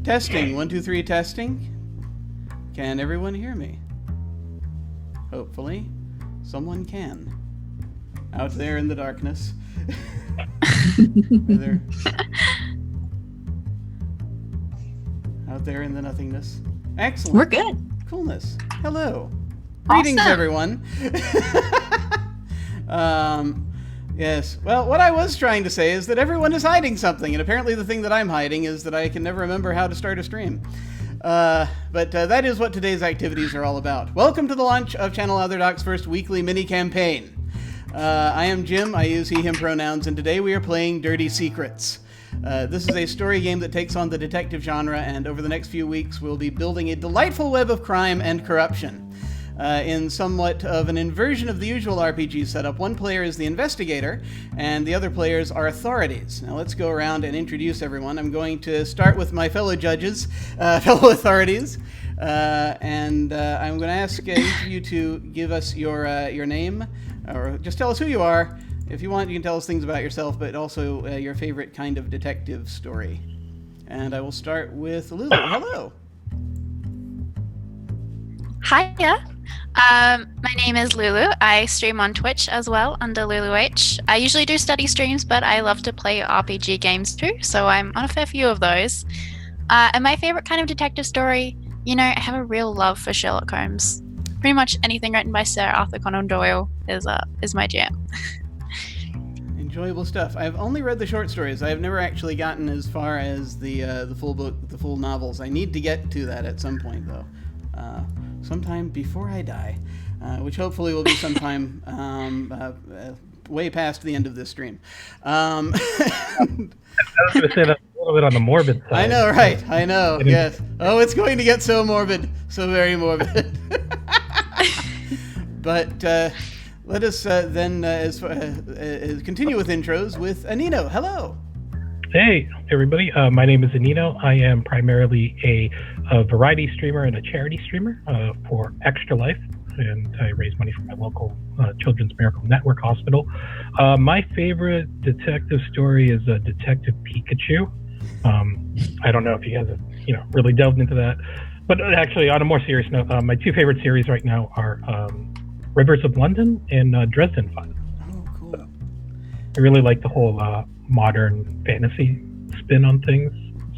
Testing, 1, 2, 3, testing. Can everyone hear me? Hopefully, someone can. Out there in the darkness. Out there in the nothingness. Excellent. We're good. Coolness. Hello. Greetings, everyone. Yes. Well, what I was trying to say is that everyone is hiding something, and apparently the thing that I'm hiding is that I can never remember how to start a stream. But that is what today's activities are all about. Welcome to the launch of Channel Other.doc's first weekly mini-campaign. I am Jim. I use he, him pronouns, and today we are playing Dirty Secrets. This is a story game that takes on the detective genre, and over the next few weeks we'll be building a delightful web of crime and corruption. In somewhat of an inversion of the usual RPG setup, one player is the investigator, and the other players are authorities. Now let's go around and introduce everyone. I'm going to start with my fellow judges, fellow authorities, and I'm going to ask each of you to give us your name, or just tell us who you are. If you want, you can tell us things about yourself, but also your favorite kind of detective story. And I will start with Lulu. Hello. Hiya. My name is Lulu. I stream on Twitch as well under LuluH. I usually do study streams, but I love to play RPG games too, so I'm on a fair few of those. And my favorite kind of detective story, I have a real love for Sherlock Holmes. Pretty much anything written by Sir Arthur Conan Doyle is my jam. Enjoyable stuff. I've only read the short stories. I've never actually gotten as far as the full book, the full novels. I need to get to that at some point, though. Sometime before I die, which hopefully will be sometime way past the end of this stream. I was going to say that's a little bit on the morbid side. I know, right? I know, yes. Oh, it's going to get so morbid, so very morbid. But let us then continue with intros with Anino. Hello. Hey, everybody. My name is Anino. I am primarily a variety streamer and a charity streamer for Extra Life, and I raise money for my local Children's Miracle Network hospital. My favorite detective story is Detective Pikachu. I don't know if you guys have, really delved into that, but actually, on a more serious note, my two favorite series right now are Rivers of London and Dresden Files. Oh, cool. So, I really like the whole modern fantasy spin on things.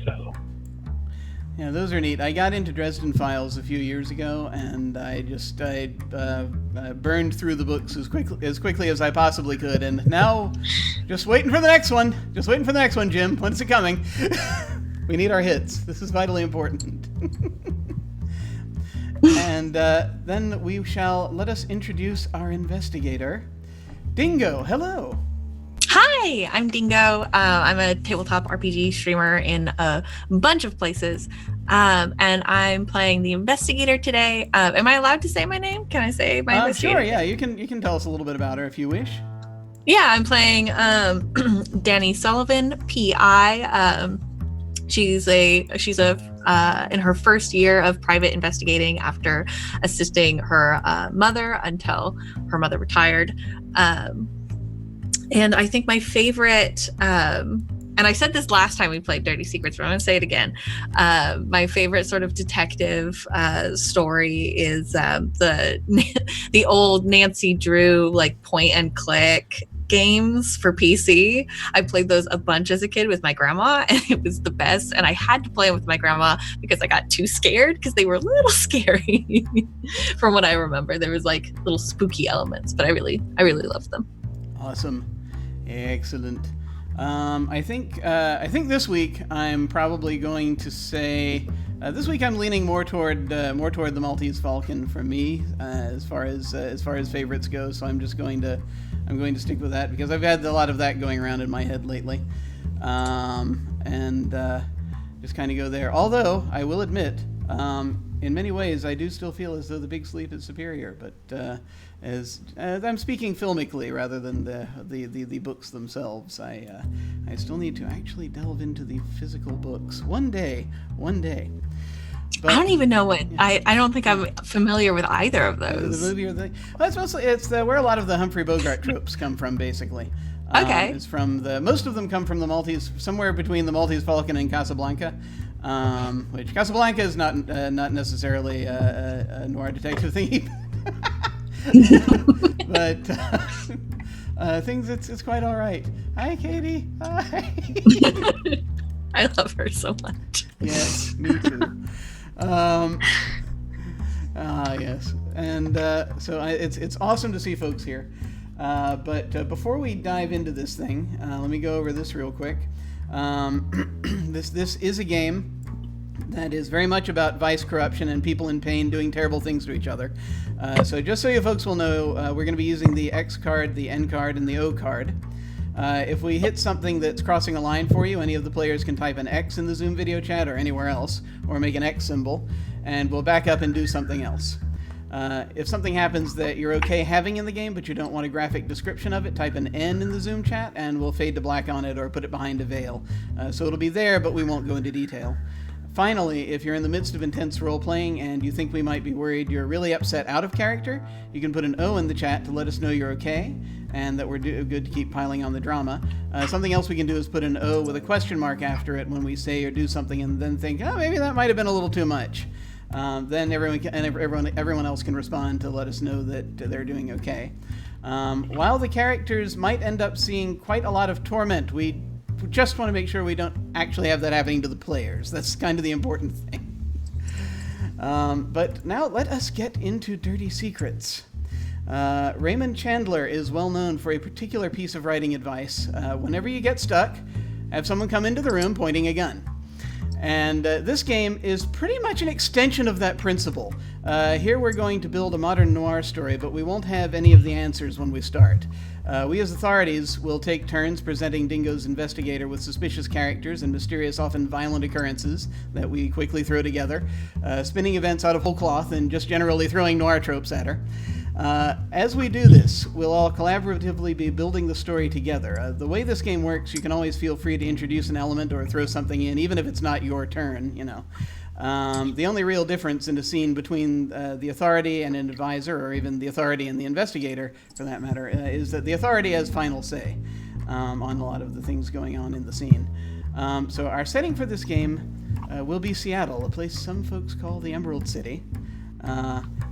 So yeah, those are neat. I got into Dresden Files a few years ago, and I burned through the books as quickly as I possibly could, and now just waiting for the next one. Just waiting for the next one, Jim. When's it coming? We need our hits. This is vitally important. And then let us introduce our investigator, Dingo. Hello. Hi, I'm Dingo. I'm a tabletop RPG streamer in a bunch of places, and I'm playing the Investigator today. Am I allowed to say my name? Can I say my Investigator? Sure, yeah. You can tell us a little bit about her if you wish. Yeah, I'm playing Danny Sullivan, PI. She's in her first year of private investigating after assisting her mother until her mother retired. And I think my favorite, and I said this last time we played Dirty Secrets, but I'm going to say it again. My favorite sort of detective story is the old Nancy Drew point and click games for PC. I played those a bunch as a kid with my grandma, and it was the best. And I had to play them with my grandma because I got too scared because they were a little scary. From what I remember, there was little spooky elements, but I really loved them. Awesome. Excellent. I think this week I'm probably going to say this week I'm leaning more toward the Maltese Falcon for me as far as favorites go. So I'm going to stick with that because I've had a lot of that going around in my head lately, and just kind of go there. Although I will admit, in many ways, I do still feel as though The Big Sleep is superior, but as I'm speaking filmically rather than the books themselves, I still need to actually delve into the physical books one day. But, I don't even know what I don't think I'm familiar with either of those. The movie or the well, it's mostly where a lot of the Humphrey Bogart tropes come from, basically. Okay. It's from most of them come from the Maltese, somewhere between the Maltese Falcon and Casablanca. which Casablanca is not necessarily a noir detective thing, but it's quite all right. Hi, Katie. Hi. I love her so much. Yes, me too. Yes, and so it's awesome to see folks here. But before we dive into this thing, let me go over this real quick. This is a game that is very much about vice, corruption, and people in pain doing terrible things to each other. So just so you folks will know, we're going to be using the X card, the N card, and the O card. If we hit something that's crossing a line for you, any of the players can type an X in the Zoom video chat or anywhere else, or make an X symbol, and we'll back up and do something else. If something happens that you're okay having in the game, but you don't want a graphic description of it, type an N in the Zoom chat, and we'll fade to black on it or put it behind a veil. So it'll be there, but we won't go into detail. Finally, if you're in the midst of intense role-playing and you think we might be worried you're really upset out of character, you can put an O in the chat to let us know you're okay, and that we're good to keep piling on the drama. Something else we can do is put an O with a question mark after it when we say or do something, and then think, oh, maybe that might have been a little too much. Then everyone else can respond to let us know that they're doing okay. While the characters might end up seeing quite a lot of torment, we just want to make sure we don't actually have that happening to the players. That's kind of the important thing. But now let us get into Dirty Secrets. Raymond Chandler is well known for a particular piece of writing advice. Whenever you get stuck, have someone come into the room pointing a gun. And this game is pretty much an extension of that principle. Here we're going to build a modern noir story, but we won't have any of the answers when we start. We as authorities will take turns presenting Dingo's investigator with suspicious characters and mysterious, often violent occurrences that we quickly throw together, spinning events out of whole cloth and just generally throwing noir tropes at her. As we do this, we'll all collaboratively be building the story together. The way this game works, you can always feel free to introduce an element or throw something in, even if it's not your turn, you know. The only real difference in a scene between the authority and an advisor, or even the authority and the investigator, for that matter, is that the authority has final say on a lot of the things going on in the scene. So our setting for this game will be Seattle, a place some folks call the Emerald City.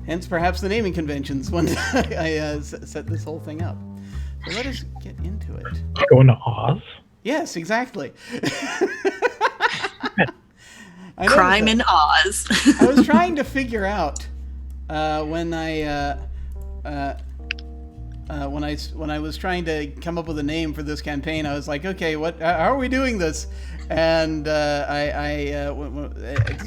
Hence perhaps the naming conventions when I set this whole thing up. So let us get into it. Going to Oz? Yes, exactly. Crime in Oz. I was trying to figure out when I was trying to come up with a name for this campaign. I was like, okay, how are we doing this? And that's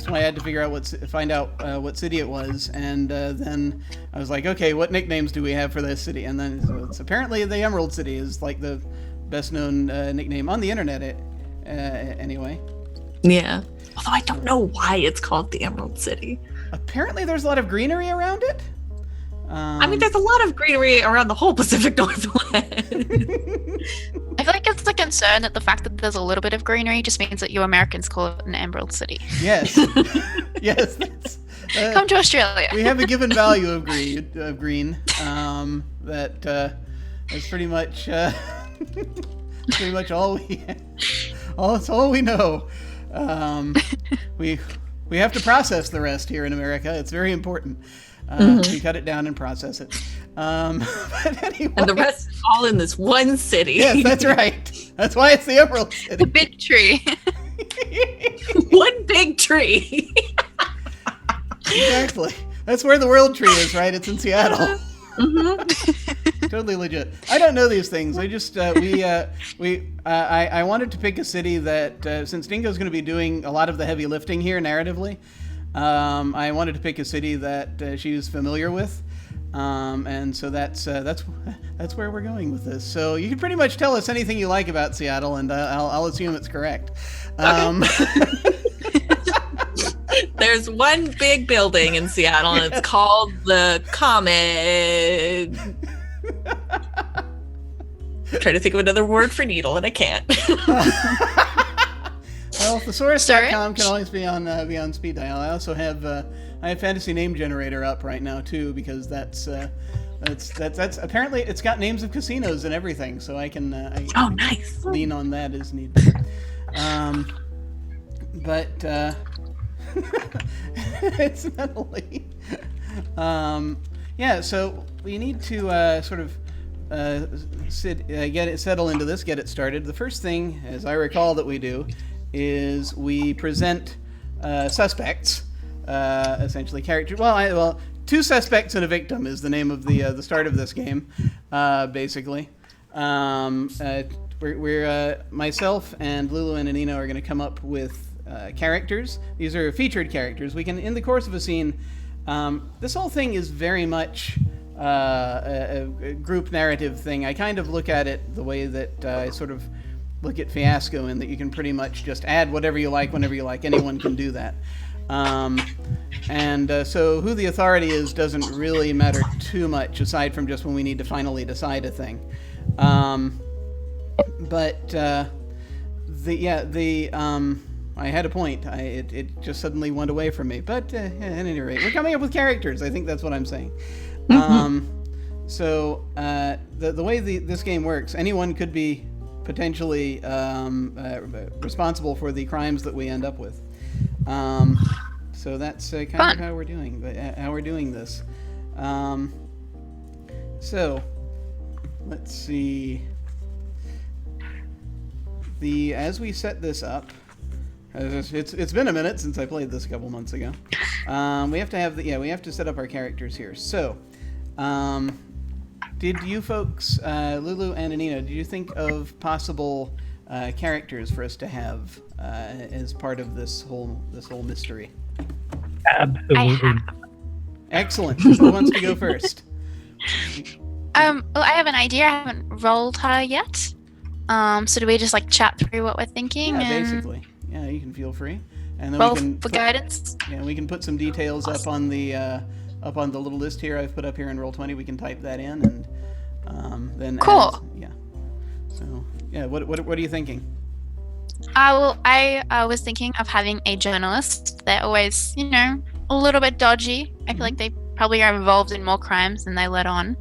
why I had to figure out find out what city it was. And then I was like, okay, what nicknames do we have for this city? And then so it's apparently the Emerald City is like the best known nickname on the internet anyway. Yeah. Although I don't know why it's called the Emerald City. Apparently there's a lot of greenery around it. I mean, there's a lot of greenery around the whole Pacific Northwest. I feel like it's a concern that the fact that there's a little bit of greenery just means that you Americans call it an Emerald City. Yes. Yes. Come to Australia. We have a given value of green. That's pretty much all we that's all we know. We have to process the rest here in America. It's very important. We cut it down and process it. But anyway. And the rest is all in this one city. Yes, that's right. That's why it's the Emerald City. The big tree. One big tree. Exactly. That's where the World Tree is, right? It's in Seattle. Mm-hmm. Totally legit. I don't know these things. I just I wanted to pick a city that since Dingo's going to be doing a lot of the heavy lifting here narratively, I wanted to pick a city that she's familiar with, and so that's where we're going with this. So you can pretty much tell us anything you like about Seattle, and I'll assume it's correct. There's one big building in Seattle, and it's called the Comet. I'm trying to think of another word for needle, and I can't. Well, thesaurus.com can always be on speed dial. I also have I have Fantasy Name Generator up right now too, because that's apparently it's got names of casinos and everything, so I can nice. lean on that as needed. but incidentally, yeah. So we need to sort of settle into this, get it started. The first thing, as I recall, that we do is we present suspects, essentially characters. Well, two suspects and a victim is the name of the start of this game, basically. We're myself and Lulu and Anino are going to come up with characters. These are featured characters. We can, in the course of a scene, this whole thing is very much a group narrative thing. I kind of look at it the way that I sort of look at Fiasco, in that you can pretty much just add whatever you like whenever you like. Anyone can do that. So who the authority is doesn't really matter too much, aside from just when we need to finally decide a thing. I had a point. It just suddenly went away from me. But at any rate, we're coming up with characters. I think that's what I'm saying. So the way this game works, anyone could be potentially responsible for the crimes that we end up with. So that's kind of how we're doing this. So let's see. As we set this up, it's been a minute since I played this a couple months ago. We have to set up our characters here. So, did you folks, Lulu and Anino, did you think of possible characters for us to have as part of this whole mystery? Absolutely. Excellent. Who wants to go first? Well, I have an idea. I haven't rolled her yet. So do we just chat through what we're thinking? Yeah, basically. Yeah, you can feel free. And then roll for guidance. Yeah, we can put some details up on the little list here I've put up here in Roll20. We can type that in and then. Cool. So yeah, what are you thinking? I was thinking of having a journalist. They're always, a little bit dodgy. I feel like they probably are involved in more crimes than they let on.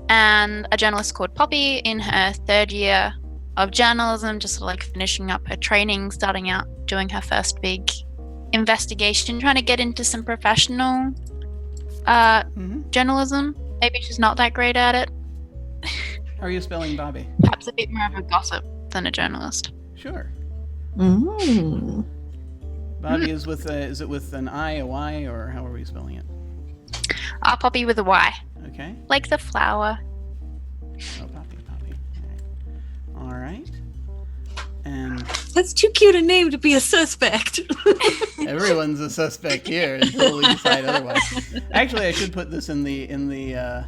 And a journalist called Poppy in her third year of journalism, just sort of finishing up her training, starting out doing her first big investigation, trying to get into some professional journalism. Maybe she's not that great at it. How are you spelling Bobby? Perhaps a bit more of a gossip than a journalist. Sure. Mm. Bobby is it with an I, a Y, or how are we spelling it? Poppy with a Y. Okay. Like the flower. Oh, Poppy. All right. And That's too cute a name to be a suspect. everyone's a suspect here until we decide otherwise. Actually, I should put this in the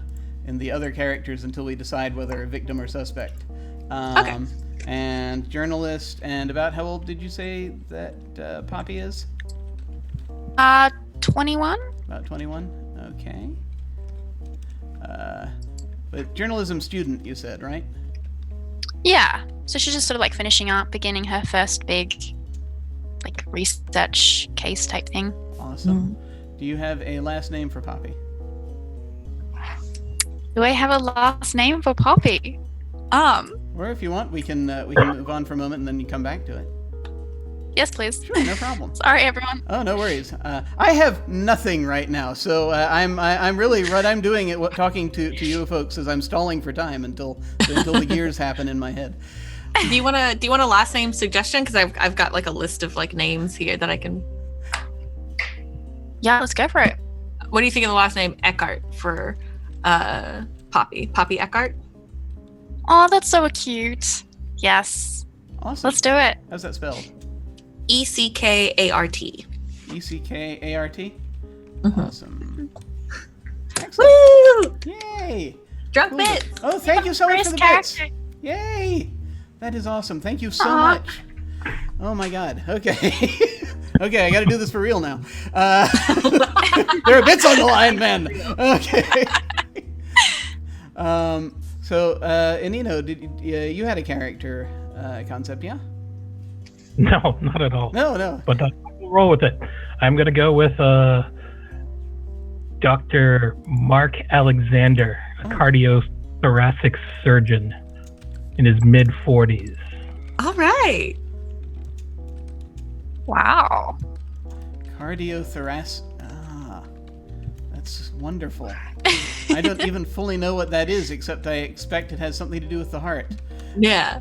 other characters until we decide whether a victim or suspect. Okay. And journalist. And about how old did you say that Poppy is? 21. About 21. Okay. But journalism student, you said, right? Yeah. So she's just sort of finishing up, beginning her first big research case type thing. Awesome. Do you have a last name for Poppy? Do I have a last name for Poppy? Or if you want, we can move on for a moment and then you come back to it. Yes, please. Sure, no problem. Sorry, everyone. Oh, no worries. I have nothing right now, so I'm really what I'm doing at talking to you folks is I'm stalling for time until the gears happen in my head. Do you want a last name suggestion? Because I've got a list of names here that I can. Yeah, let's go for it. What do you think of the last name Eckhart for Poppy? Poppy Eckhart. Oh, that's so cute. Yes. Awesome. Let's do it. How's that spelled? Eckart. Eckart? Mm-hmm. Awesome. Excellent. Woo! Yay! Drunk Cool. bits. Oh, thank you so much for the First bits. Yay! That is awesome. Thank you so much. Oh my God. Okay. Okay, I got to do this for real now. There are bits on the line, man. Okay. So, Anino, you had a character concept, yeah? No, not at all. No. But we'll roll with it. I'm going to go with Dr. Mark Alexander, a cardiothoracic surgeon in his mid-40s. All right. Wow. Cardiothoracic. Ah, that's wonderful. I don't even fully know what that is, except I expect it has something to do with the heart. Yeah.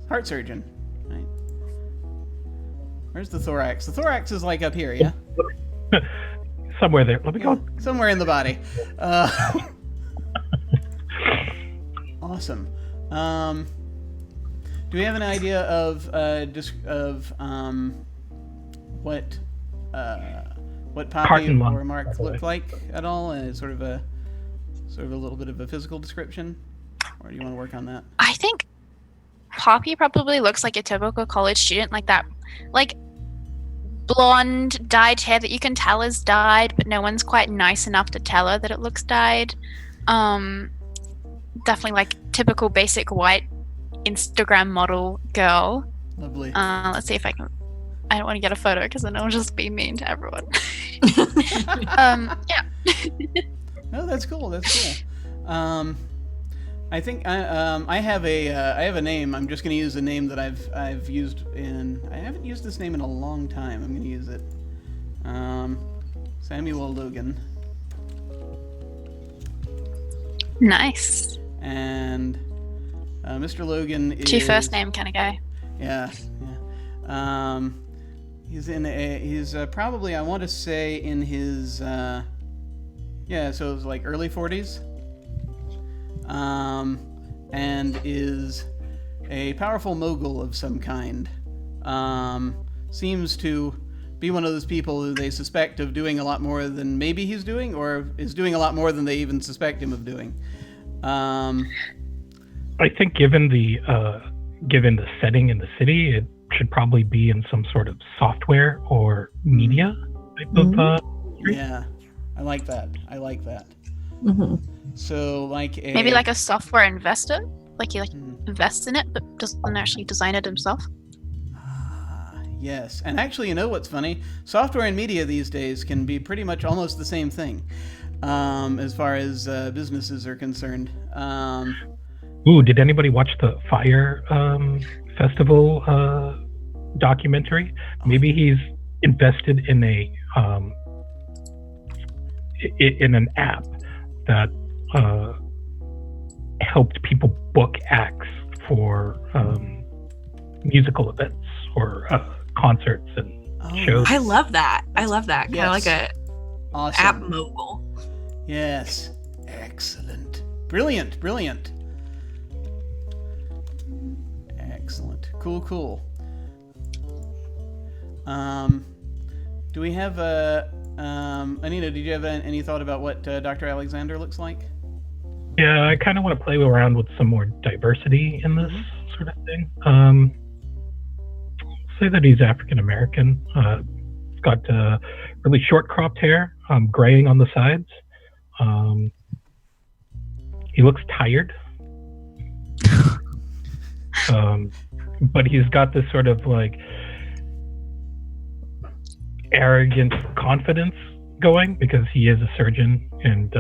Heart surgeon. Right. Where's the thorax? The thorax is like up here, yeah? Somewhere there. Let me go. Somewhere in the body. Awesome. Do we have an idea of what Poppy or Mark look like at all? Sort of a little bit of a physical description, or do you want to work on that? I think Poppy probably looks like a typical college student, like that, like blonde dyed hair that you can tell is dyed, but no one's quite nice enough to tell her that it looks dyed. Definitely like typical basic white Instagram model girl. Lovely. Let's see if I can. I don't want to get a photo because then I'll just be mean to everyone. Yeah. No, that's cool. That's cool. I think I have a name. I'm just going to use a name that I've used in. I haven't used this name in a long time. I'm going to use it. Samuel Logan. Nice. And Mr. Logan is 2 first name kind of guy. Yeah. He's probably, I want to say, in his so it was like early 40s. And is a powerful mogul of some kind. Seems to be one of those people who they suspect of doing a lot more than maybe he's doing, or is doing a lot more than they even suspect him of doing. I think given the setting in the city, it should probably be in some sort of software or media type of. Yeah, I like that. Mm-hmm. So Maybe like a software investor, like he invests in it but doesn't actually design it himself. Yes, and actually, you know what's funny? Software and media these days can be pretty much almost the same thing, as far as businesses are concerned. Ooh, did anybody watch the Fire Festival documentary? Maybe he's invested in an app that helped people book acts for musical events or concerts and shows. I love that. Kind of like a Awesome. app mogul. Yes. Excellent. Brilliant. Excellent. Cool. Do we have Anino, did you have any thought about what Dr. Alexander looks like? Yeah, I kind of want to play around with some more diversity in this sort of thing. Say that he's African American. He's got really short cropped hair, graying on the sides. He looks tired. But he's got this sort of like arrogant confidence going because he is a surgeon, and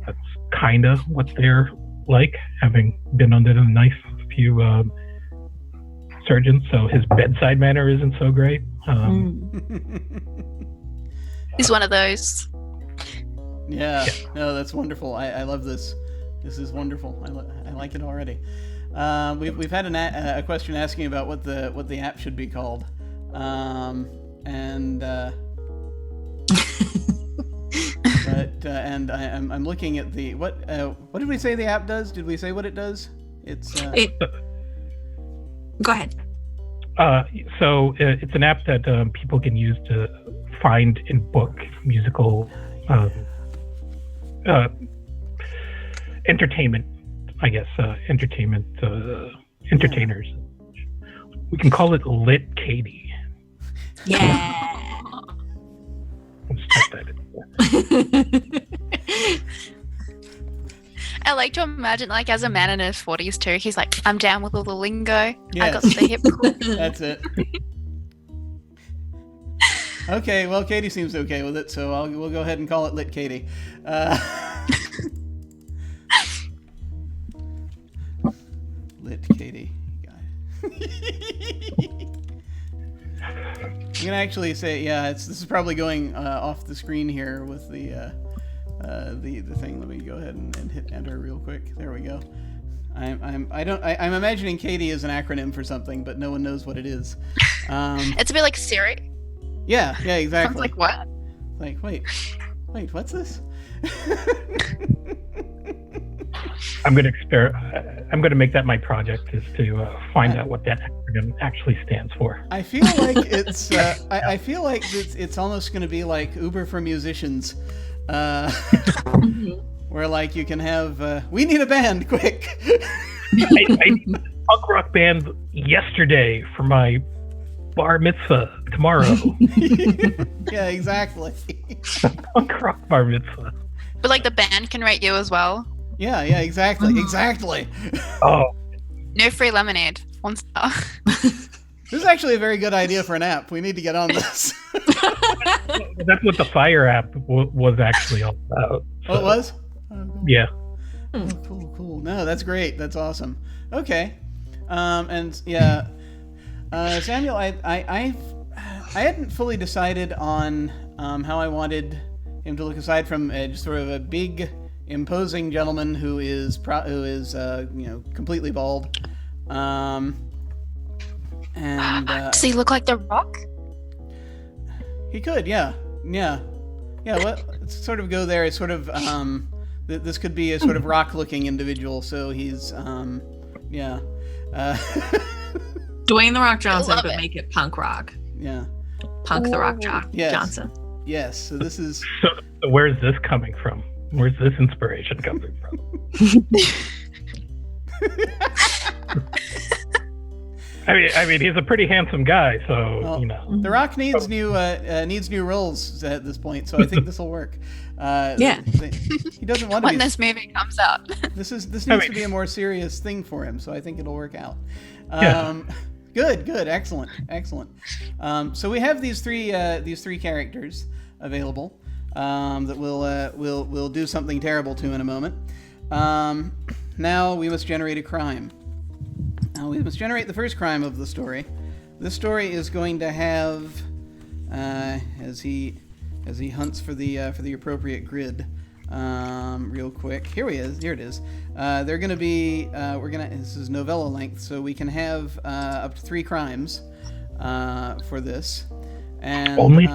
that's kind of what they're like, having been under the knife of a few surgeons. So his bedside manner isn't so great. He's one of those. Yeah. No, that's wonderful. I love this. This is wonderful. I like it already. We've had a question asking about what the app should be called, and I'm looking at the what did we say the app does? Did we say what it does? Go ahead. So it's an app that people can use to find and book musical entertainment. I guess entertainers. We can call it Lit Katie. Yeah. Let's type that in. I like to imagine, like, as a man in his 40s too, he's like, I'm down with all the lingo. Yes. I got the hip. That's it. Okay, well, Katie seems okay with it, so we'll go ahead and call it Lit Katie. Lit Katie. I'm gonna actually say, this is probably going off the screen here with the thing. Let me go ahead and hit enter real quick. There we go. I'm imagining Katie is an acronym for something, but no one knows what it is. It's a bit like Siri. Yeah, exactly. Sounds like what? Like, wait, what's this? I'm gonna make that my project, is to find out what that acronym actually stands for. I feel like it's. I feel like it's almost going to be like Uber for musicians, where like you can have. We need a band, quick. I need a punk rock band yesterday for my bar mitzvah tomorrow. Yeah, exactly. Punk rock bar mitzvah. But like the band can rate you as well. Yeah, exactly. Oh, No free lemonade. 1 star. This is actually a very good idea for an app. We need to get on this. that's what the Fire app was actually all about. Oh, it was? Yeah. Oh, cool. No, that's great. That's awesome. Okay. And yeah, Samuel, I hadn't fully decided on how I wanted him to look, aside from just sort of a big, imposing gentleman who is completely bald. Does he look like The Rock? He could, yeah. Let's sort of go there. It's sort of this could be a sort of rock-looking individual. So he's Dwayne The Rock Johnson, love but it. make it punk rock. Yeah. Punk The Rock Yes. Johnson. Yes. So this is. So where's this coming from? Where's this inspiration coming from? I mean, he's a pretty handsome guy, so Well, The Rock needs new roles at this point, so I think this will work. Yeah. He doesn't want to When be. this movie comes out. This needs to be a more serious thing for him, so I think it'll work out. Yeah. Good, excellent. So we have these three characters available that we'll do something terrible to in a moment. Now we must generate a crime. Now we must generate the first crime of the story. This story is going to have, as he hunts for the appropriate grid, real quick. Here it is. They're going to be. This is novella length, so we can have up to 3 crimes for this. And Only?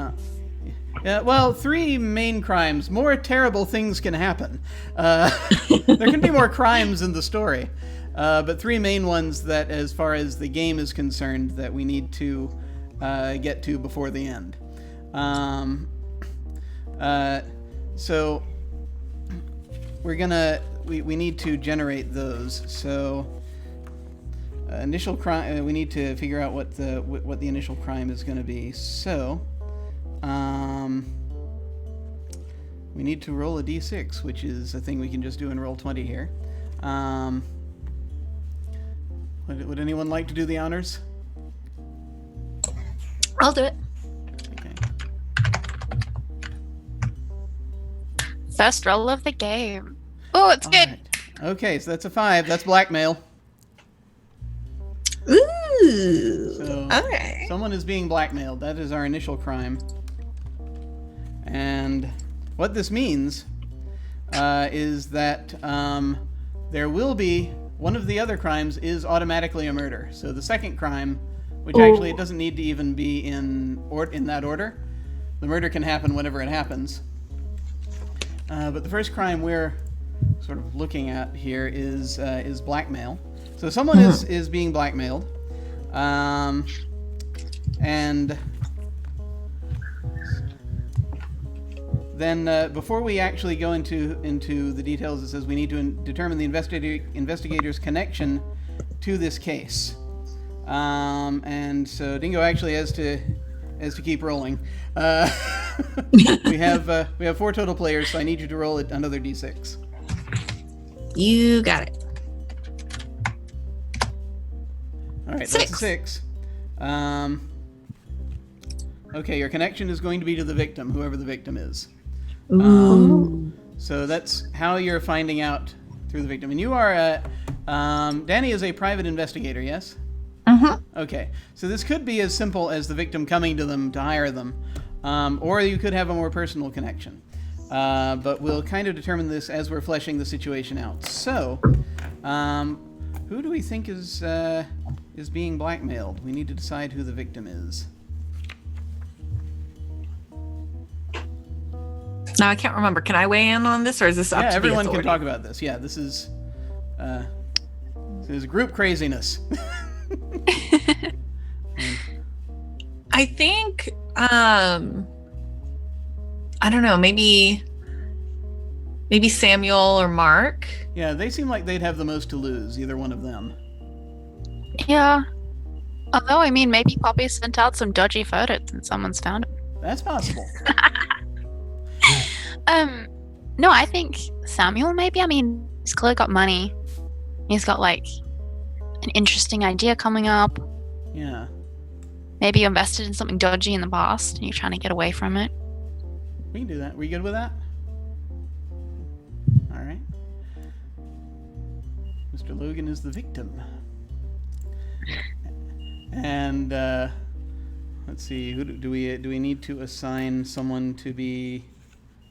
Yeah, well, 3 main crimes. More terrible things can happen. There can be more crimes in the story, but 3 main ones that, as far as the game is concerned, that we need to get to before the end. So we need to generate those. So initial crime. We need to figure out what the initial crime is going to be. So. We need to roll a d6, which is a thing we can just do in Roll20 here. Would anyone like to do the honors? I'll do it. Okay. First roll of the game. Oh, it's good. Right. Okay, so that's a 5. That's blackmail. Ooh. So Okay. someone is being blackmailed. That is our initial crime. And what this means is that there will be one of the other crimes is automatically a murder. So the second crime, which actually it doesn't need to even be in that order. The murder can happen whenever it happens. But the first crime we're sort of looking at here is blackmail. So someone is being blackmailed, and then before we actually go into the details, it says we need to determine the investigator's connection to this case. And so Dingo actually has to keep rolling. We have 4 total players, so I need you to roll another d6. You got it. All right, 6. that's a 6. Okay, your connection is going to be to the victim, whoever the victim is. So that's how you're finding out through the victim. And you are Danny is a private investigator, yes? Mm-hmm. Okay, so this could be as simple as the victim coming to them to hire them, or you could have a more personal connection. But we'll kind of determine this as we're fleshing the situation out. So, who do we think is being blackmailed? We need to decide who the victim is. Now I can't remember. Can I weigh in on this, or is this up to the everyone can authority? talk about this. Yeah, this is group craziness. I think I don't know, maybe Samuel or Mark. Yeah, they seem like they'd have the most to lose, either one of them. Yeah. Although, I mean, maybe Poppy sent out some dodgy photos and someone's found them. That's possible. No, I think Samuel maybe. I mean, he's clearly got money. He's got like an interesting idea coming up. Yeah. Maybe you invested in something dodgy in the past and you're trying to get away from it. We can do that. We good with that? All right. Mr. Logan is the victim. And let's see. Who do we need to assign someone to be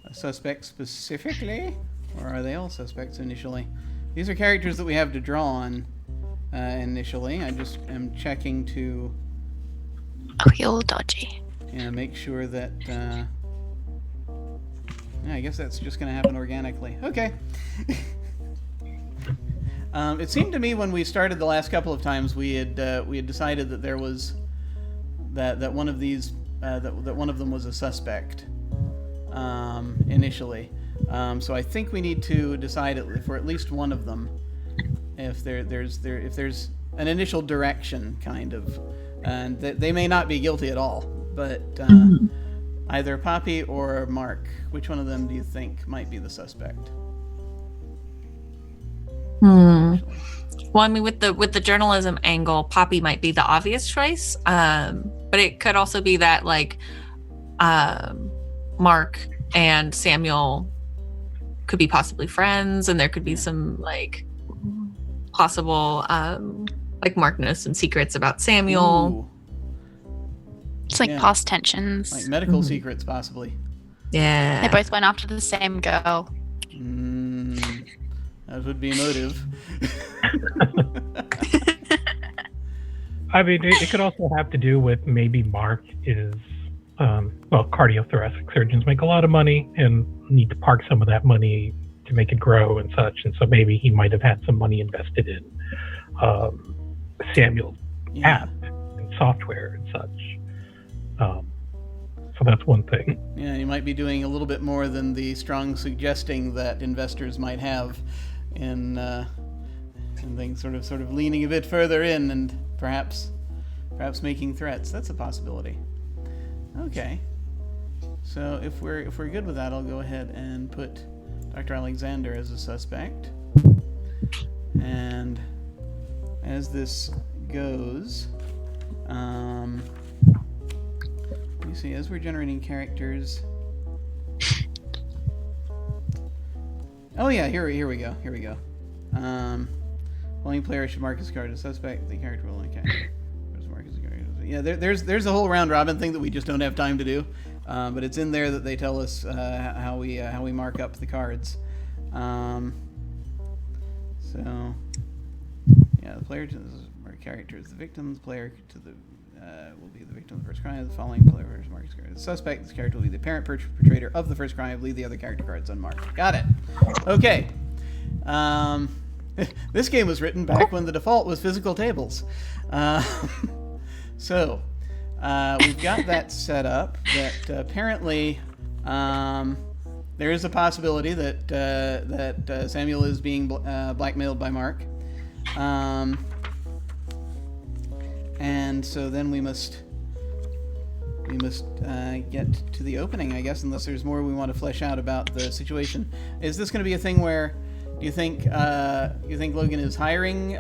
a suspect specifically, or are they all suspects initially? These are characters that we have to draw on initially. I just am checking to Real dodgy. make sure that. Yeah, I guess that's just going to happen organically. Okay. It seemed to me when we started the last couple of times we had decided that there was that one of these that one of them was a suspect initially. So I think we need to decide for at least one of them if there's an initial direction kind of, and they may not be guilty at all, but either Poppy or Mark. Which one of them do you think might be the suspect? Well, I mean, with the journalism angle, Poppy might be the obvious choice, but it could also be that like Mark and Samuel could be possibly friends, and there could be some like possible like Mark knows some secrets about Samuel. Ooh, It's like Yeah. past tensions. like medical secrets, possibly. Yeah. They both went after the same girl. That would be a motive. I mean, it could also have to do with maybe Mark is, cardiothoracic surgeons make a lot of money and need to park some of that money to make it grow and such. And so maybe he might have had some money invested in Samuel's app and software and such. So that's one thing. Yeah, you might be doing a little bit more than the strong suggesting that investors might have in things, sort of leaning a bit further in and perhaps making threats. That's a possibility. Okay. So if we're good with that, I'll go ahead and put Dr. Alexander as a suspect. And as this goes, let me see, as we're generating characters. Oh yeah, here we go. Playing player should mark his card as suspect. The character will okay. Mark his card. Yeah, there's a whole round robin thing that we just don't have time to do, but it's in there that they tell us how we mark up the cards. So yeah, the player to mark character is the victim. The player to the will be the victim of the first crime. The following player is marked as the suspect. This character will be the apparent perpetrator of the first crime. Leave the other character cards unmarked. Got it. Okay. This game was written back when the default was physical tables. So we've got that set up. That apparently there is a possibility that Samuel is being blackmailed by Mark. And so then we must get to the opening, I guess, unless there's more we want to flesh out about the situation. Is this going to be a thing where do you think Logan is hiring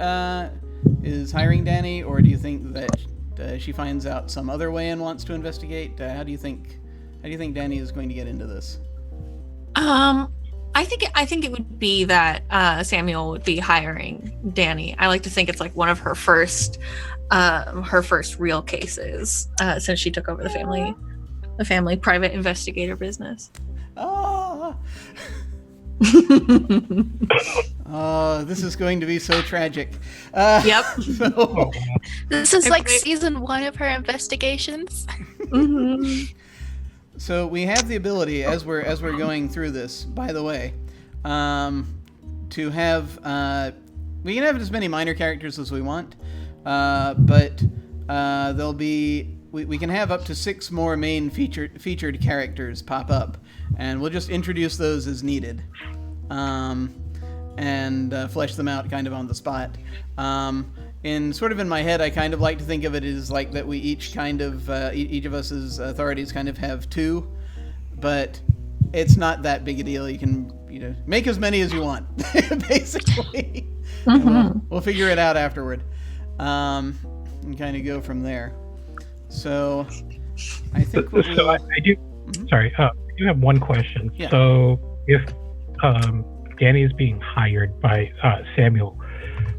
Danny, or do you think that she finds out some other way and wants to investigate? How do you think Danny is going to get into this? I I think it would be that Samuel would be hiring Danny. I like to think it's like one of her first real cases since she took over the family private investigator business. Oh. Oh, this is going to be so tragic. Yep. So, This is like season 1 of her investigations. Mm-hmm. so we have the ability, as we're going through this, by the way, to have we can have as many minor characters as we want, but there'll be we can have up to 6 more main featured characters pop up, and we'll just introduce those as needed, and flesh them out kind of on the spot. In my head, I kind of like to think of it as like that we each kind of each of us as authorities kind of have 2, but it's not that big a deal. You can make as many as you want, basically. Mm-hmm. We'll figure it out afterward, and kind of go from there. So I think I do. Mm-hmm. Sorry, I do have one question. Yeah. So if Danny is being hired by Samuel,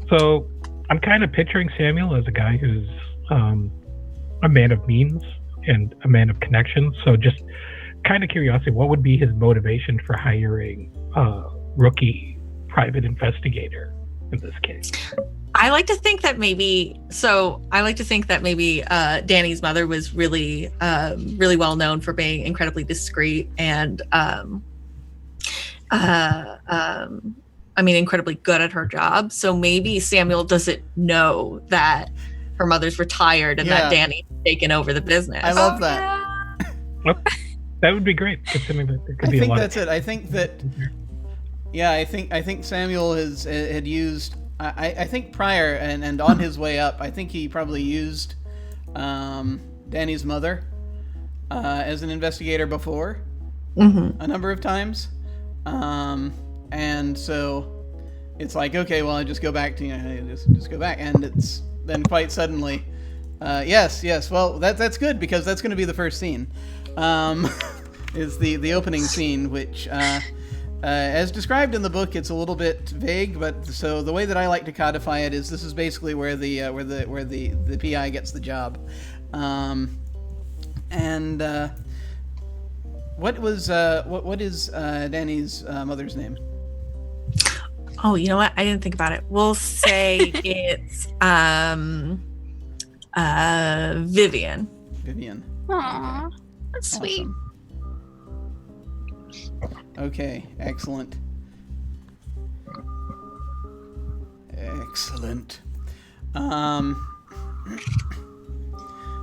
so I'm kind of picturing Samuel as a guy who's a man of means and a man of connections. So just kind of curiosity, what would be his motivation for hiring a rookie private investigator in this case? I like to think that maybe Danny's mother was really well known for being incredibly discreet and incredibly good at her job. So maybe Samuel doesn't know that her mother's retired and that Danny's taken over taken I love that. Well, that would be great. Considering that there could I be think a lot that's it. I think that. Yeah, I think Samuel had used. I think prior and on his way up, I think he probably used Danny's mother as an investigator before, a number of times, and so it's like, okay, well, I just go back to just go back, and it's then quite suddenly, yes. Well, that's good because that's going to be the first scene, is the opening scene, which. As described in the book, it's a little bit vague, but so the way that I like to codify it is this is basically where the PI gets the job, and what is Danny's mother's name? Oh, you know what? I didn't think about it. We'll say it's Vivian. Vivian. Aww, that's sweet. Awesome. Okay, excellent.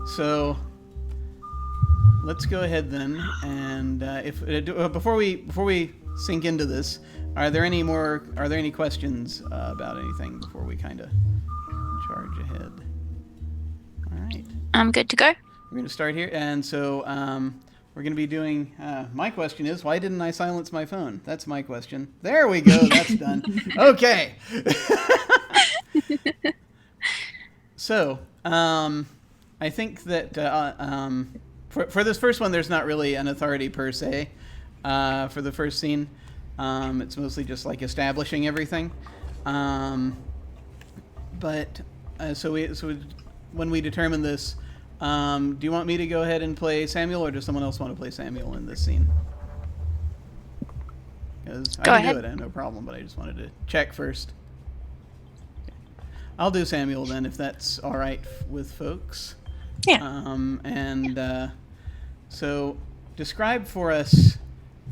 So let's go ahead then, and before we sink into this, are there any questions about anything before we kind of charge ahead? All right. I'm good to go. We're going to start here, and so we're going to be doing, my question is, why didn't I silence my phone? That's my question. There we go. That's done. Okay. So, I think that for this first one, there's not really an authority per se for the first scene. It's mostly just like establishing everything. But when we determine this, do you want me to go ahead and play Samuel, or does someone else want to play Samuel in this scene? Because I can do it, no problem, but I just wanted to check first. Okay. I'll do Samuel then, if that's all right with folks. Yeah. So describe for us,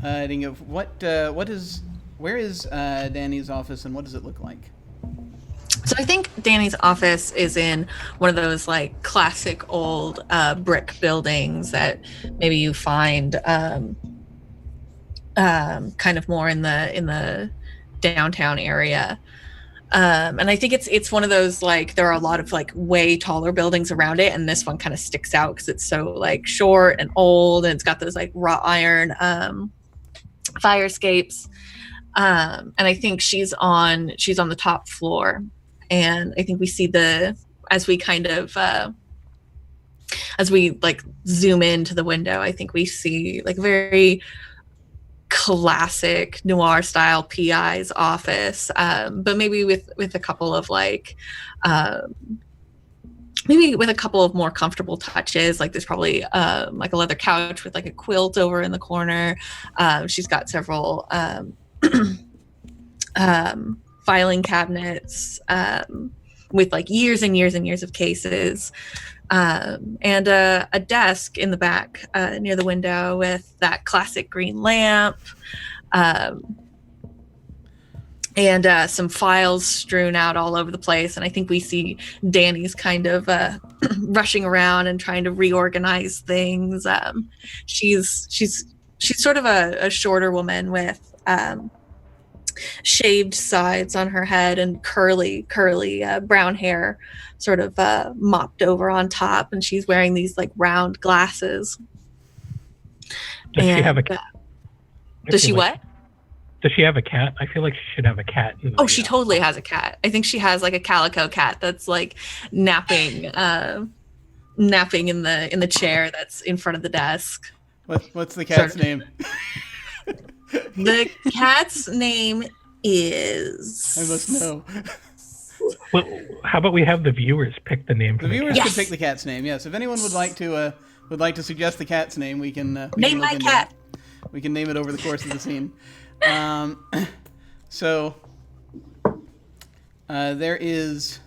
Dingo, where is Danny's office and what does it look like? So I think Danny's office is in one of those like classic old brick buildings that maybe you find kind of more in the downtown area. And I think it's one of those, like, there are a lot of like way taller buildings around it, and this one kind of sticks out because it's so like short and old, and it's got those like wrought iron fire escapes. And I think she's on the top floor. And I think we see as we like zoom into the window, I think we see like very classic noir style PI's office, but maybe with a couple of like maybe with a couple of more comfortable touches. Like there's probably like a leather couch with like a quilt over in the corner. She's got several filing cabinets with like years and years and years of cases, and a desk in the back near the window with that classic green lamp, and some files strewn out all over the place. And I think we see Danny's kind of rushing around and trying to reorganize things. She's sort of a shorter woman with shaved sides on her head and curly brown hair sort of mopped over on top, and she's wearing these like round glasses. Does she have a cat? Does she what? Does she have a cat? I feel like she should have a cat. Oh, she totally has a cat. I think she has like a calico cat that's like napping in the chair that's in front of the desk. What's the cat's name? The cat's name is... I must know. Well, how about we have the viewers pick the name? The viewers cat. can pick the cat's name. Yes, if anyone would like to suggest the cat's name, we can name my cat. We can name it over the course of the scene. So there is.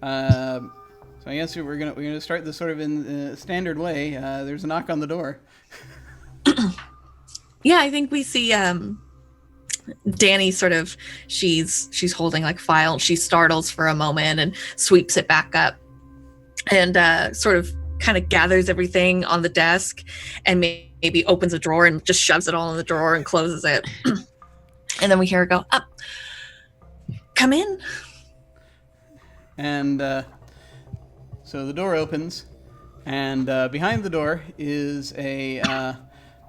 So I guess we're gonna start this sort of in the standard way. There's a knock on the door. Yeah, I think we see Danny sort of, she's holding like file. She startles for a moment and sweeps it back up, and sort of kind of gathers everything on the desk, and maybe opens a drawer and just shoves it all in the drawer and closes it. And then we hear her go, "Up, come in." And so the door opens, and behind the door is a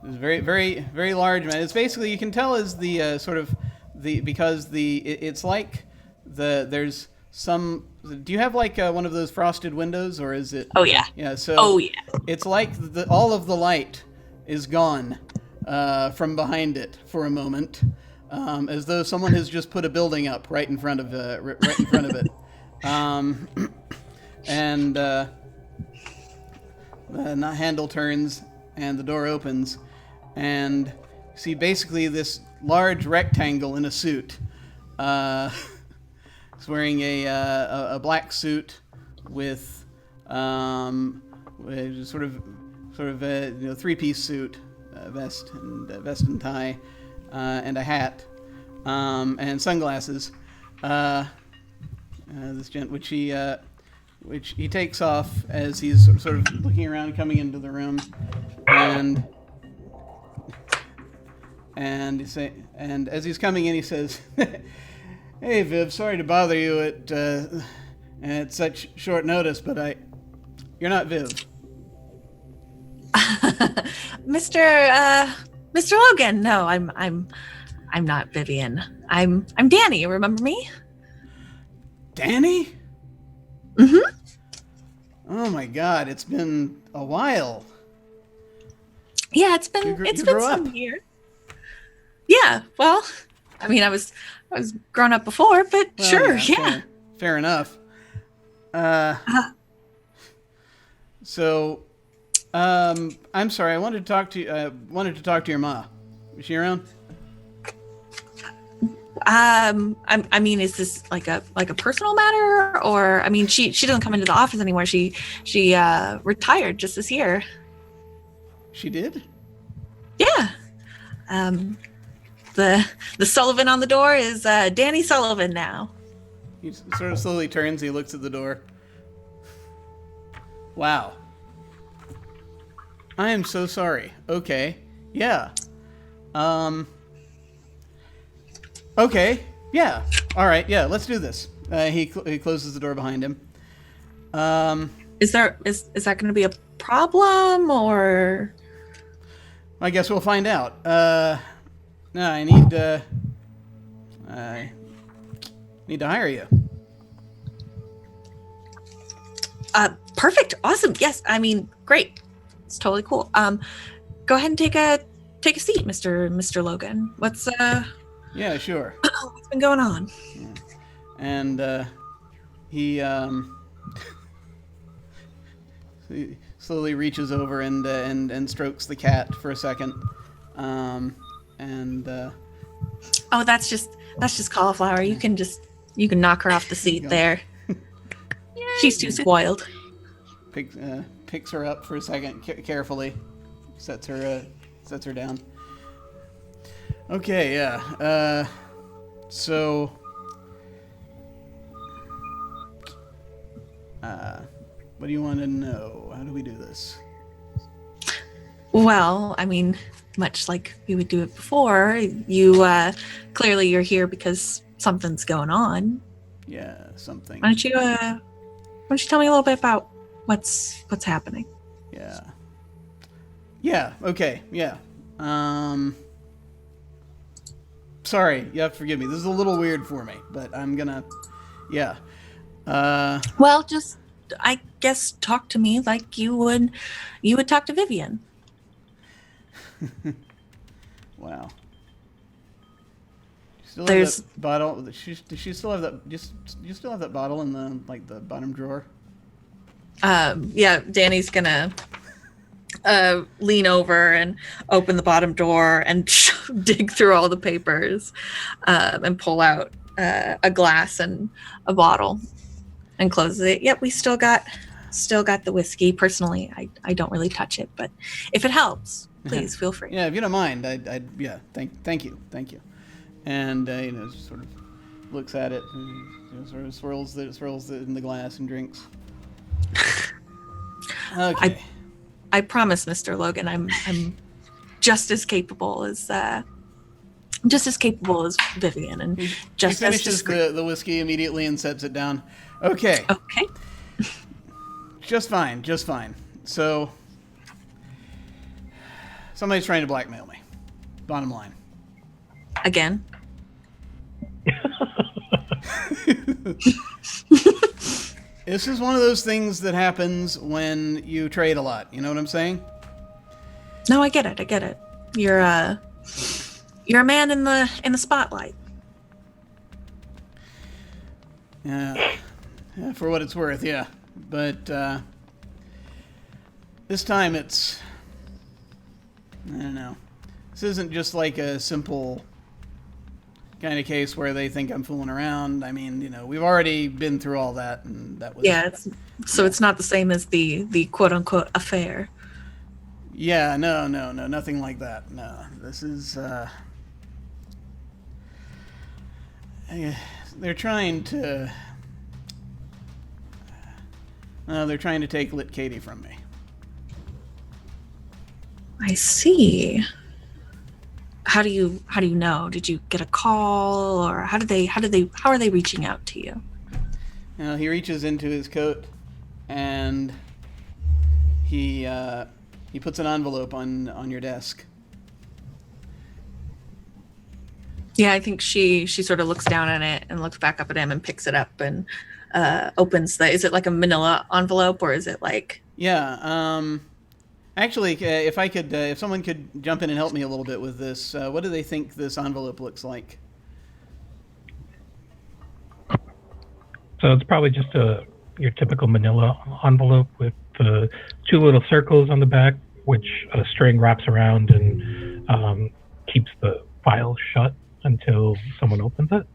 very, very, very large man. It's basically, you can tell is the sort of because it's like there's some. Do you have like one of those frosted windows, or is it? Oh yeah. Yeah. So. Oh yeah. It's like all of the light is gone from behind it for a moment, as though someone has just put a building up right in front of it, and the handle turns and the door opens, and you see basically this large rectangle in a suit. He's wearing a black suit with sort of a three-piece suit, vest and tie, and a hat, and sunglasses. This gent, which he takes off as he's sort of looking around, coming into the room, and as he's coming in, he says, "Hey, Viv, sorry to bother you at such short notice, but you're not Viv." Mr. Logan, no, I'm not Vivian. I'm Danny. Remember me? Danny? Mm-hmm. Oh my God, it's been a while. Yeah, it's been some years. Yeah, well, I mean, I was grown up before, but well, sure, yeah. Fair enough. So, I'm sorry. I wanted to talk to your ma. Is she around? I mean, is this like a personal matter, or I mean, she doesn't come into the office anymore. She retired just this year. She did? Yeah. The Sullivan on the door is Danny Sullivan now. He sort of slowly turns. He looks at the door. Wow. I am so sorry. Okay. Yeah. Okay. Yeah. All right. Yeah. Let's do this. He closes the door behind him. Is that going to be a problem, or? I guess we'll find out. No, I need to hire you. Perfect. Awesome. Yes. I mean, great. It's totally cool. Go ahead and take a take a seat, Mr. Logan. What's Yeah, sure. what's been going on? Yeah. And he he slowly reaches over and strokes the cat for a second. Oh, that's just cauliflower. You can knock her off the seat there. She's too spoiled. Picks her up for a second carefully, sets her down. Okay, yeah. So, what do you want to know? How do we do this? Well, I mean, much like we would do it before, you clearly you're here because something's going on. Yeah, something. Why don't you tell me a little bit about what's happening? Yeah. Yeah. Okay. Yeah. Sorry. You have to forgive me. This is a little weird for me, but I'm gonna. Yeah. Well, just I guess talk to me like you would talk to Vivian. Wow. Still There's have that bottle. Does she still have that? You still have that bottle in the bottom drawer? yeah, Danny's gonna lean over and open the bottom drawer and dig through all the papers and pull out a glass and a bottle and closes it. Yep, we still got the whiskey. Personally, I don't really touch it, but if it helps, please feel free. Yeah, if you don't mind, yeah, thank you. And sort of looks at it, and, sort of swirls it in the glass and drinks. Okay. I promise, Mr. Logan, I'm just as capable as Vivian, and He just as finishes discreet. the whiskey immediately and sets it down. Okay. Okay. Just fine. So, somebody's trying to blackmail me. Bottom line. Again. This is one of those things that happens when you trade a lot. You know what I'm saying? No, I get it. You're a man in the spotlight. Yeah, for what it's worth, yeah. But this time it's, I don't know. This isn't just like a simple kind of case where they think I'm fooling around. I mean, we've already been through all that, and that was... Yeah, it's not the same as the quote-unquote affair. Yeah, no, nothing like that. No, this is, they're trying to take Lit Katie from me. I see. How do you know? Did you get a call, or how are they reaching out to you? He reaches into his coat and he puts an envelope on your desk. Yeah, I think she sort of looks down at it and looks back up at him and picks it up and opens is it like a manila envelope, or is it like... Yeah, actually, if someone could jump in and help me a little bit with this, what do they think this envelope looks like? So it's probably just your typical manila envelope with the two little circles on the back, which a string wraps around and keeps the file shut until someone opens it.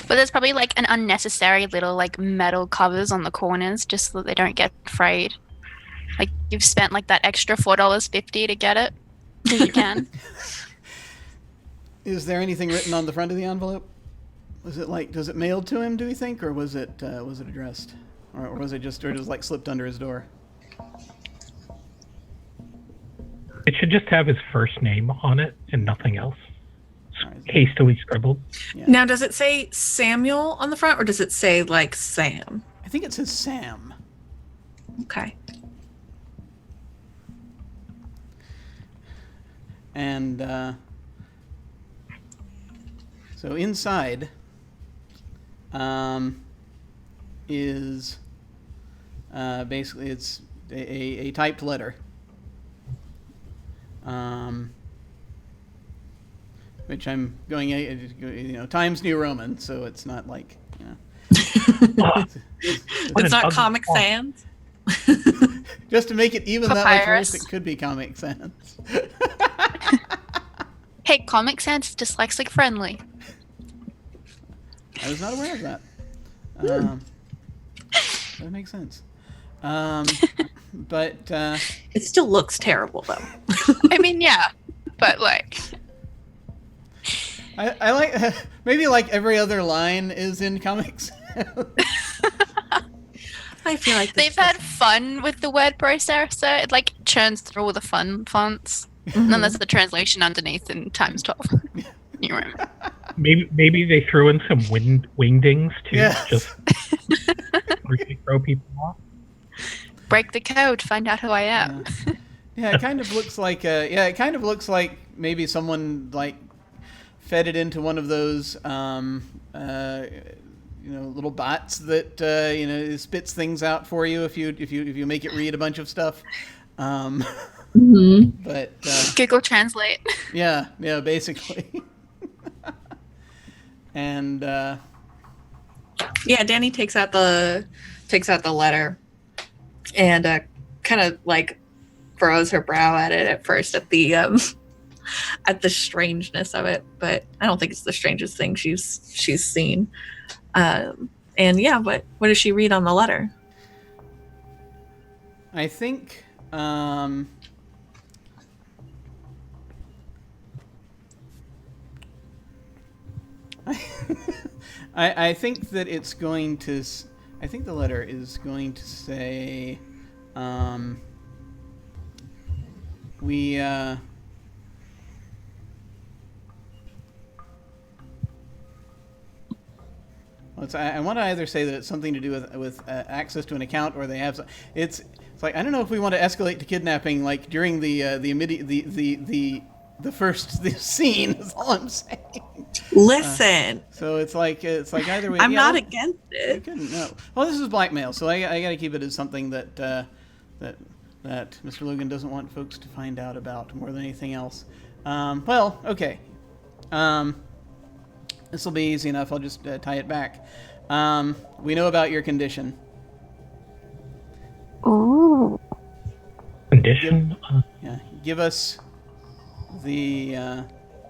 But there's probably like an unnecessary little like metal covers on the corners just so that they don't get frayed. Like you've spent like that extra $4.50 to get it. If you can. Is there anything written on the front of the envelope? Was it does it mailed to him, do you think, or was it addressed, or was it just like slipped under his door? It should just have his first name on it and nothing else. Right. Hastily scribbled. Yeah. Now, does it say Samuel on the front, or does it say like Sam? I think it says Sam. Okay. And so inside is basically it's a typed letter Which I'm going, Times New Roman, so it's not like, It's not Comic Sans. Just to make it even that much Papyrus. worse, it could be Comic Sans. Hey, Comic Sans is dyslexic friendly. I was not aware of that. That makes sense. But It still looks terrible, though. I mean, yeah, but like, I like maybe like every other line is in comics. I feel like they've had fun with the word processor. It like churns through all the fun fonts, and then there's the translation underneath in times 12. New room. Maybe they threw in some wingdings to Yes. just really throw people off. Break the code. Find out who I am. Yeah, it kind of looks like it kind of looks like maybe someone like fed it into one of those little bots that spits things out for you if you make it read a bunch of stuff. But Google Translate. yeah, basically. And Yeah, Danny takes out the letter and kind of like furrows her brow at it at first at the strangeness of it, but I don't think it's the strangest thing she's seen. And yeah, what does she read on the letter? I think I think that it's going to. I think the letter is going to say, we. I want to either say that it's something to do with access to an account, or they have. It's like I don't know if we want to escalate to kidnapping like during the immediate the first scene is all I'm saying. Listen, So it's like either way. I'm not well, against you it. couldn't know. Well, this is blackmail, so I got to keep it as something that Mr. Logan doesn't want folks to find out about more than anything else. Well, okay. This will be easy enough. I'll just tie it back. We know about your condition. Ooh. Condition? Yeah, give us the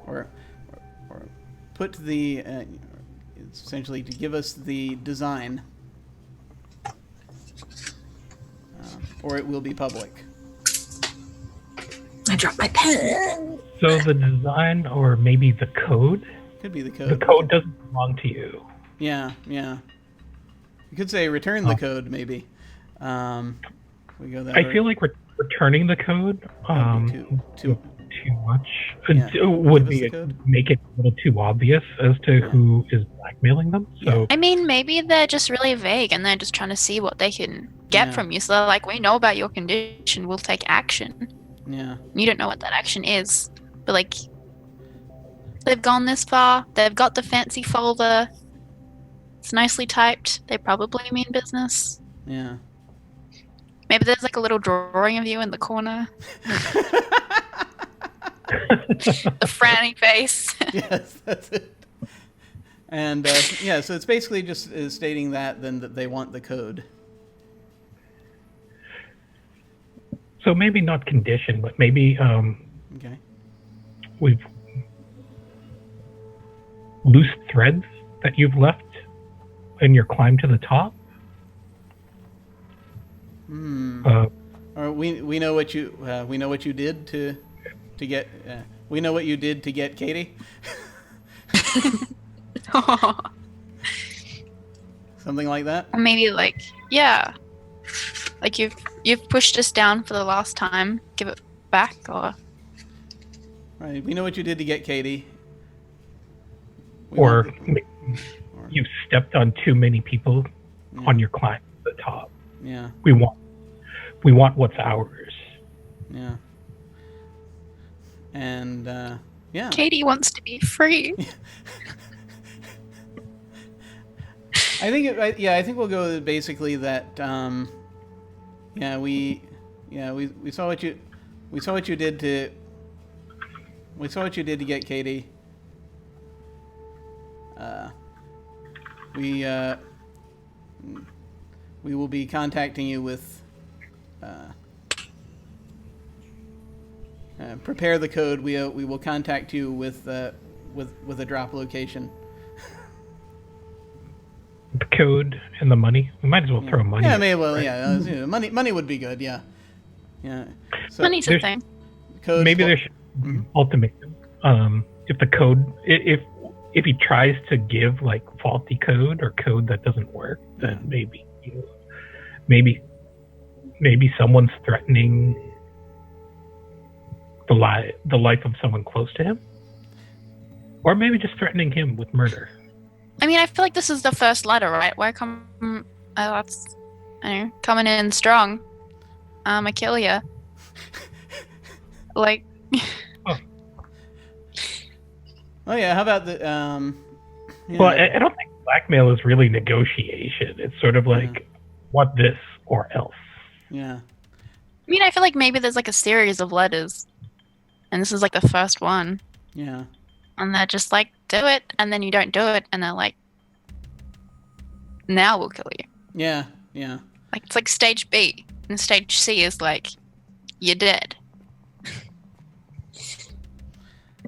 or put the it's essentially to give us the design, or it will be public. I dropped my pen. So the design, or maybe the code? Could be the code. The code doesn't belong to you. Yeah. You could say return the code, maybe. We go that. I feel like returning the code too much. Yeah. It would Give us be the code. make it a little too obvious as to who is blackmailing them. So I mean, maybe they're just really vague and they're just trying to see what they can get Yeah. from you. So they're like, we know about your condition, we'll take action. Yeah. You don't know what that action is. But like, they've gone this far, they've got the fancy folder, it's nicely typed, they probably mean business. Yeah. Maybe there's like a little drawing of you in the corner. The frowning face. Yes, that's it. And so it's basically just stating that they want the code. So maybe not condition, but maybe Okay. we've loose threads that you've left in your climb to the top. Or we know what you did to get. We know what you did to get Katie. Something like that. Or maybe like, yeah, like you've pushed us down for the last time, give it back. Or Right. We know what you did to get Katie. Or you've stepped on too many people on your climb to the top. Yeah. We want what's ours. Yeah. And yeah. Katie wants to be free. I think we'll go with basically that. We saw what you did to We saw what you did to get Katie. We will be contacting you with. Prepare the code. We will contact you with a drop location. The code and the money. We might as well throw money. Yeah, maybe. Well, right? Yeah. Money would be good. Yeah. Yeah. So Money's a thing. Code maybe there should be an ultimatum. If the code, if he tries to give like faulty code or code that doesn't work, then maybe someone's threatening the life of someone close to him, or maybe just threatening him with murder. I mean, I feel like this is the first letter, right? Where that's coming in strong. I kill ya. Like. Oh yeah. How about the Well, I don't think blackmail is really negotiation. It's sort of like want this or else. Yeah. I mean, I feel like maybe there's like a series of letters, and this is like the first one. Yeah. And they're just like, do it, and then you don't do it, and they're like, now we'll kill you. Yeah. Yeah. Like it's like stage B, and stage C is like, you're dead.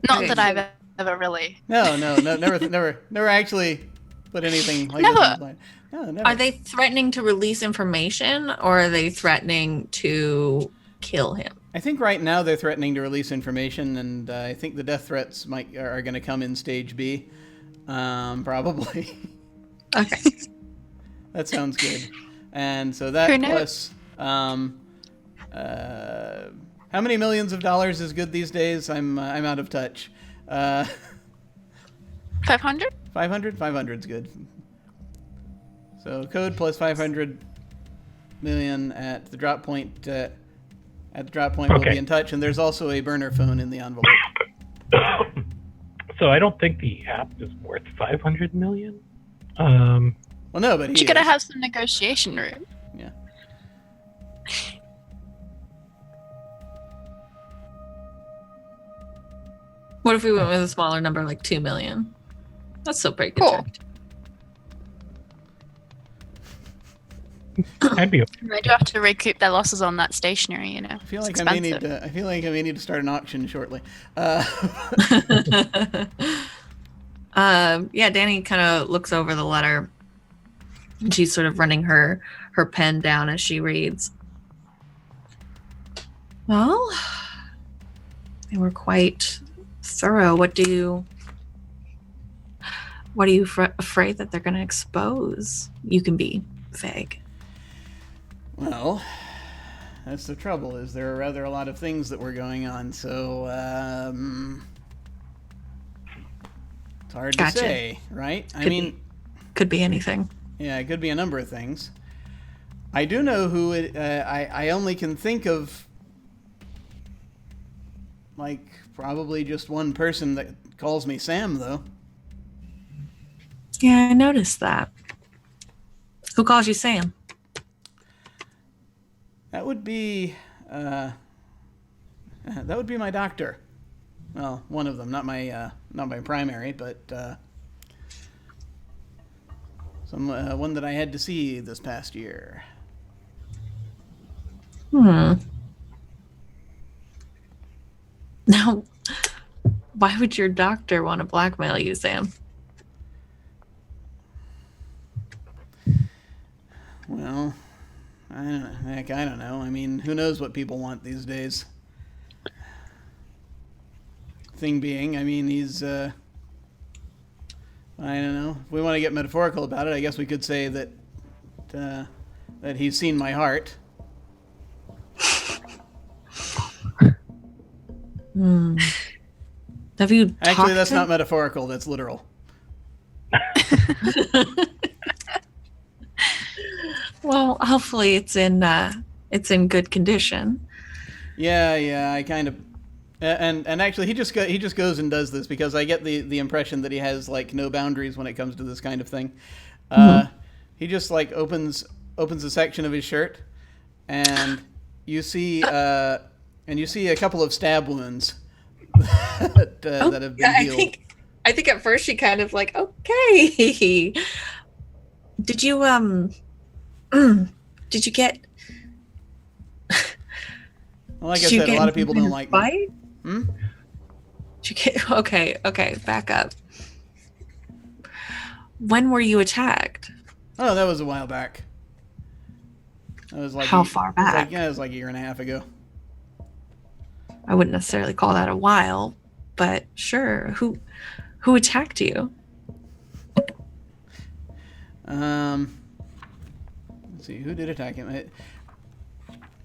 Not that I've ever really. No, never actually put anything like Never. this in play. No, never. Are they threatening to release information, or are they threatening to kill him? I think right now they're threatening to release information, and I think the death threats are going to come in stage B, probably. Okay. That sounds good. And so that plus, how many millions of dollars is good these days? I'm out of touch. 500? 500? 500's good. So code plus 500 million at the drop point. We'll be in touch, and there's also a burner phone in the envelope. So I don't think the app is worth 500 million. Well, no, but you gotta have some negotiation room. Yeah. What if we went with a smaller number, like 2 million? That's still pretty good. Cool. I'd be okay. They do have to recoup their losses on that stationery, you know. I feel like It's I may need to start an auction shortly. Yeah, Danny kind of looks over the letter, and she's sort of running her pen down as she reads. Well, they were quite thorough. What are you afraid that they're going to expose? You can be vague. Well, that's the trouble, is there are rather a lot of things that were going on, so it's hard to say, right? Could be anything. Yeah, it could be a number of things. I do know who it, I only can think of, like, probably just one person that calls me Sam, though. Yeah, I noticed that. Who calls you Sam? That would be my doctor. Well, one of them, not my primary, but one that I had to see this past year. Now, why would your doctor want to blackmail you, Sam? Well, I don't know. I mean, who knows what people want these days? Thing being, I mean, he's, I don't know. If we want to get metaphorical about it, I guess we could say that he's seen my heart. Have you Actually, that's not metaphorical. That's literal. Well, hopefully it's in good condition. Yeah. I kind of, and actually, he just goes and does this because I get the impression that he has like no boundaries when it comes to this kind of thing. He just like opens a section of his shirt, and you see a couple of stab wounds that have been healed. I think at first she kind of like, okay. Did you did you get Well, like I said, a lot of people don't like me. Did you get okay, back up. When were you attacked? Oh, that was a while back. That was like how far back? It was like a year and a half ago. I wouldn't necessarily call that a while, but sure. Who attacked you? Let's see, who did attack him?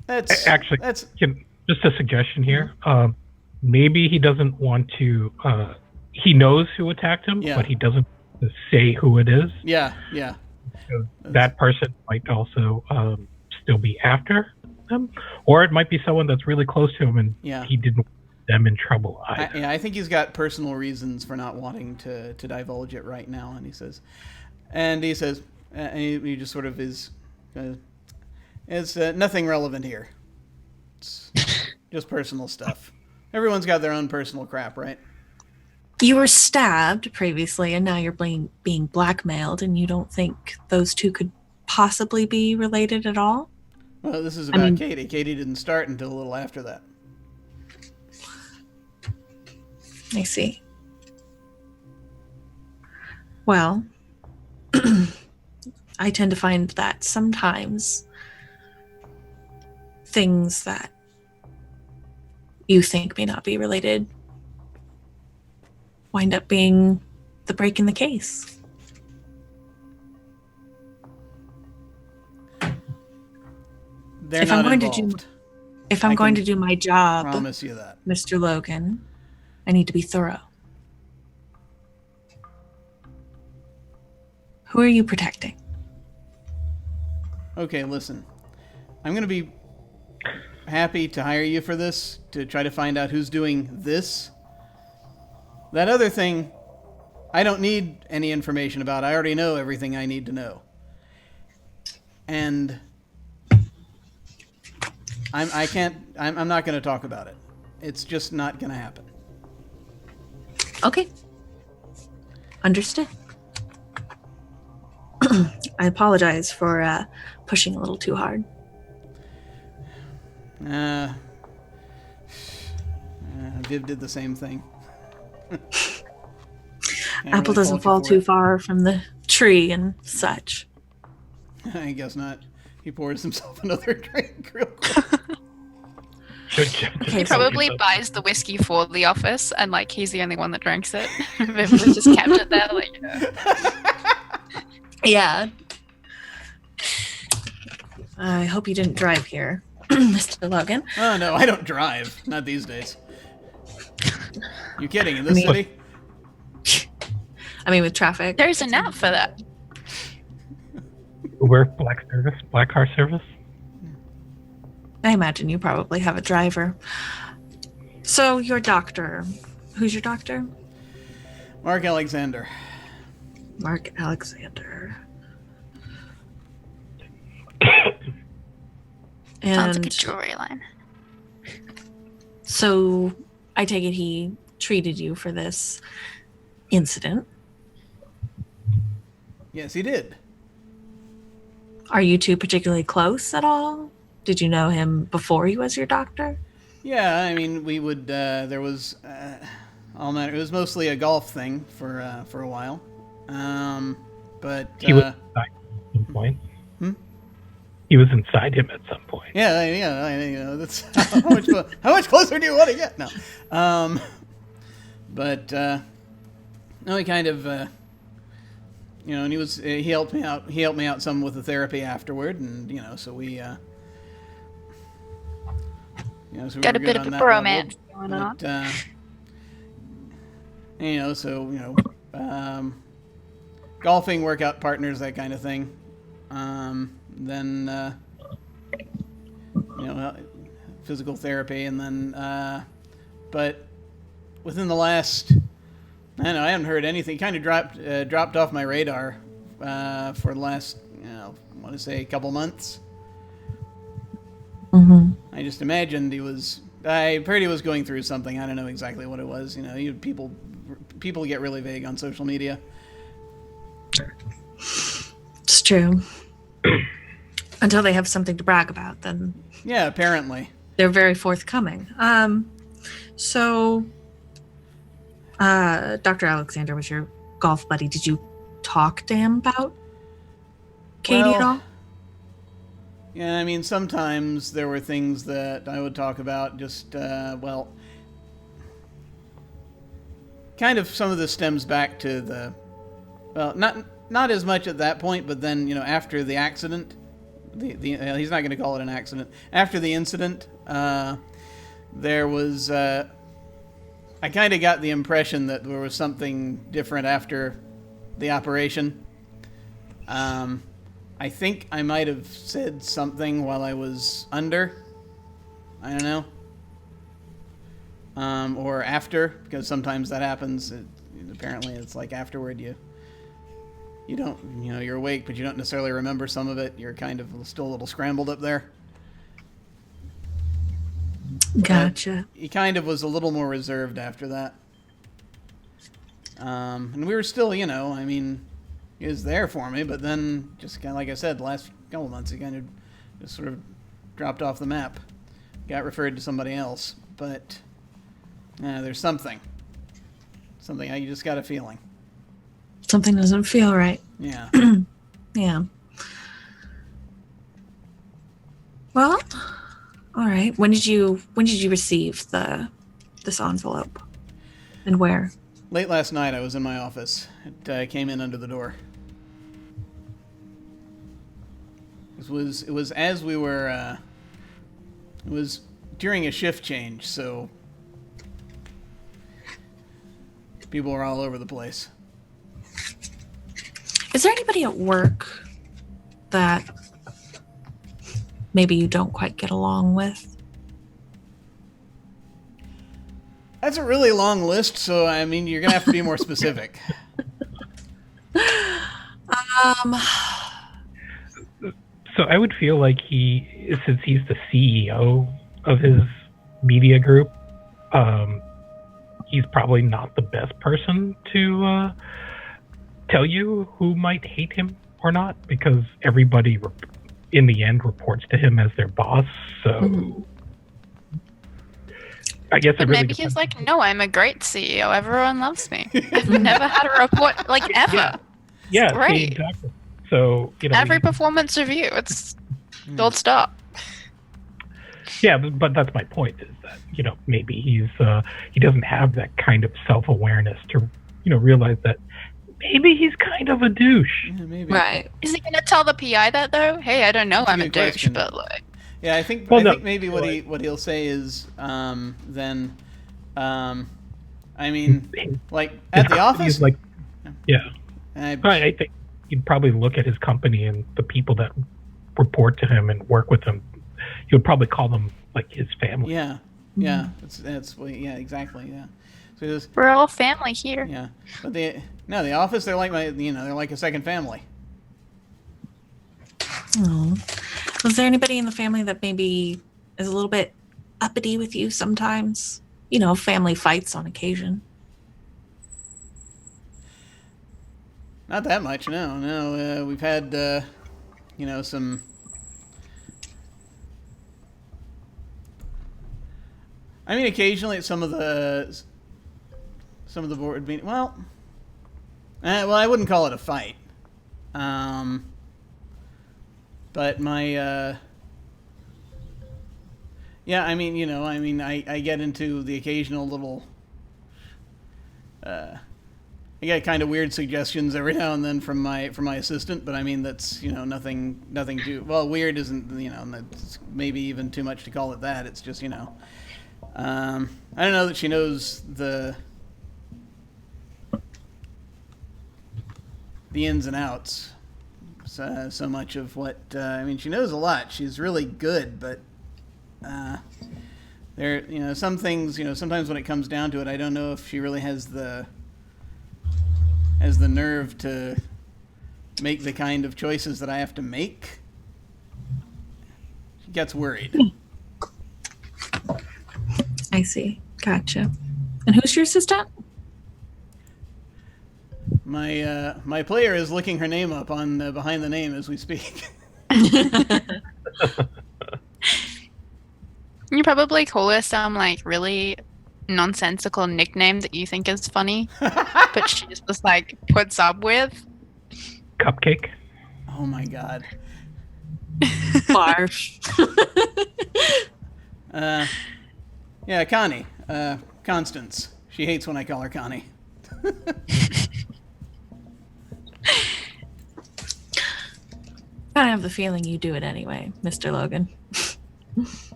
That's just a suggestion here. Maybe he doesn't want to. He knows who attacked him, but he doesn't say who it is. Yeah. So that person might also still be after them, or it might be someone that's really close to him, and he didn't want them in trouble either. I think he's got personal reasons for not wanting to divulge it right now, and he says, and he just sort of is, it's nothing relevant here. It's just personal stuff. Everyone's got their own personal crap, right? You were stabbed previously, and now you're being blackmailed, and you don't think those two could possibly be related at all? Well, this is about Katie. Katie didn't start until a little after that. I see. Well, I tend to find that sometimes things that you think may not be related wind up being the break in the case. They're not involved. If I'm going to do my job, promise you that, Mr. Logan, I need to be thorough. Who are you protecting? Okay, listen. I'm going to be happy to hire you for this, to try to find out who's doing this. That other thing, I don't need any information about. I already know everything I need to know. And I'm not going to talk about it. It's just not going to happen. Okay. Understood. I apologize for pushing a little too hard. Viv did the same thing. Apple doesn't fall too far from the tree and such. I guess not. He pours himself another drink real quick. He probably buys the whiskey for the office, and like he's the only one that drinks it. Viv just kept it there, like. Yeah. I hope you didn't drive here, Mr. Logan. Oh no, I don't drive. Not these days. You kidding? In this city? I mean, with traffic. There's an app for that. Uber, black car service. I imagine you probably have a driver. So your doctor, who's your doctor? Mark Alexander. Mark Alexander. Sounds like a And jewelry line. so I take it he treated you for this incident. Yes, he did. Are you two particularly close at all? Did you know him before he was your doctor? Yeah, I mean, we would. There was all matter. It was mostly a golf thing for a while. But He was inside at some point. He was inside him at some point. Yeah. That's how much closer do you want to get? No, but no, he kind of, and he helped me out. He helped me out some with the therapy afterward, and so we, so we Got a were bit good of on a that bromance level. going on. Golfing, workout partners, that kind of thing. Then physical therapy, and then but within the last, I haven't heard anything. He kind of dropped off my radar for the last, I want to say a couple months. Mm-hmm. I just imagined he was Purdy was going through something. I don't know exactly what it was. You know, people get really vague on social media. It's true. Until they have something to brag about, then Yeah, apparently. they're very forthcoming. So, Dr. Alexander was your golf buddy. Did you talk to him about Katie at all? Yeah, I mean, sometimes there were things that I would talk about, just, kind of some of this stems back to not as much at that point, but then, you know, after the accident, he's not going to call it an accident. After the incident, there was, I kind of got the impression that there was something different after the operation. I think I might have said something while I was under. I don't know. Or after, because sometimes that happens. Apparently, it's like afterward you don't, you know, you're awake, but you don't necessarily remember some of it. You're kind of still a little scrambled up there. Gotcha. He kind of was a little more reserved after that. And we were still, you know, I mean, he was there for me, but then just kind of like I said, the last couple of months he kind of just sort of dropped off the map. Got referred to somebody else. But there's something. You just got a feeling. Something doesn't feel right. Yeah. Yeah. Well, all right. When did you receive this envelope, and where? Late last night, I was in my office. It came in under the door. It was as we were. It was during a shift change, so people were all over the place. Is there anybody at work that maybe you don't quite get along with? That's a really long list, so I mean, you're gonna have to be more specific. So I would feel like since he's the CEO of his media group, he's probably not the best person to tell you who might hate him or not, because everybody in the end reports to him as their boss. So I guess But it really maybe depends. he's like, no, I'm a great CEO. Everyone loves me. I've never had a report like ever. Yeah, Great. exactly. So, you know, Every performance review, it's gold star. yeah, but that's my point, is that, you know, maybe he doesn't have that kind of self-awareness to, you know, realize that maybe he's kind of a douche. Yeah, maybe. Right. Is he going to tell the PI that though? Hey, I don't know, I'm a good douche, question. but like, Yeah, I think Well, no, maybe what like- he'll say is I mean, like at the office. He's like, yeah. I I think you'd probably look at his company and the people that report to him and work with him. He would probably call them like his family. yeah, yeah, exactly, yeah. So he goes, we're all family here. yeah, but the office, they're like they're like a second family. Oh. Was there anybody in the family that maybe is a little bit uppity with you sometimes? You know, family fights on occasion. Not that much, no. We've had, some. I mean, occasionally at some of the board meetings. Well, I wouldn't call it a fight. But my, yeah, I mean, I get into the occasional little. I get kind of weird suggestions every now and then from my assistant, but I mean that's nothing too weird isn't that's maybe even too much to call it that. It's just I don't know that she knows the ins and outs so much of what I mean. She knows a lot. She's really good, but there some things sometimes when it comes down to it, I don't know if she really has the nerve to make the kind of choices that I have to make. She gets worried. I see. Gotcha. And who's your assistant? My player is looking her name up on behind the name as we speak. You probably call her some like really nonsensical nickname that you think is funny, but she just like puts up with. Cupcake. Oh my god. Barf. Yeah, Connie. Constance. She hates when I call her Connie. I have the feeling you do it anyway, Mr. Logan.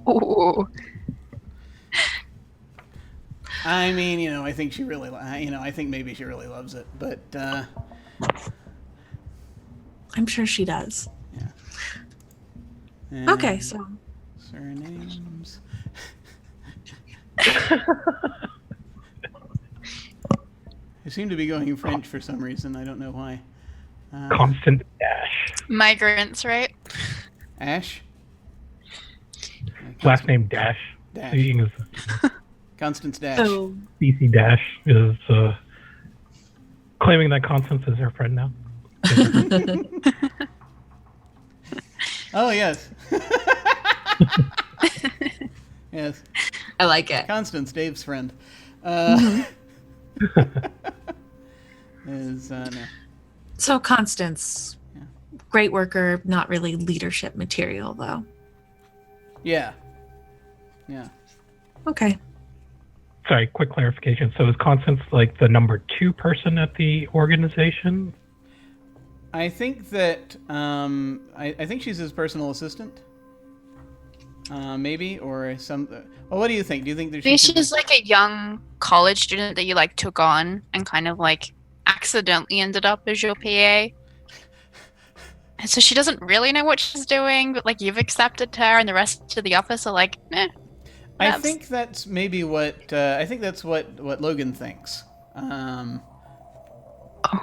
Ooh. I mean, I think she really, I think maybe she really loves it, but I'm sure she does. yeah. And Okay, so surnames. I seem to be going French for some reason. I don't know why. Constant Dash. Migrants, right? Ash. Last name Dash. Dash. Seeing as Constance Dash. so CC Dash is claiming that Constance is her friend now. Oh yes. Yes. I like it. Constance, Dave's friend. Is no. So Constance, Yeah. great worker, not really leadership material though. Yeah. Yeah. Okay. Sorry, quick clarification. So is Constance like the number 2 person at the organization? I think that I think she's his personal assistant. Maybe or some. Well, what do you think? Do you think that Maybe she? she's like a young college student that you like took on and kind of like accidentally ended up as your PA. And so she doesn't really know what she's doing, but like you've accepted her, and the rest of the office are like, eh. I perhaps. think that's maybe what I think that's what Logan thinks.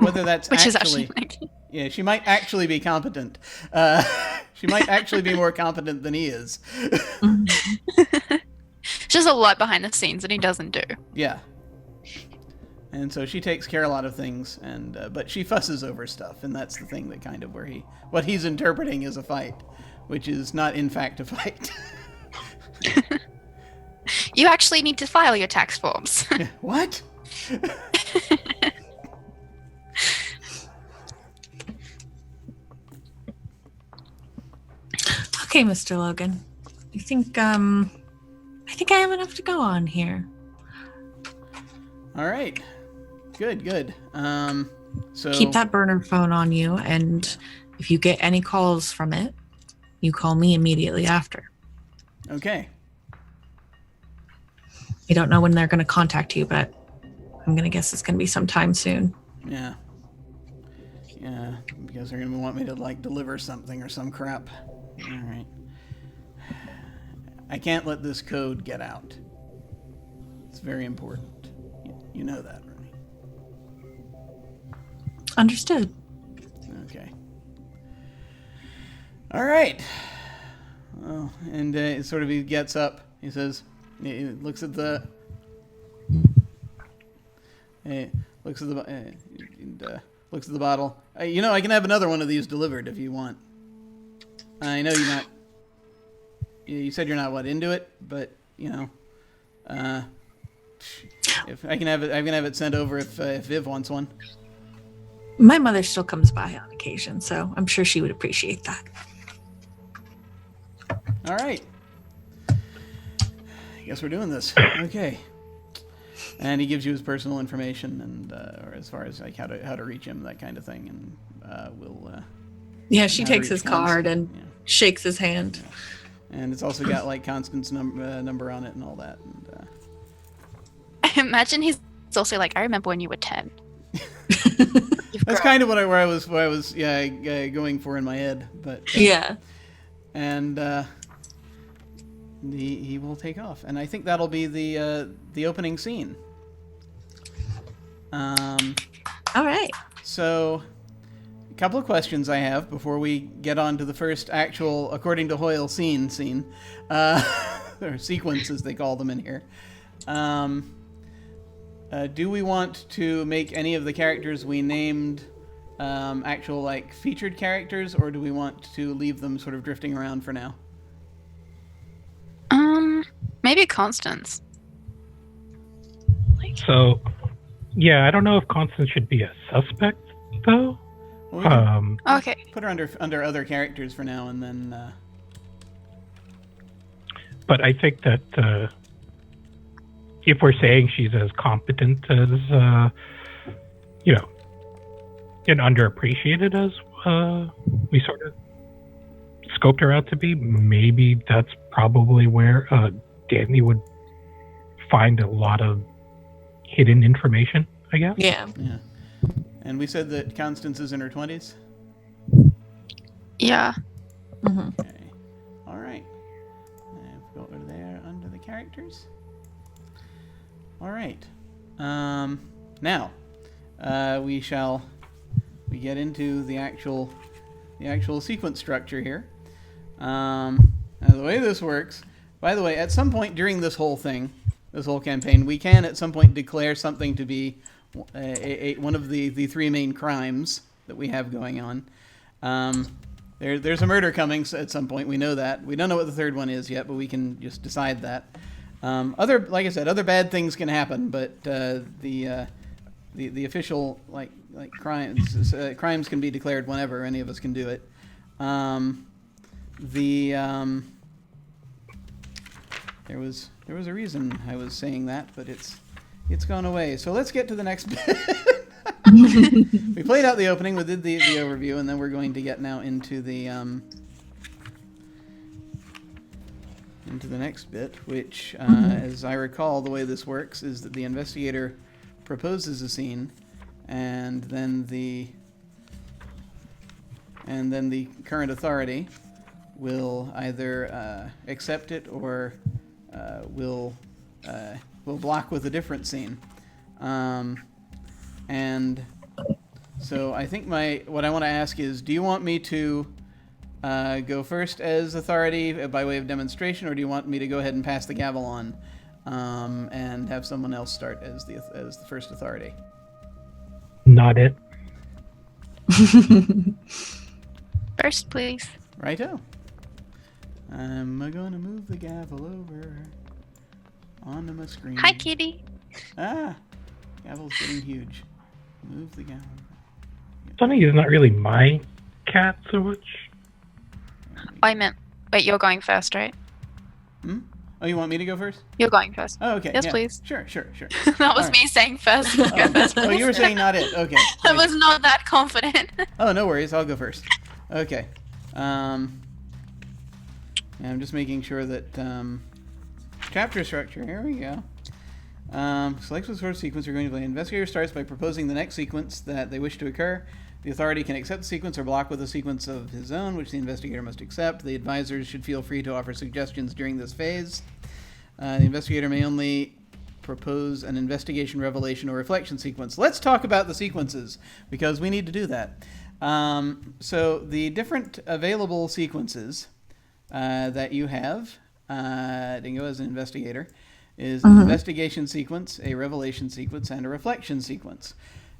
Whether that's Which actually, is actually like, yeah, she might actually be competent. She might actually be more competent than he is. just a lot behind the scenes that he doesn't do. Yeah. And so she takes care of a lot of things, and but she fusses over stuff, and that's the thing that kind of what he's interpreting as a fight, which is not in fact a fight. You actually need to file your tax forms. What? Okay, Mr. Logan. I think I have enough to go on here. All right. Good. So Keep that burner phone on you, and if you get any calls from it, you call me immediately after. Okay. I don't know when they're going to contact you, but I'm going to guess it's going to be sometime soon. Yeah. Yeah, because they're gonna want me to like deliver something or some crap. All right. I can't let this code get out. It's very important. You know that, right? Understood. Okay. All right. Well, and he gets up. He says, he looks at the. Looks at the bottle. I can have another one of these delivered if you want. I know you're not. You said you're not into it, but if I can have it sent over if Viv wants one. My mother still comes by on occasion, so I'm sure she would appreciate that. All right. I guess we're doing this. Okay. And he gives you his personal information and or as far as like how to reach him, that kind of thing, and we'll. Yeah, she how to takes reach his card Constance. and Yeah. shakes his hand. And it's also got like Constance's number on it and all that. And, I imagine he's also like, I remember when you were 10. that's kind of what I was going for in my head, but Yeah. and he will take off, and I think that'll be the opening scene. All right. So, a couple of questions I have before we get on to the first actual, according to Hoyle, scene, or sequence as they call them in here. Do we want to make any of the characters we named actual like featured characters, or do we want to leave them sort of drifting around for now? Maybe Constance. So, yeah, I don't know if Constance should be a suspect, though. Well, we can Okay. put her under other characters for now, and then. But I think that if we're saying she's as competent as, and underappreciated as we sort of scoped her out to be, maybe that's probably where Danny would find a lot of hidden information, I guess. Yeah. Yeah. And we said that Constance is in her 20s? Yeah. Mm-hmm. Okay. All right. Go over there under the characters. All right. Now, we get into the actual sequence structure here. Now the way this works, by the way, at some point during this whole campaign, we can at some point declare something to be one of the three main crimes that we have going on. There's a murder coming at some point. We know that. We don't know what the third one is yet, but we can just decide that. Like I said, other bad things can happen, but the official crimes can be declared whenever. Any of us can do it. There was a reason I was saying that, but it's gone away. So let's get to the next bit. We played out the opening, we did the overview, and then we're going to get now into the next bit, which, as I recall, the way this works is that the investigator proposes a scene, and then the current authority will either accept it or will block with a different scene. And so I think what I want to ask is, do you want me to go first as authority by way of demonstration, or do you want me to go ahead and pass the gavel on and have someone else start as the first authority? Not it. First, please. Righto. I'm going to move the gavel over onto my screen. Hi, kitty. Gavel's getting huge. Move the gavel. Sunny is not really my cat so much. Wait, you're going first, right? Oh, you want me to go first? You're going first. Oh, okay. Yes, yeah. please. Sure. That was All me saying first. Go first, Oh, please. you were saying not it. Okay. I was not that confident. Oh, no worries. I'll go first. Okay. I'm just making sure that chapter structure. Here we go. Select the sort of sequence we're going to play. Investigator starts by proposing the next sequence that they wish to occur. The authority can accept the sequence or block with a sequence of his own, which the investigator must accept. The advisors should feel free to offer suggestions during this phase. The investigator may only propose an investigation, revelation, or reflection sequence. Let's talk about the sequences, because we need to do that. So the different available sequences that you have, Dingo as an investigator, is an investigation sequence, a revelation sequence, and a reflection sequence.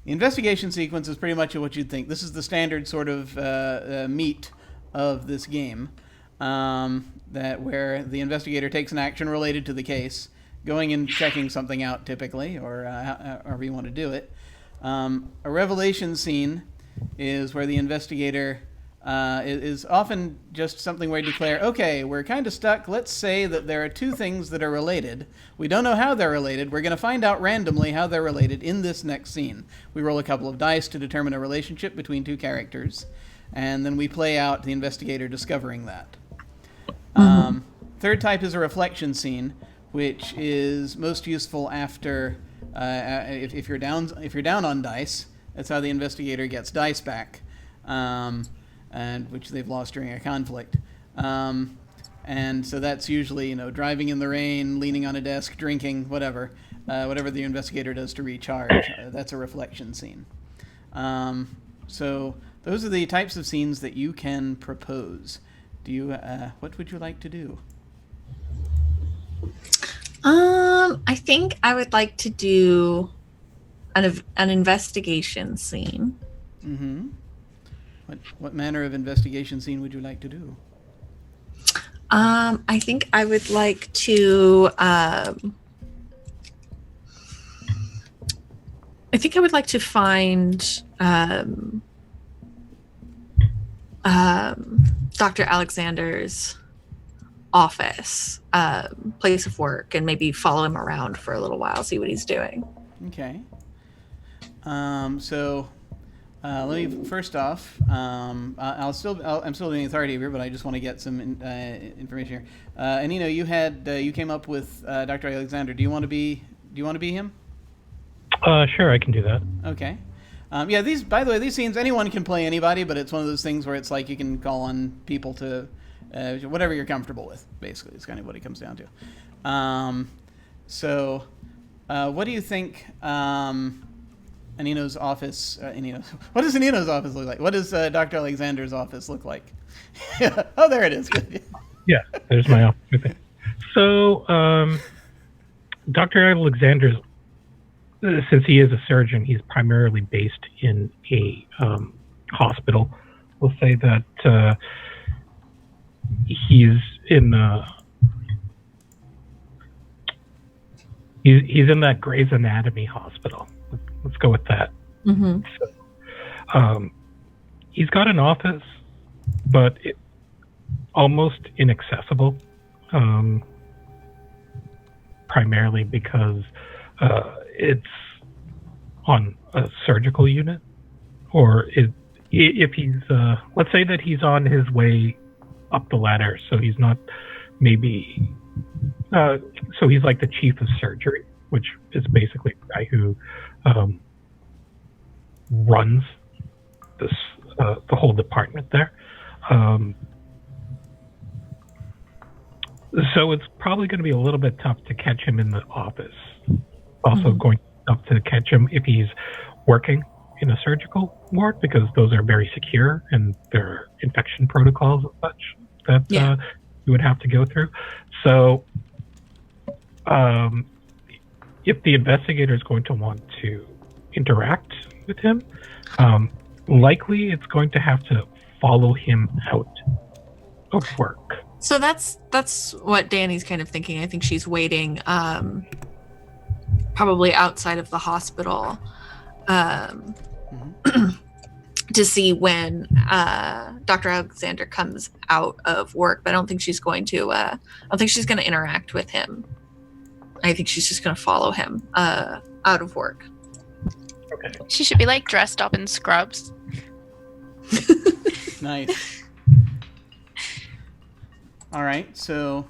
The investigation sequence is pretty much what you'd think. This is the standard sort of meat of this game, that where the investigator takes an action related to the case, going and checking something out typically, or however you want to do it. A revelation scene is where the investigator is often just something where you declare, okay, we're kind of stuck. Let's say that there are two things that are related. We don't know how they're related. We're going to find out randomly how they're related in this next scene. We roll a couple of dice to determine a relationship between two characters, and then we play out the investigator discovering that. Third type is a reflection scene, which is most useful after if you're down on dice. That's how the investigator gets dice back. And which they've lost during a conflict. And so that's usually, driving in the rain, leaning on a desk, drinking, whatever the investigator does to recharge. That's a reflection scene. So those are the types of scenes that you can propose. Do you, what would you like to do? I think I would like to do an investigation scene. Mm-hmm. What manner of investigation scene would you like to do? I think I would like to. I think I would like to find Dr. Alexander's office, place of work, and maybe follow him around for a little while, see what he's doing. Okay. So let me first off. I'm still doing authority here, but I just want to get some information here. Anino, you came up with Dr. Alexander. Do you want to be him? Sure, I can do that. Okay. Yeah. By the way, these scenes, anyone can play anybody, but it's one of those things where it's like you can call on people to whatever you're comfortable with. Basically, it's kind of what it comes down to. So, what do you think? Anino's office. What does Anino's office look like? What does Dr. Alexander's office look like? Oh, there it is. Good. Yeah, there's my office. Okay. So, Dr. Alexander's, since he is a surgeon, he's primarily based in a hospital. We'll say that he's in he's in that Grey's Anatomy hospital. Let's go with that. Mm-hmm. So, he's got an office, but almost inaccessible, primarily because it's on a surgical unit, or if he's, let's say that he's on his way up the ladder, so he's not maybe, so he's like the chief of surgery, which is basically the guy who runs this the whole department there. So it's probably going to be a little bit tough to catch him in the office. Also going to be tough to catch him if he's working in a surgical ward, because those are very secure and there are infection protocols and such that you would have to go through. So if the investigator is going to want to interact with him, likely it's going to have to follow him out of work. So that's what Danny's kind of thinking. I think she's waiting, probably outside of the hospital, to see when Dr. Alexander comes out of work. But I don't think she's going to. I don't think she's going to interact with him. I think she's just going to follow him out of work. Okay. She should be like dressed up in scrubs. Nice. All right, so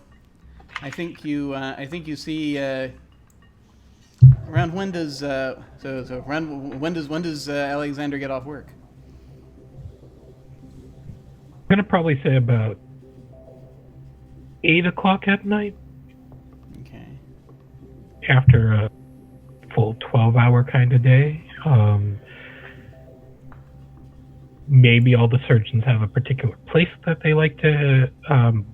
I think you see around when does when does Alexander get off work? I'm gonna probably say about 8 o'clock at night. Okay. After a full 12-hour kind of day. Maybe all the surgeons have a particular place that they like to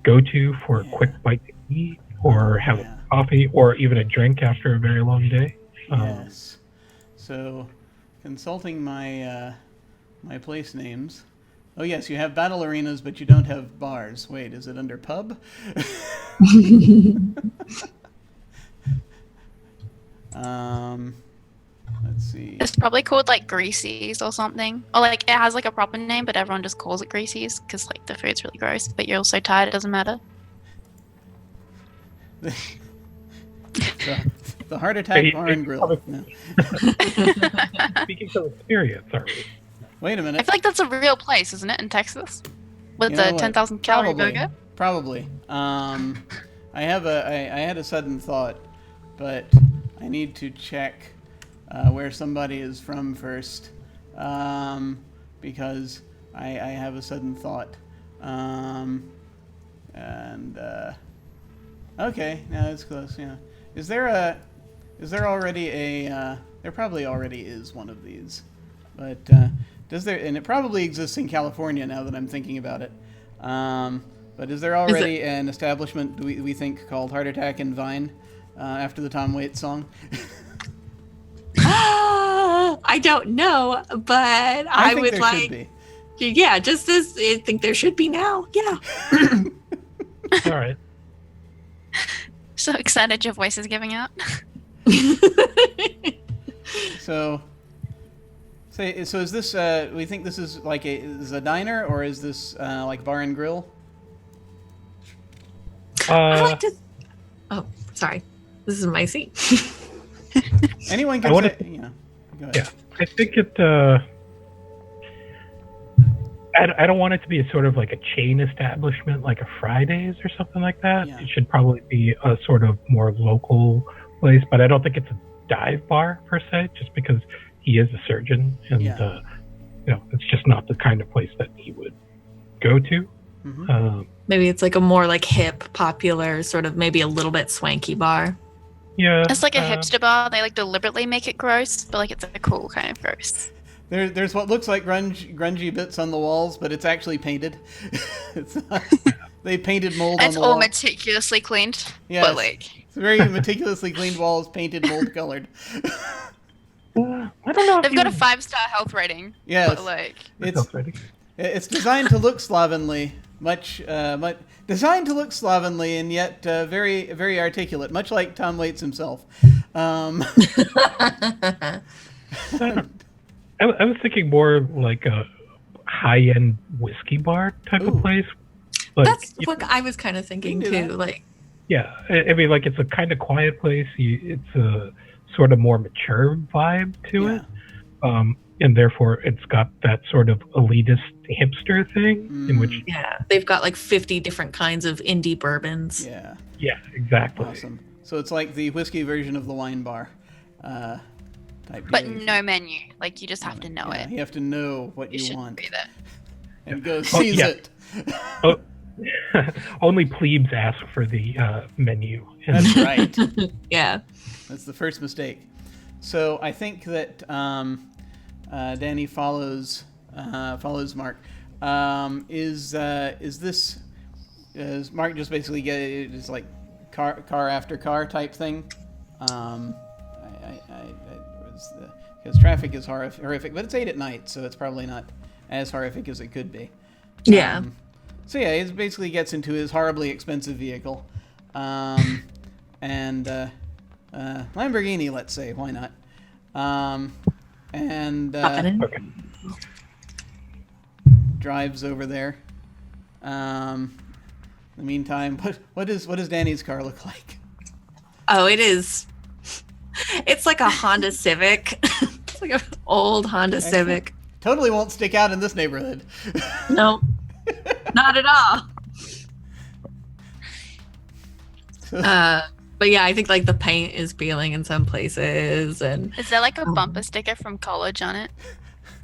go to for a quick bite to eat, or have a coffee, or even a drink after a very long day. Yes. So, consulting my my place names. Oh yes, you have battle arenas, but you don't have bars. Wait, is it under pub? Let's see. It's probably called like Greasy's or something, or like it has like a proper name, but everyone just calls it Greasy's because like the food's really gross. But you're also tired; it doesn't matter. The heart attack bar and grill. No. Speaking of experience, are we? Wait a I minute. feel like that's a real place, isn't it, in Texas, with You know the what? 10,000 calorie Probably. burger? Probably. I had a sudden thought, but I need to check where somebody is from first, because I have a sudden thought. Okay, now it's close. Yeah. Is there already a? There probably already is one of these, but does there? And it probably exists in California now that I'm thinking about it. But is there already an establishment we think called Heart Attack and Vine after the Tom Waits song? I don't know, but I think would there like. should be. Yeah, just as I think there should be now. Yeah. All right. So excited your voice is giving out. So is this? We think this is like a diner, or is this like bar and grill? I like to. Oh, sorry. This is my seat. Anyone can say. Go ahead. Yeah, I think it. I don't want it to be a sort of like a chain establishment, like a Fridays or something like that. Yeah. It should probably be a sort of more local place, but I don't think it's a dive bar per se, just because he is a surgeon, and it's just not the kind of place that he would go to. Mm-hmm. Maybe it's like a more like hip, popular, sort of maybe a little bit swanky bar. Yeah, It's like a hipster bar. They like deliberately make it gross, but like it's a cool kind of gross. There's what looks like grungy bits on the walls, but it's actually painted. It's not, they painted mold on It's the all wall. meticulously cleaned, Yes. but like It's very meticulously cleaned walls, painted mold colored. I don't know. they've got a 5-star health rating. Yes. But like It's designed to look slovenly, much designed to look slovenly, and yet very very articulate, much like Tom Waits himself. I was thinking more like a high-end whiskey bar type Ooh. of place. Like, That's what I was kind of thinking You can do too. that. Like, yeah, I mean, like it's a kind of quiet place. It's a sort of more mature vibe to it, and therefore it's got that sort of elitist hipster thing in which. yeah, they've got like 50 different kinds of indie bourbons. Yeah, Yeah, exactly. awesome. So it's like the whiskey version of the wine bar. Type but deal. no menu. Like you just have to know Yeah, it. you have to know what You you shouldn't want be there. and go seize yeah. it. Oh, only plebes ask for the menu. That's right. Yeah. That's the first mistake. So I think that Danny follows Mark. Is Mark just basically just like car after car type thing? Because traffic is horrific, but it's 8 at night, so it's probably not as horrific as it could be. Yeah. So yeah, he basically gets into his horribly expensive vehicle, and Lamborghini, let's say, why not? Okay. Drives over there. In the meantime, what does Danny's car look like? Oh, it is. It's like a Honda Civic. It's like an old Honda Civic. Totally won't stick out in this neighborhood. No, not at all. But yeah, I think like the paint is peeling in some places, and Is there like a bumper sticker from college on it?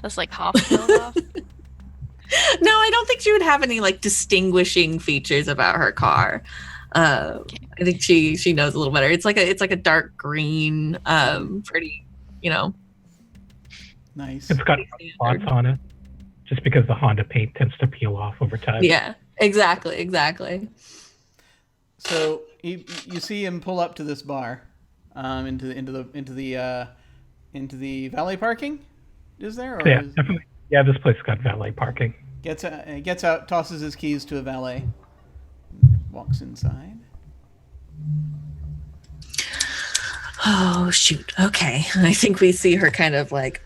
That's like half peeled off. no, I don't think she would have any like distinguishing features about her car. I think she knows a little better. It's like a dark green, pretty, Nice. It's got spots on it, just because the Honda paint tends to peel off over time. Yeah, exactly. So you see him pull up to this bar, into the valet parking. Is there? Or Yeah, definitely. Yeah, this place got valet parking. Gets out, tosses his keys to a valet, walks inside. Oh shoot. Okay, I think we see her kind of like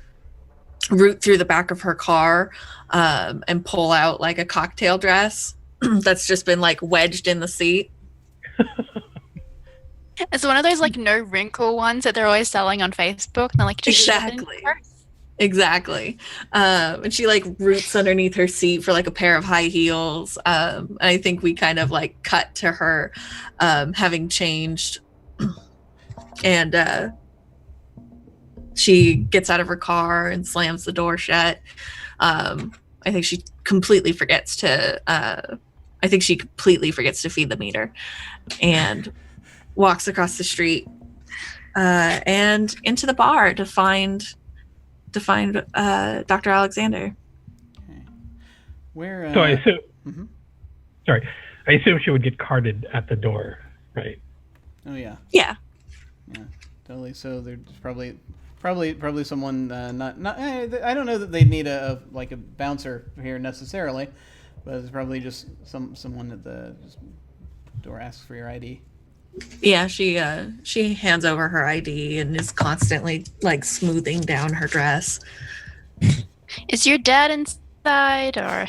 root through the back of her car, and pull out like a cocktail dress that's just been like wedged in the seat. It's one of those like no wrinkle ones that they're always selling on Facebook. And they're like, just shove it in Exactly. your purse. Exactly. And she like roots underneath her seat for like a pair of high heels. And I think we kind of like cut to her having changed. And she gets out of her car and slams the door shut. I think she completely forgets to feed the meter and walks across the street and into the bar to find Dr. Alexander. Okay. Where? So I assume. Mhm. Sorry, I assume she would get carted at the door, right? Oh yeah. Yeah. Yeah, totally. So there's probably someone not. I don't know that they'd need a bouncer here necessarily, but it's probably just someone at the door asks for your ID. Yeah, she hands over her ID and is constantly like smoothing down her dress. Is your dad inside, or?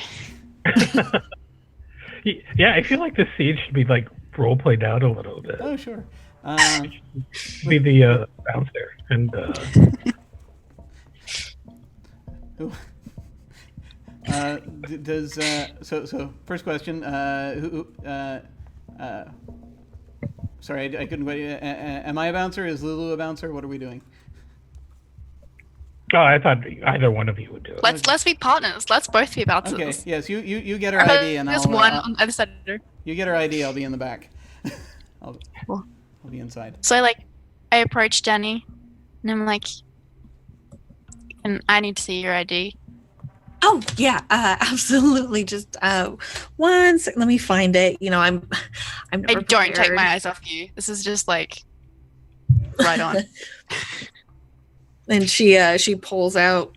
Yeah, I feel like this scene should be like role played out a little bit. Oh, sure. Be the bouncer and. Does so first question? Sorry, I couldn't quite. Am I a bouncer? Is Lulu a bouncer? What are we doing? Oh, I thought either one of you would do it. Let's be partners. Let's both be bouncers. Okay. Yes, you get her ID and There's I'll. one on the other side. You get her ID. I'll be in the back. I'll be inside. So I approach Danny, and I'm like, and I need to see your ID. Oh yeah, absolutely. Just one sec. Let me find it. I'm I never don't take prepared. my eyes off you. This is just like right on. And she pulls out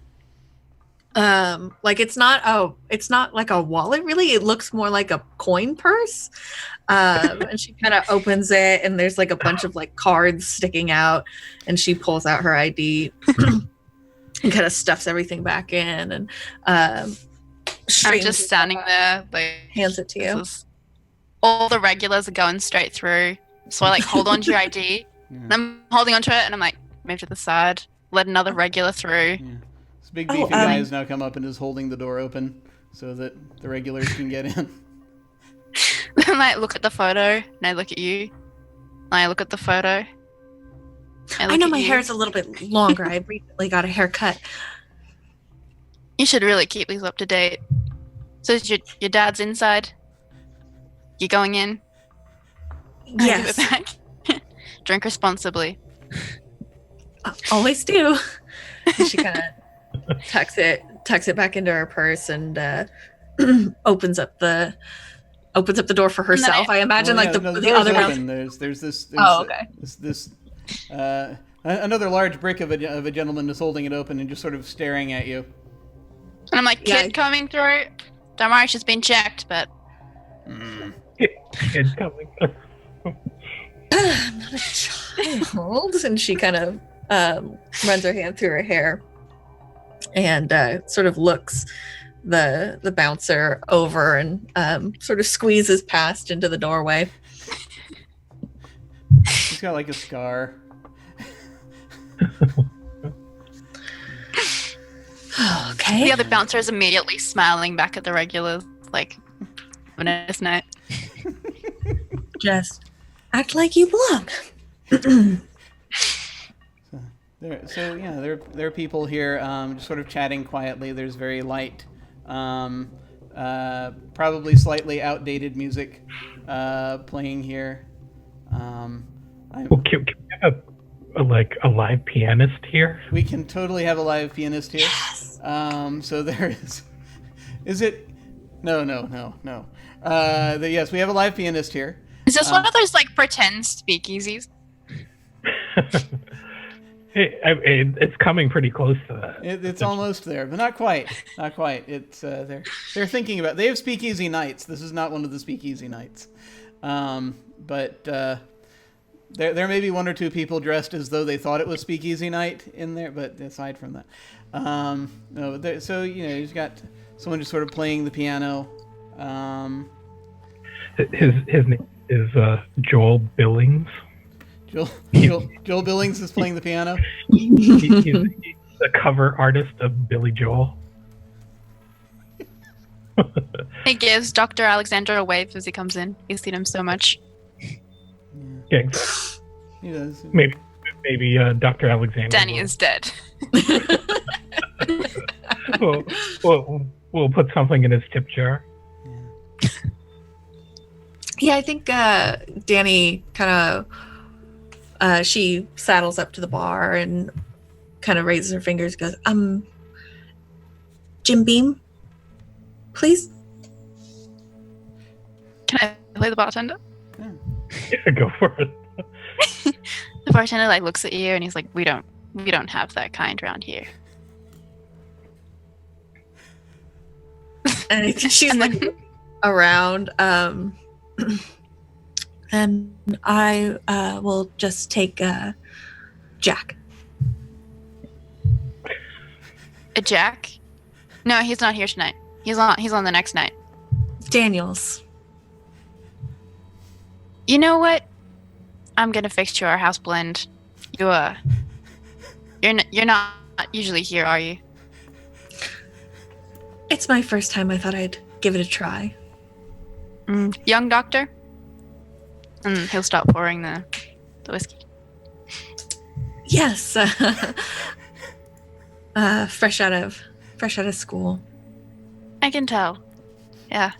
it's not like a wallet really. It looks more like a coin purse. And she kind of opens it and there's like a bunch of like cards sticking out, and she pulls out her ID and kind of stuffs everything back in, and I'm just standing there, like, hands it to you. All the regulars are going straight through, so I hold on to your ID. Yeah. And I'm holding onto it, and I'm like, move to the side, let another regular through. Yeah. This big beefy guy has now come up and is holding the door open so that the regulars can get in. And I look at the photo, and I look at you, and I look at the photo. I know my hair is a little bit longer. I recently got a haircut. You should really keep these up to date. So is your dad's inside? You going in? I give it Yes, back. Drink responsibly. always do. And she kind of tucks it back into her purse and opens up the door for herself. I imagine Well, the other house. open. There's this. Oh, okay. This another large brick of a gentleman is holding it open and just sort of staring at you. And I'm like, kid coming through. Don't worry, she's been checked, but It's coming. I'm not a child. And she kind of runs her hand through her hair and sort of looks the bouncer over and sort of squeezes past into the doorway. He's got like a scar. Okay. the other bouncer is immediately smiling back at the regulars, like, have a nice night. Just act like you belong. There are people here just sort of chatting quietly. There's very light, probably slightly outdated music playing here. Can we have a live pianist here? We can totally have a live pianist here. Yes. So there is. Is it? No. Yes, we have a live pianist here. Is this one of those like pretend speakeasies? It's coming pretty close to that. It's almost there, but not quite. Not quite. It's they're thinking about. They have speakeasy nights. This is not one of the speakeasy nights, but there may be one or two people dressed as though they thought it was speakeasy night in there. But aside from that, no. So you've got someone just sort of playing the piano. His name is Joel Billings. Joel Billings is playing the piano. He's a cover artist of Billy Joel. He gives Dr. Alexander a wave as he comes in. He's seen him so much. Yeah, exactly. He does. Maybe Dr. Alexander. Danny is dead. We'll put something in his tip jar. Yeah, I think Danny kind of she saddles up to the bar and kind of raises her fingers, goes, Jim Beam, please. Can I play the bartender? Yeah, go for it. The bartender like looks at you and he's like, we don't have that kind around here. And she's like around, and I will just take Jack. A Jack? No, he's not here tonight. He's on the next night. Daniels. You know what? I'm gonna fix you our house blend. You're not usually here, are you? It's my first time. I thought I'd give it a try. Young doctor? And he'll stop pouring the whiskey. Yes. Fresh out of school. I can tell. Yeah.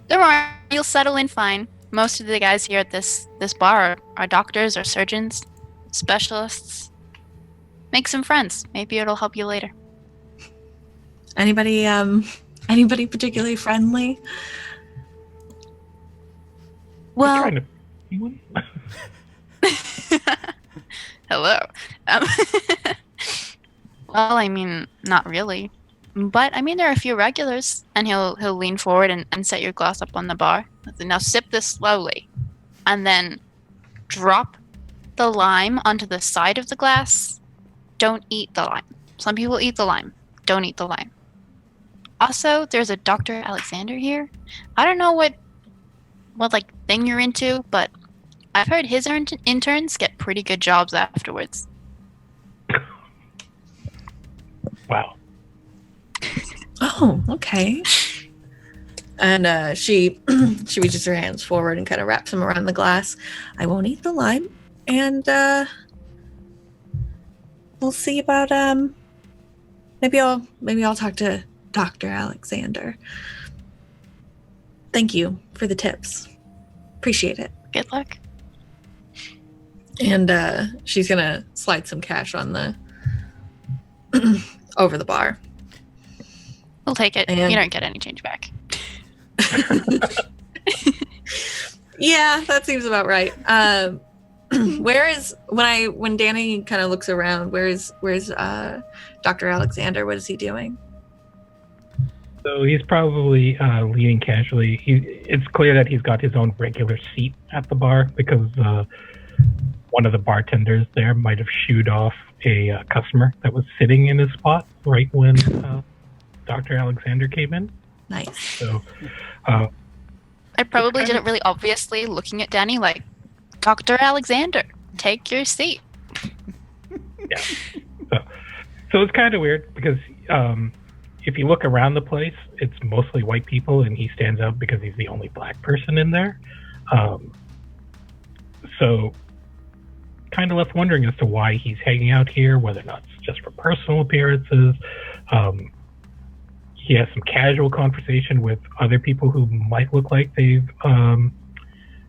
Don't worry, you'll settle in fine. Most of the guys here at this bar are doctors or surgeons, specialists. Make some friends. Maybe it'll help you later. Anybody particularly friendly? Well, Trying to see one? hello. Well, I mean, not really. But, I mean, there are a few regulars. And he'll lean forward and set your glass up on the bar. Now sip this slowly. And then drop the lime onto the side of the glass. Don't eat the lime. Some people eat the lime. Don't eat the lime. Also, there's a Dr. Alexander here. I don't know what like thing you're into, but I've heard his interns get pretty good jobs afterwards. Wow. Oh, okay. And she reaches her hands forward and kind of wraps them around the glass. I won't eat the lime, and we'll see about maybe I'll talk to Dr. Alexander. Thank you for the tips. Appreciate it. Good luck. And she's gonna slide some cash on the over the bar. We'll take it. And- you don't get any change back. Yeah, that seems about right. When Danny kind of looks around, where's Dr. Alexander? What is he doing? So he's probably leaning casually. It's clear that he's got his own regular seat at the bar because one of the bartenders there might have shooed off a customer that was sitting in his spot right when Dr. Alexander came in. Nice. So I probably did it really obviously, looking at Danny like, Dr. Alexander, take your seat. Yeah. So it's kind of weird because if you look around the place, it's mostly white people, and he stands out because he's the only black person in there. So kind of left wondering as to why he's hanging out here, whether or not it's just for personal appearances. He has some casual conversation with other people who might look like they've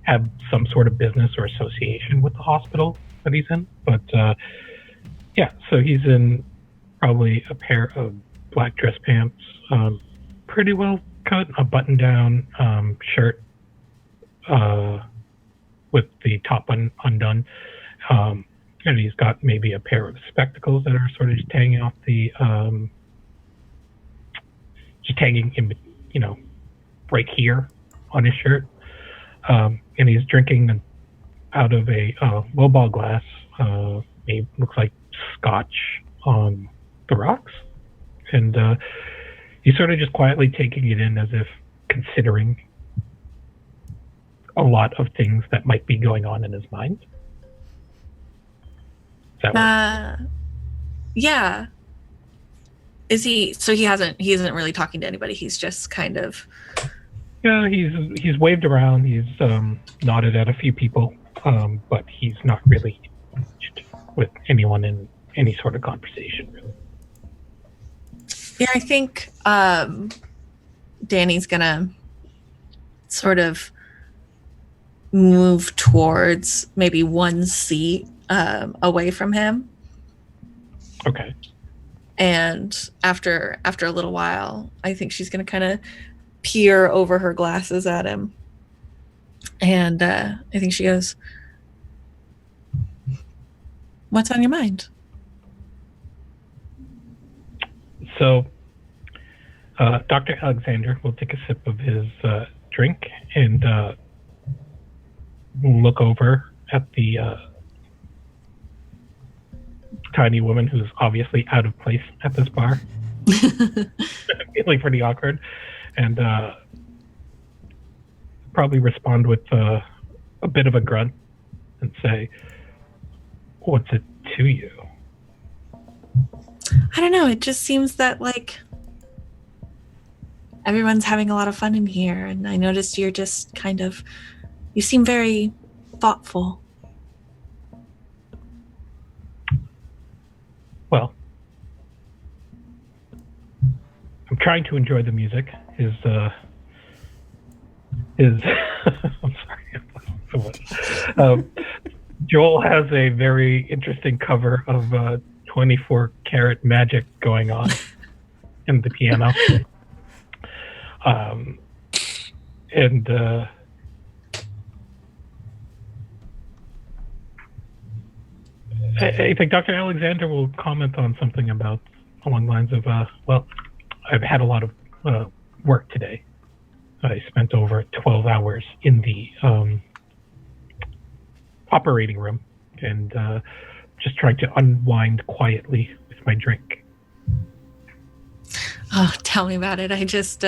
have some sort of business or association with the hospital that he's in. But yeah, so he's in probably a pair of black dress pants, pretty well cut, a button-down shirt with the top undone, and he's got maybe a pair of spectacles that are sort of just hanging off the, just hanging in, right here on his shirt, and he's drinking out of a lowball glass. It looks like scotch on the rocks. And he's sort of just quietly taking it in as if considering a lot of things that might be going on in his mind. Is that yeah. Is he? So he isn't really talking to anybody. He's just kind of. Yeah, he's waved around. He's nodded at a few people, but he's not really engaged with anyone in any sort of conversation, really. Yeah, I think Danny's gonna sort of move towards maybe one seat away from him. Okay. And after a little while, I think she's gonna kind of peer over her glasses at him. And I think she goes, What's on your mind? So, Dr. Alexander will take a sip of his drink and look over at the tiny woman who's obviously out of place at this bar, feeling pretty awkward, and probably respond with a bit of a grunt and say, "What's it to you?" I don't know. It just seems that like everyone's having a lot of fun in here, and I noticed you're just kind of, you seem very thoughtful. Well, I'm trying to enjoy the music. I'm sorry. Joel has a very interesting cover of 24 Karat Magic going on in the piano. I think Dr. Alexander will comment on something along the lines of, well, I've had a lot of work today. I spent over 12 hours in the operating room and just trying to unwind quietly with my drink. Oh, tell me about it. I just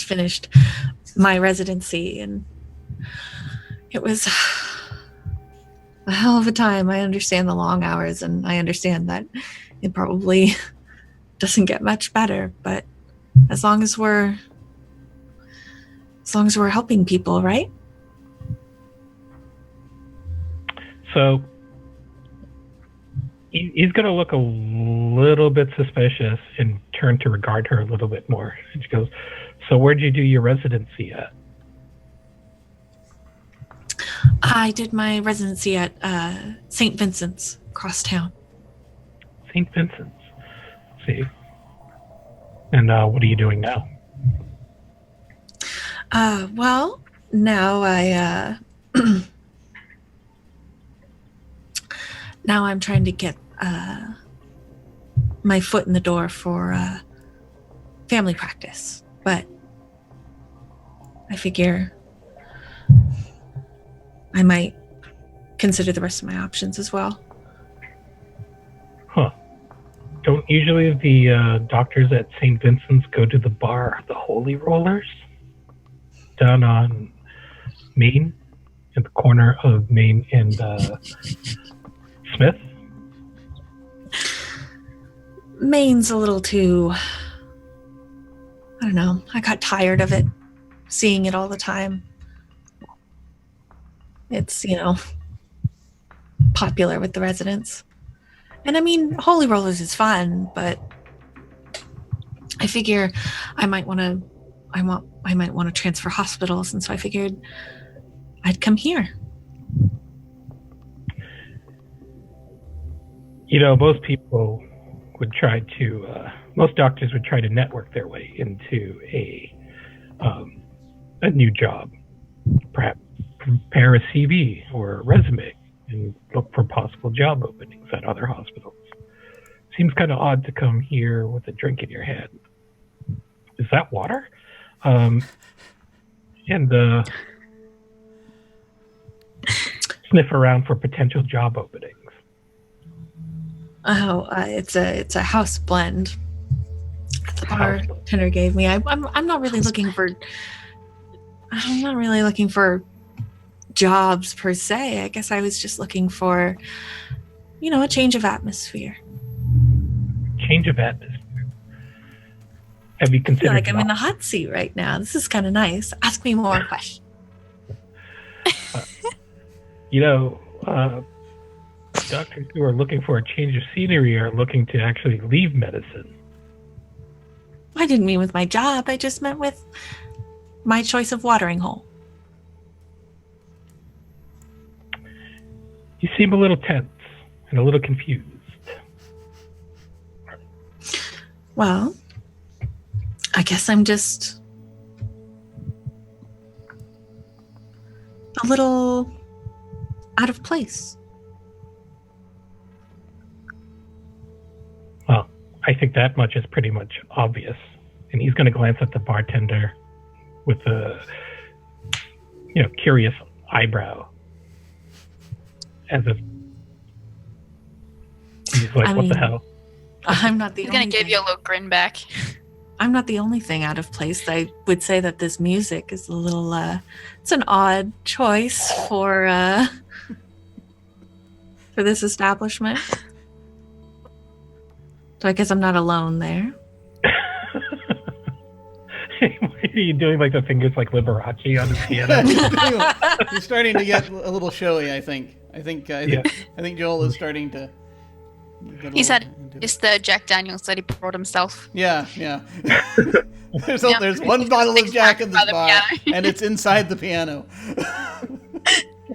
finished my residency, and it was a hell of a time. I understand the long hours, and I understand that it probably doesn't get much better, but as long as we're helping people, right? So he's going to look a little bit suspicious and turn to regard her a little bit more. And she goes, "So where'd you do your residency at?" I did my residency at St. Vincent's across town. St. Vincent's. Let's see. And what are you doing now? Well, now now I'm trying to get my foot in the door for family practice, but I figure I might consider the rest of my options as well. Huh. Don't usually the doctors at St. Vincent's go to the bar, the Holy Rollers, down on Main, at the corner of Main and Smith? Maine's a little too, I don't know, I got tired of it, seeing it all the time. It's, popular with the residents. And I mean, Holy Rollers is fun, but I figure I might want to transfer hospitals, and so I figured I'd come here. Most doctors would try to network their way into a new job, perhaps prepare a CV or a resume and look for possible job openings at other hospitals. Seems kind of odd to come here with a drink in your hand. Is that water? And sniff around for potential job openings. Oh, it's a house blend that the bartender gave me. I'm not really looking for jobs per se. I guess I was just looking for, a change of atmosphere. Change of atmosphere. Have you considered? I feel like I'm in the hot seat right now. This is kind of nice. Ask me more questions. Doctors who are looking for a change of scenery are looking to actually leave medicine. I didn't mean with my job. I just meant with my choice of watering hole. You seem a little tense and a little confused. Well, I guess I'm just a little out of place. I think that much is pretty much obvious. And he's going to glance at the bartender with a, curious eyebrow, as if he's like, "What the hell?" I'm not the He's only going to give thing. you a little grin back. I'm not the only thing out of place. I would say that this music is a little it's an odd choice for this establishment. So I guess I'm not alone there. What are you doing, like the fingers like Liberace on his piano? He's starting to get a little showy, I think. I think Joel is starting to get a He said little into it. it's the Jack Daniels that he brought himself. Yeah. There's one bottle of Jack in this by the bar, piano. and it's inside the piano.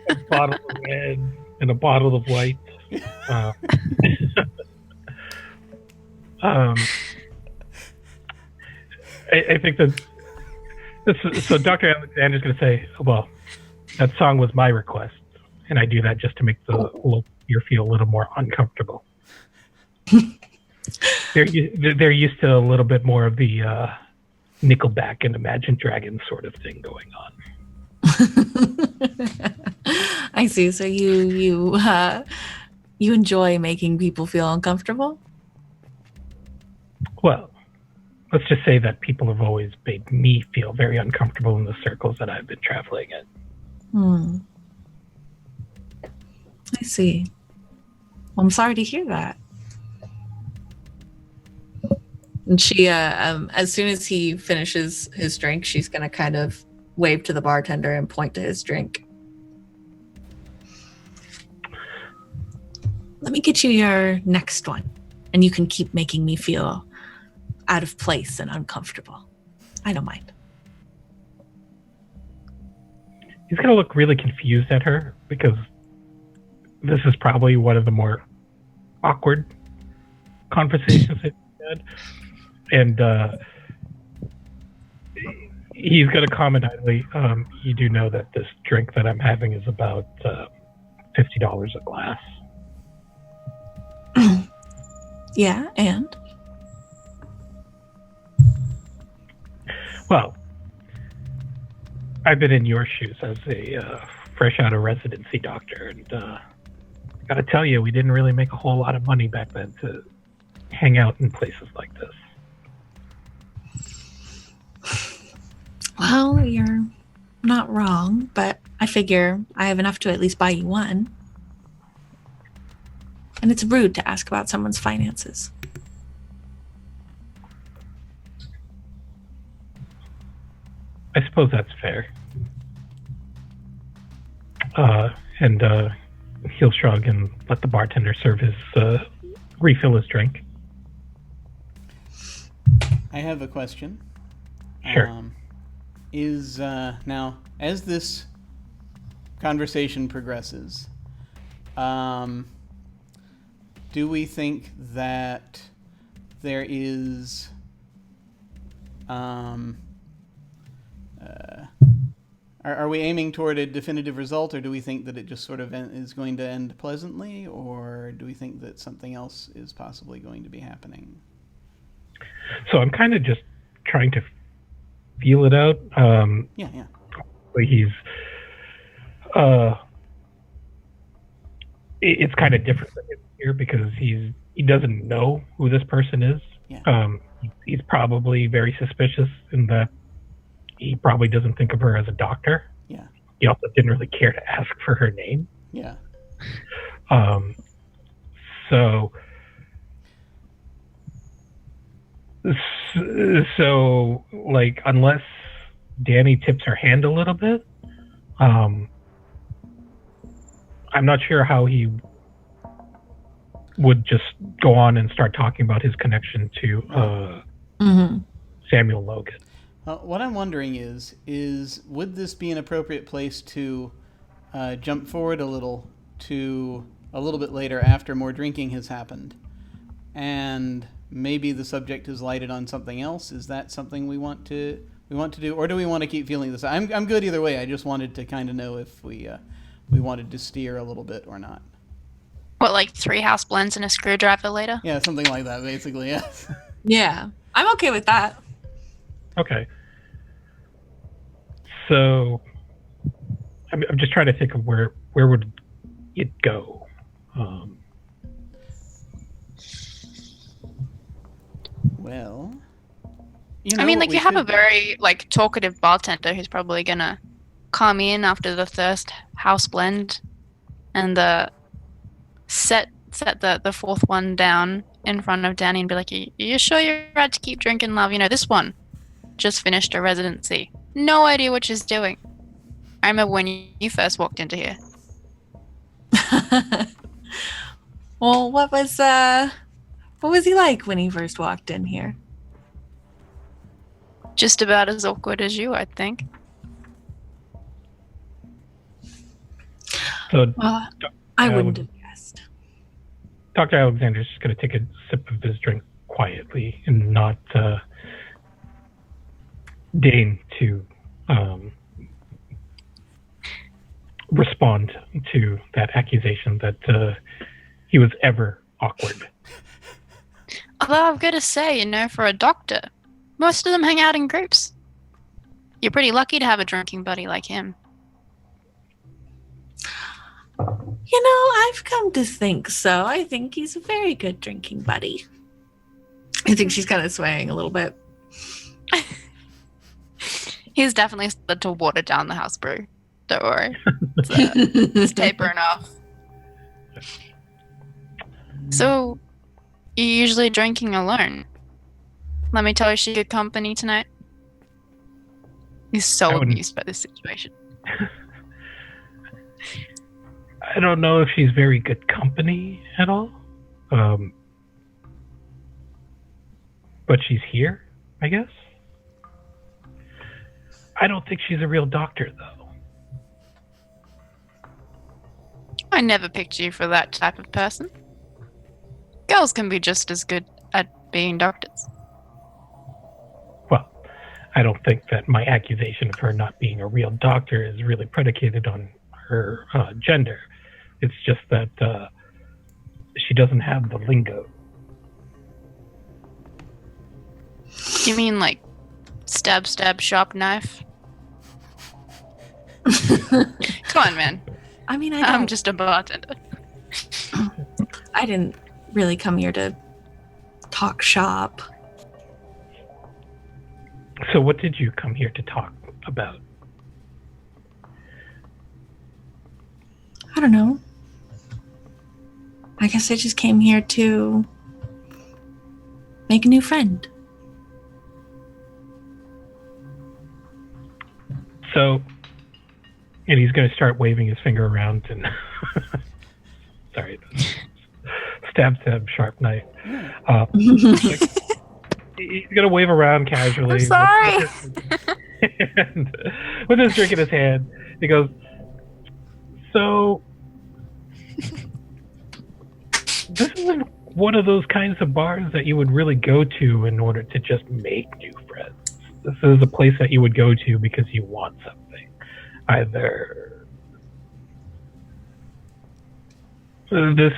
A bottle of red and a bottle of white. I think that so Dr. Alexander's going to say, well, that song was my request, and I do that just to make the ear feel a little more uncomfortable. They're used to a little bit more of the Nickelback and Imagine Dragons sort of thing going on. I see. So you enjoy making people feel uncomfortable? Well, let's just say that people have always made me feel very uncomfortable in the circles that I've been traveling in. I see. Well, I'm sorry to hear that. And she, as soon as he finishes his drink, she's going to kind of wave to the bartender and point to his drink. Let me get you your next one, and you can keep making me feel out of place and uncomfortable. I don't mind. He's going to look really confused at her because this is probably one of the more awkward conversations that he had. And he's going to comment idly, you do know that this drink that I'm having is about $50 a glass. Yeah, and? Well, I've been in your shoes as a fresh out of residency doctor, and gotta tell you, we didn't really make a whole lot of money back then to hang out in places like this. Well, you're not wrong, but I figure I have enough to at least buy you one. And it's rude to ask about someone's finances. I suppose that's fair. And he'll shrug and let the bartender serve his refill his drink. I have a question. Sure. Is now, as this conversation progresses, do we think that there is are we aiming toward a definitive result, or do we think that it just sort of is going to end pleasantly, or do we think that something else is possibly going to be happening? So I'm kind of just trying to feel it out. Yeah. He's it's kind of different for him here because he doesn't know who this person is. Yeah. He's probably very suspicious in that he probably doesn't think of her as a doctor. Yeah. He also didn't really care to ask for her name. Yeah. So like, unless Danny tips her hand a little bit, I'm not sure how he would just go on and start talking about his connection to Samuel Logan. What I'm wondering is would this be an appropriate place to jump forward a little to a little bit later after more drinking has happened, and maybe the subject is lighted on something else? Is that something we want to do, or do we want to keep feeling this? I'm good either way. I just wanted to kind of know if we wanted to steer a little bit or not. What, like 3 house blends and a screwdriver later? Yeah, something like that, basically. Yeah. Yeah, I'm okay with that. Okay. So I'm just trying to think of where would it go. Well, I mean, what like, we you have a should- very, like, talkative bartender who's probably gonna come in after the first house blend and set the fourth one down in front of Danny and be like, you sure you're right to keep drinking, love? You know, this one just finished a residency. No idea what she's doing. I remember when you first walked into here. Well, what was he like when he first walked in here? Just about as awkward as you, I think. So Well, I wouldn't have guessed. Dr. Alexander's just going to take a sip of his drink quietly and not deign to respond to that accusation that he was ever awkward. Although I've got to say, you know, for a doctor, most of them hang out in groups. You're pretty lucky to have a drinking buddy like him. You know, I've come to think so. I think he's a very good drinking buddy. I think she's kind of swaying a little bit. He's definitely started to water down the house brew. Don't worry. It's tapering off. So, you're usually drinking alone. Let me tell you, she's good company tonight. He's so amused by this situation. I don't know if she's very good company at all. But she's here, I guess. I don't think she's a real doctor, though. I never picked you for that type of person. Girls can be just as good at being doctors. Well, I don't think that my accusation of her not being a real doctor is really predicated on her gender. It's just that she doesn't have the lingo. You mean like stab, stab, sharp knife? Come on, man. I mean, I'm just a bartender. I didn't really come here to talk shop. So what did you come here to talk about? I don't know. I guess I just came here to make a new friend. So, and he's going to start waving his finger around and sorry, stab, sharp knife. He's going to wave around casually. I'm sorry. And with his drink in his hand, he goes, so this isn't one of those kinds of bars that you would really go to in order to just make new friends. This is a place that you would go to because you want something. Either this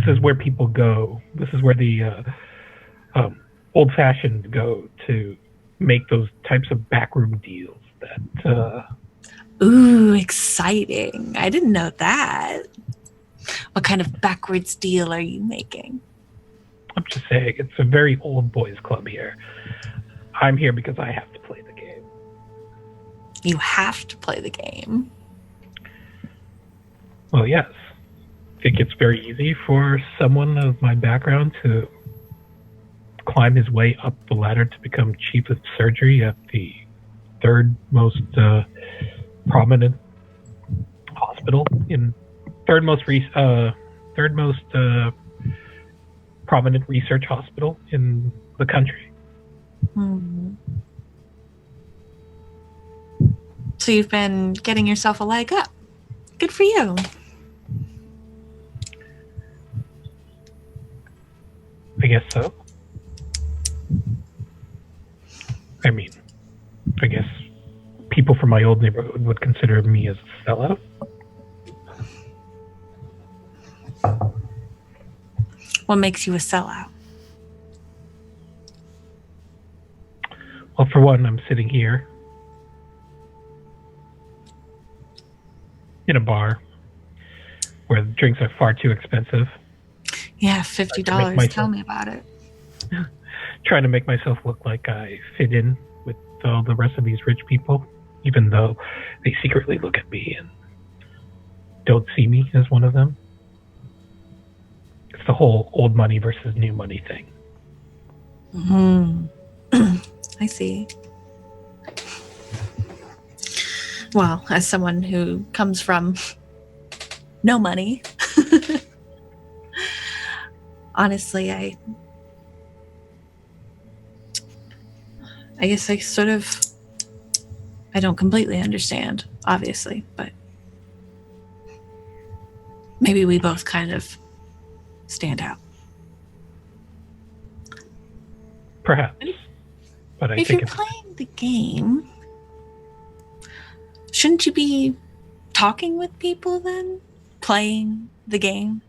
is where people go. This is where the old-fashioned go to make those types of backroom deals that Ooh, exciting. I didn't know that. What kind of backwards deal are you making? I'm just saying, it's a very old boys club here. I'm here because I have to play the game. You have to play the game. Well, yes. I think it's very easy for someone of my background to climb his way up the ladder to become chief of surgery at the third most prominent hospital in third most prominent research hospital in the country. Hmm. So you've been getting yourself a leg up. Good for you. I guess so. I mean, I guess people from my old neighborhood would consider me as a sellout. What makes you a sellout? Well, for one, I'm sitting here in a bar where the drinks are far too expensive. Yeah, $50. Tell me about it. Trying to make myself look like I fit in with all the rest of these rich people, even though they secretly look at me and don't see me as one of them. It's the whole old money versus new money thing. I see. Well, as someone who comes from no money, honestly, I guess I don't completely understand, obviously, but maybe we both kind of stand out. Perhaps. But if you're playing the game, shouldn't you be talking with people then? Playing the game?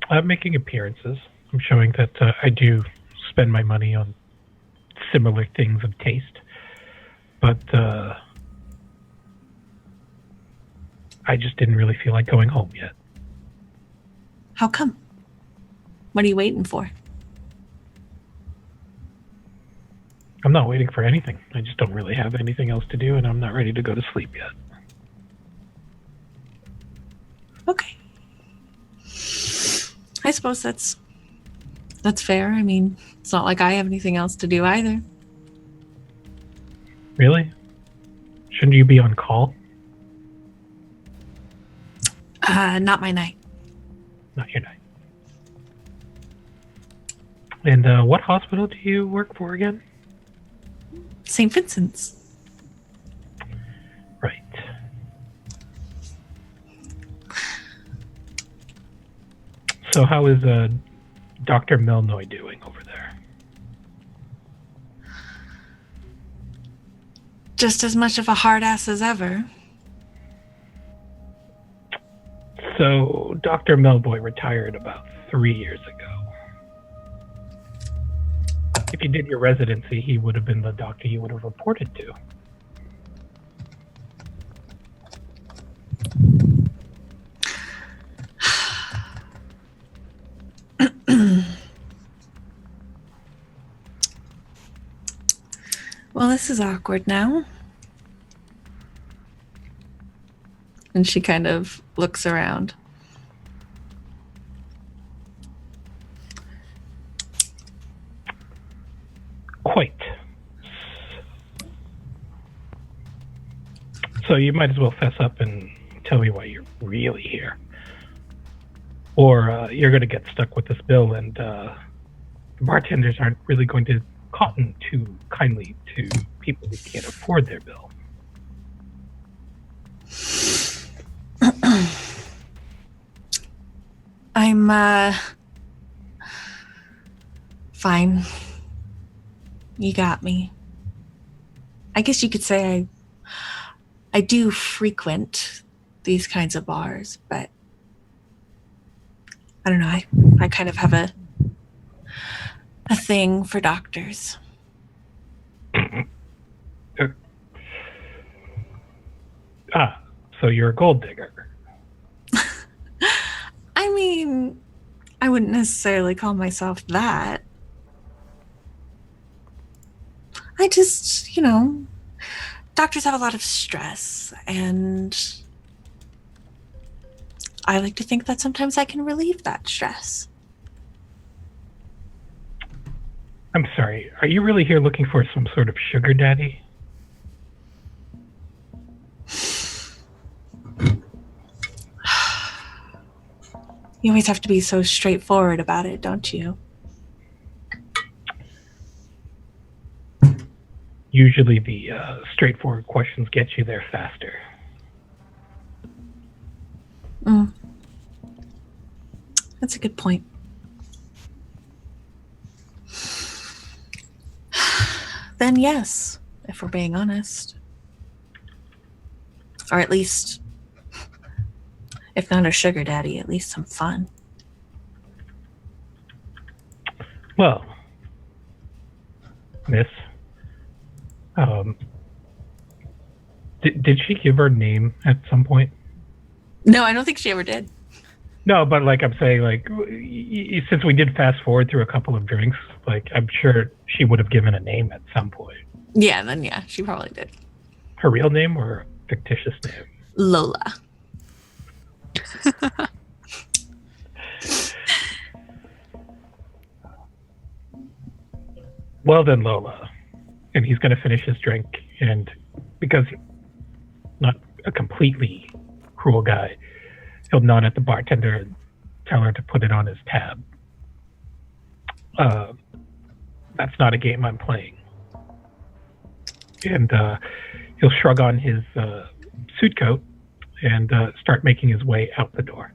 I'm making appearances. I'm showing that I do spend my money on similar things of taste. But I just didn't really feel like going home yet. How come? What are you waiting for? I'm not waiting for anything. I just don't really have anything else to do, and I'm not ready to go to sleep yet. Okay. I suppose that's fair. I mean, it's not like I have anything else to do either. Really? Shouldn't you be on call? Not my night. Not your night. And what hospital do you work for again? St. Vincent's. Right. So how is Dr. Melnoy doing over there? Just as much of a hard ass as ever. So Dr. Melboy retired about 3 years ago. If you did your residency, he would have been the doctor you would have reported to. Well, this is awkward now. And she kind of looks around. Quite. So you might as well fess up and tell me why you're really here. Or you're going to get stuck with this bill, and the bartenders aren't really going to cotton too kindly to people who can't afford their bill. I'm, fine. You got me. I guess you could say I do frequent these kinds of bars, but I don't know. I kind of have a thing for doctors. So you're a gold digger. I mean, I wouldn't necessarily call myself that. I just, doctors have a lot of stress, and I like to think that sometimes I can relieve that stress. I'm sorry, are you really here looking for some sort of sugar daddy? You always have to be so straightforward about it, don't you? Usually the straightforward questions get you there faster. That's a good point. Then yes, if we're being honest. Or at least, if not a sugar daddy, at least some fun. Well, Miss, did she give her name at some point? No, I don't think she ever did. No, but like I'm saying, like since we did fast forward through a couple of drinks, like I'm sure she would have given a name at some point. Yeah, then yeah, she probably did. Her real name or a fictitious name? Lola. Well then, Lola. And he's going to finish his drink, and because he's not a completely cruel guy, he'll nod at the bartender and tell her to put it on his tab. That's not a game I'm playing. And he'll shrug on his suit coat and start making his way out the door.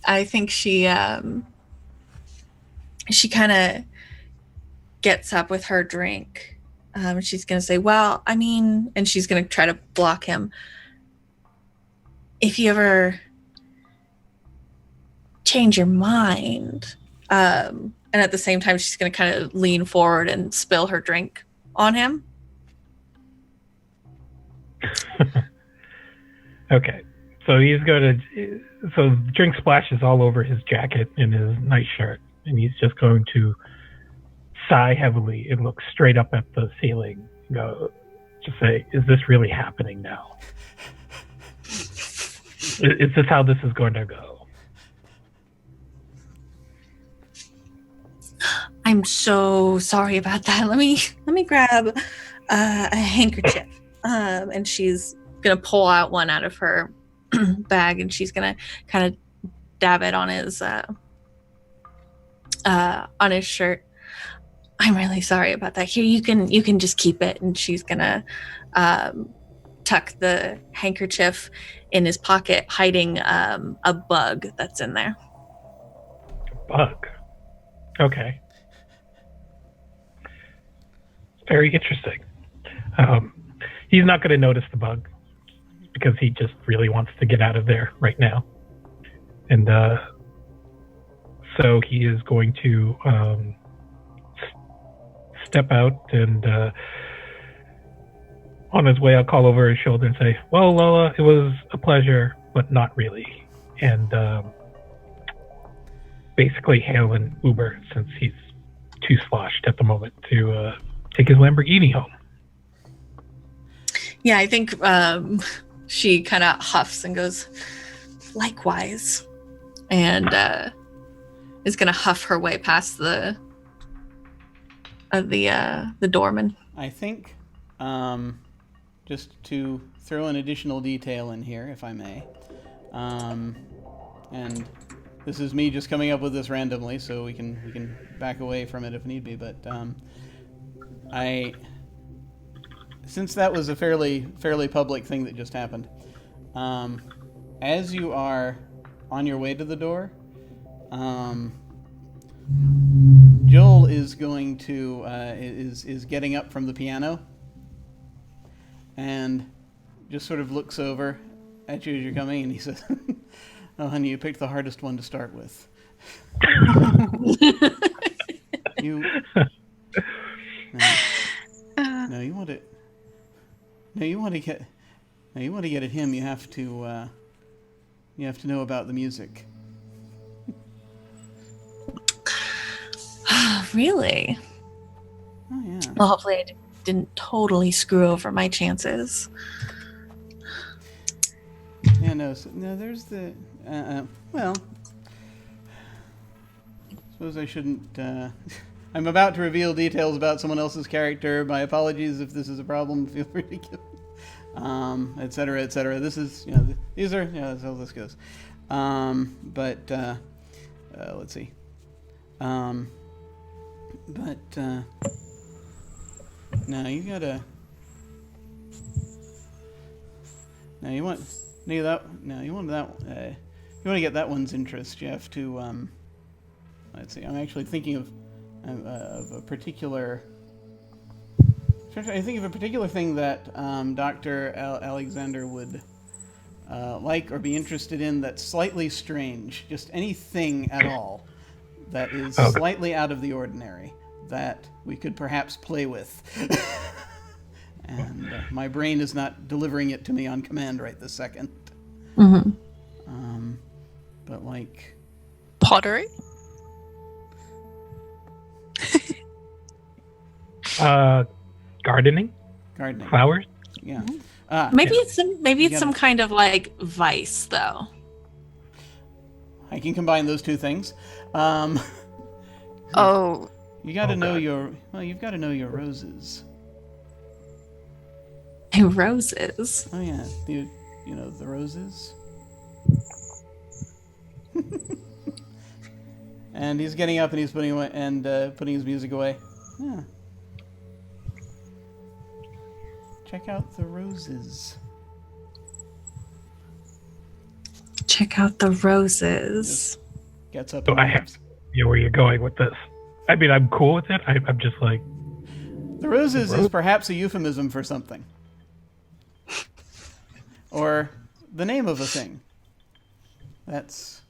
I think she kind of gets up with her drink. She's gonna say, well, I mean, and she's gonna try to block him. If you ever change your mind, and at the same time, she's gonna kind of lean forward and spill her drink on him. Okay, so he's going to. So drink splashes all over his jacket and his nice shirt, and he's just going to sigh heavily and look straight up at the ceiling and go, just say, is this really happening now? Is this how this is going to go? I'm so sorry about that. Let me grab a handkerchief. And she's gonna pull out one out of her bag, and she's gonna kind of dab it on his shirt. I'm really sorry about that. Here, you can just keep it. And she's gonna tuck the handkerchief in his pocket, hiding a bug that's in there. Bug. Okay. Very interesting. He's not going to notice the bug because he just really wants to get out of there right now. And so he is going to step out, and on his way, I'll call over his shoulder and say, well, Lola, it was a pleasure, but not really. And basically hail an Uber, since he's too sloshed at the moment to take his Lamborghini home. Yeah, I think she kind of huffs and goes, likewise, and is going to huff her way past the doorman. I think, just to throw an additional detail in here, if I may, and this is me just coming up with this randomly, so we can back away from it if need be. But since that was a fairly public thing that just happened, as you are on your way to the door, Joel is going to is getting up from the piano and just sort of looks over at you as you're coming, and he says, "Oh, honey, you picked the hardest one to start with. you want it. No, you want to get at him. You have to know about the music." Really? Oh yeah. Well, hopefully I didn't totally screw over my chances. Yeah, no. There's the. Well, suppose I shouldn't. I'm about to reveal details about someone else's character. My apologies if this is a problem. Feel free to give. Et cetera, et cetera. This is, these are, that's how this goes. Let's see. Now you gotta. Now you want. You want to get that one's interest. You have to. Let's see. I'm actually thinking of a particular. I think of a particular thing that Dr. Alexander would like or be interested in that's slightly strange? Just anything at all that is slightly out of the ordinary that we could perhaps play with. And my brain is not delivering it to me on command right this second. Mm-hmm. But like... Pottery? Gardening, Gardening. flowers. Yeah. Maybe it's some kind of like vice though. I can combine those two things. Oh, You got to know you've got to know your roses. Roses. Oh yeah, you know the roses. And he's getting up and he's putting away putting his music away. Yeah. Check out the roses. Check out the roses. Gets up. So and I have leaves. where you're going with this. I mean, I'm cool with it. I'm just like... The roses is perhaps a euphemism for something. Or the name of a thing. That's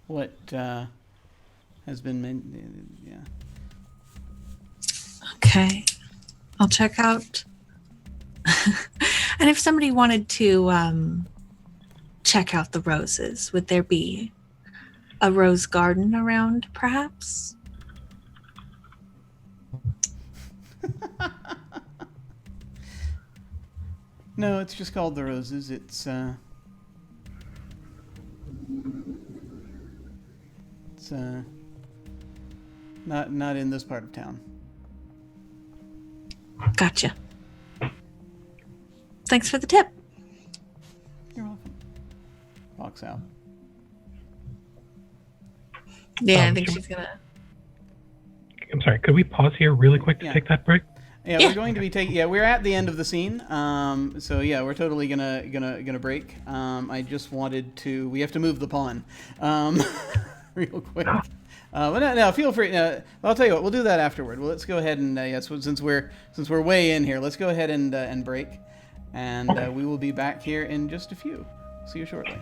what has been yeah. Okay. I'll check out. And if somebody wanted to check out the roses, would there be a rose garden around, perhaps? No, it's just called the Roses. It's not in this part of town. Gotcha. Thanks for the tip. You're welcome. Walks out. Yeah, I think she's gonna. I'm sorry, could we pause here really quick to take that break? Yeah, we're going to be taking. Yeah, we're at the end of the scene. So yeah, we're totally gonna break. I just wanted to. We have to move the pawn, real quick. But no, feel free. I'll tell you what. We'll do that afterward. Well, let's go ahead and yes, since we're way in here, let's go ahead and break, and we will be back here in just a few. See you shortly.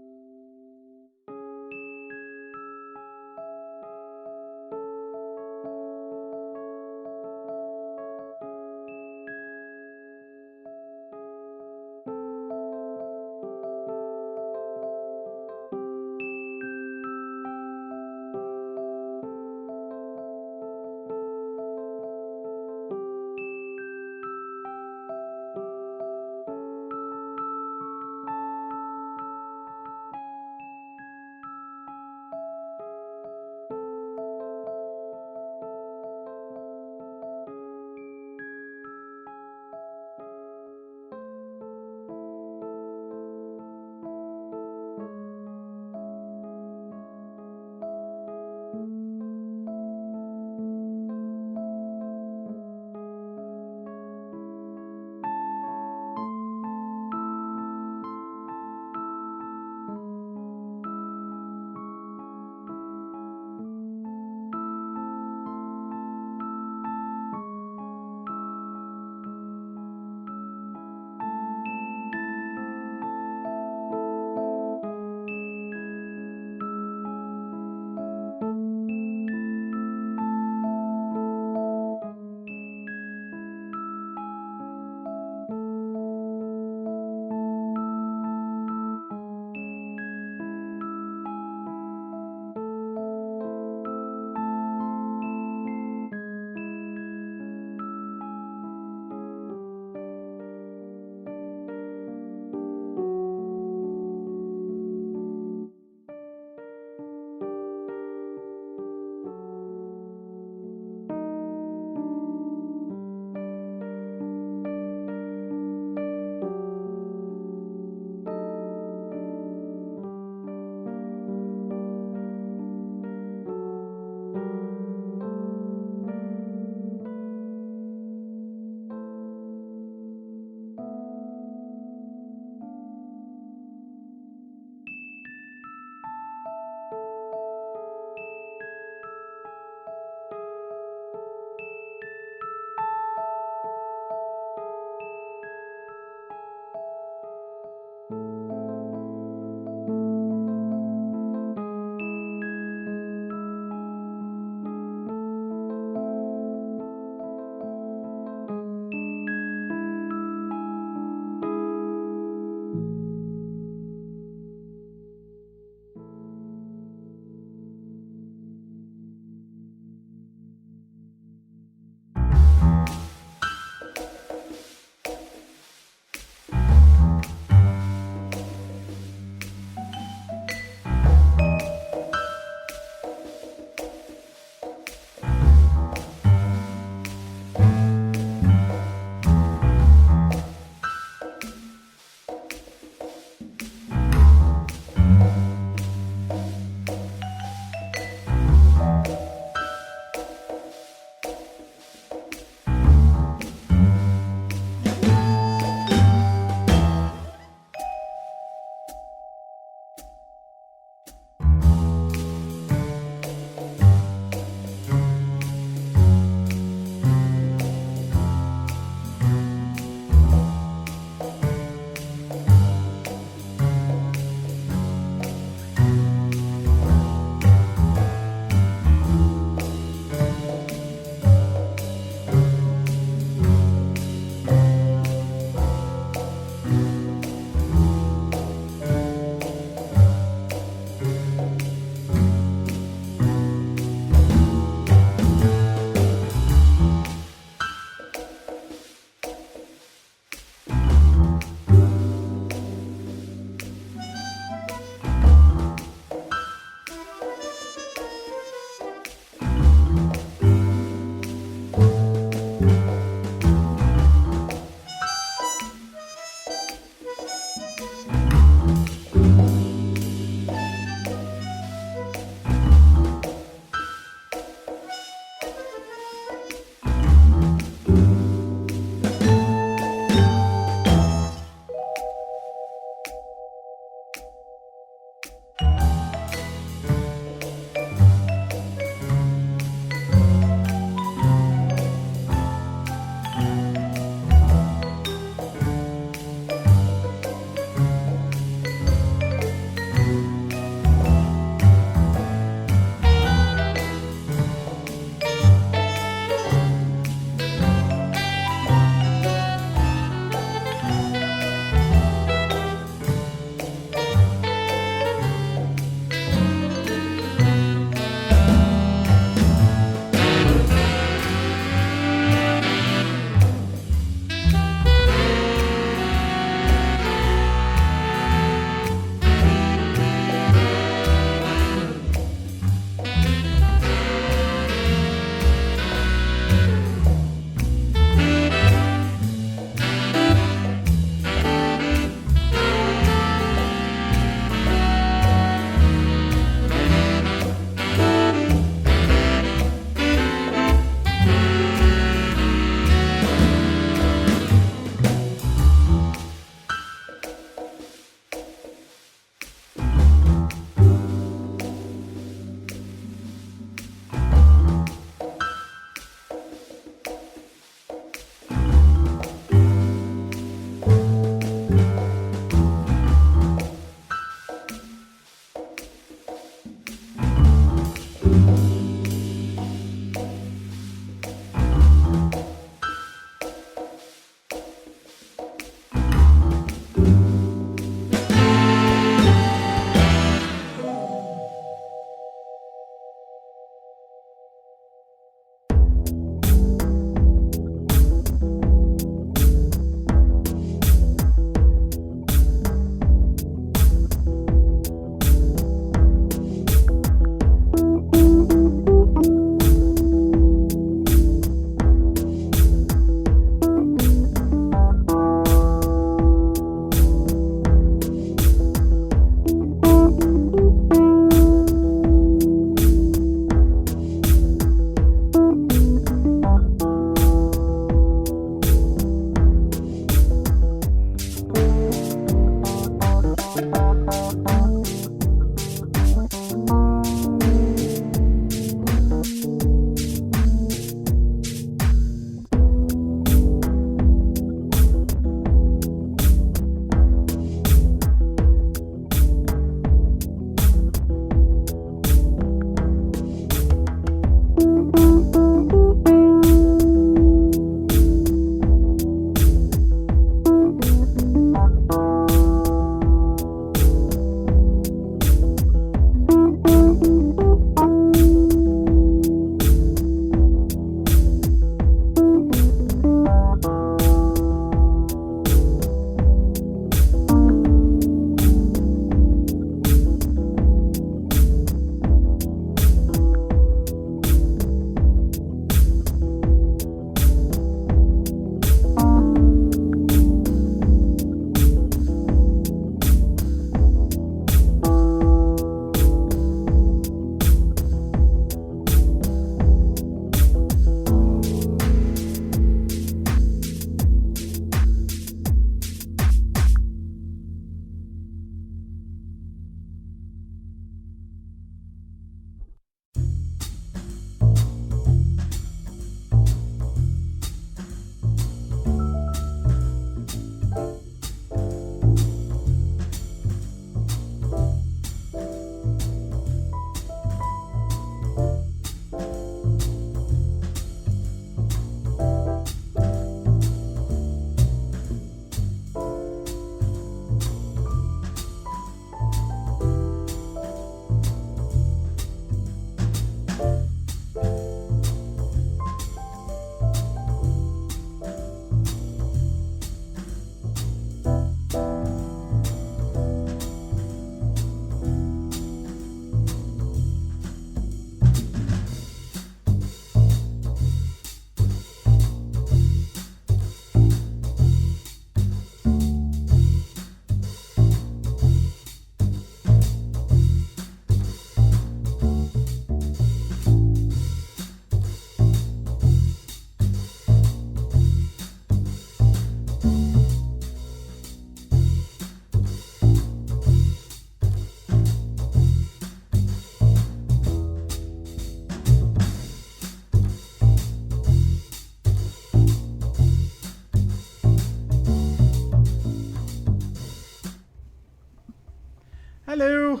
Hello.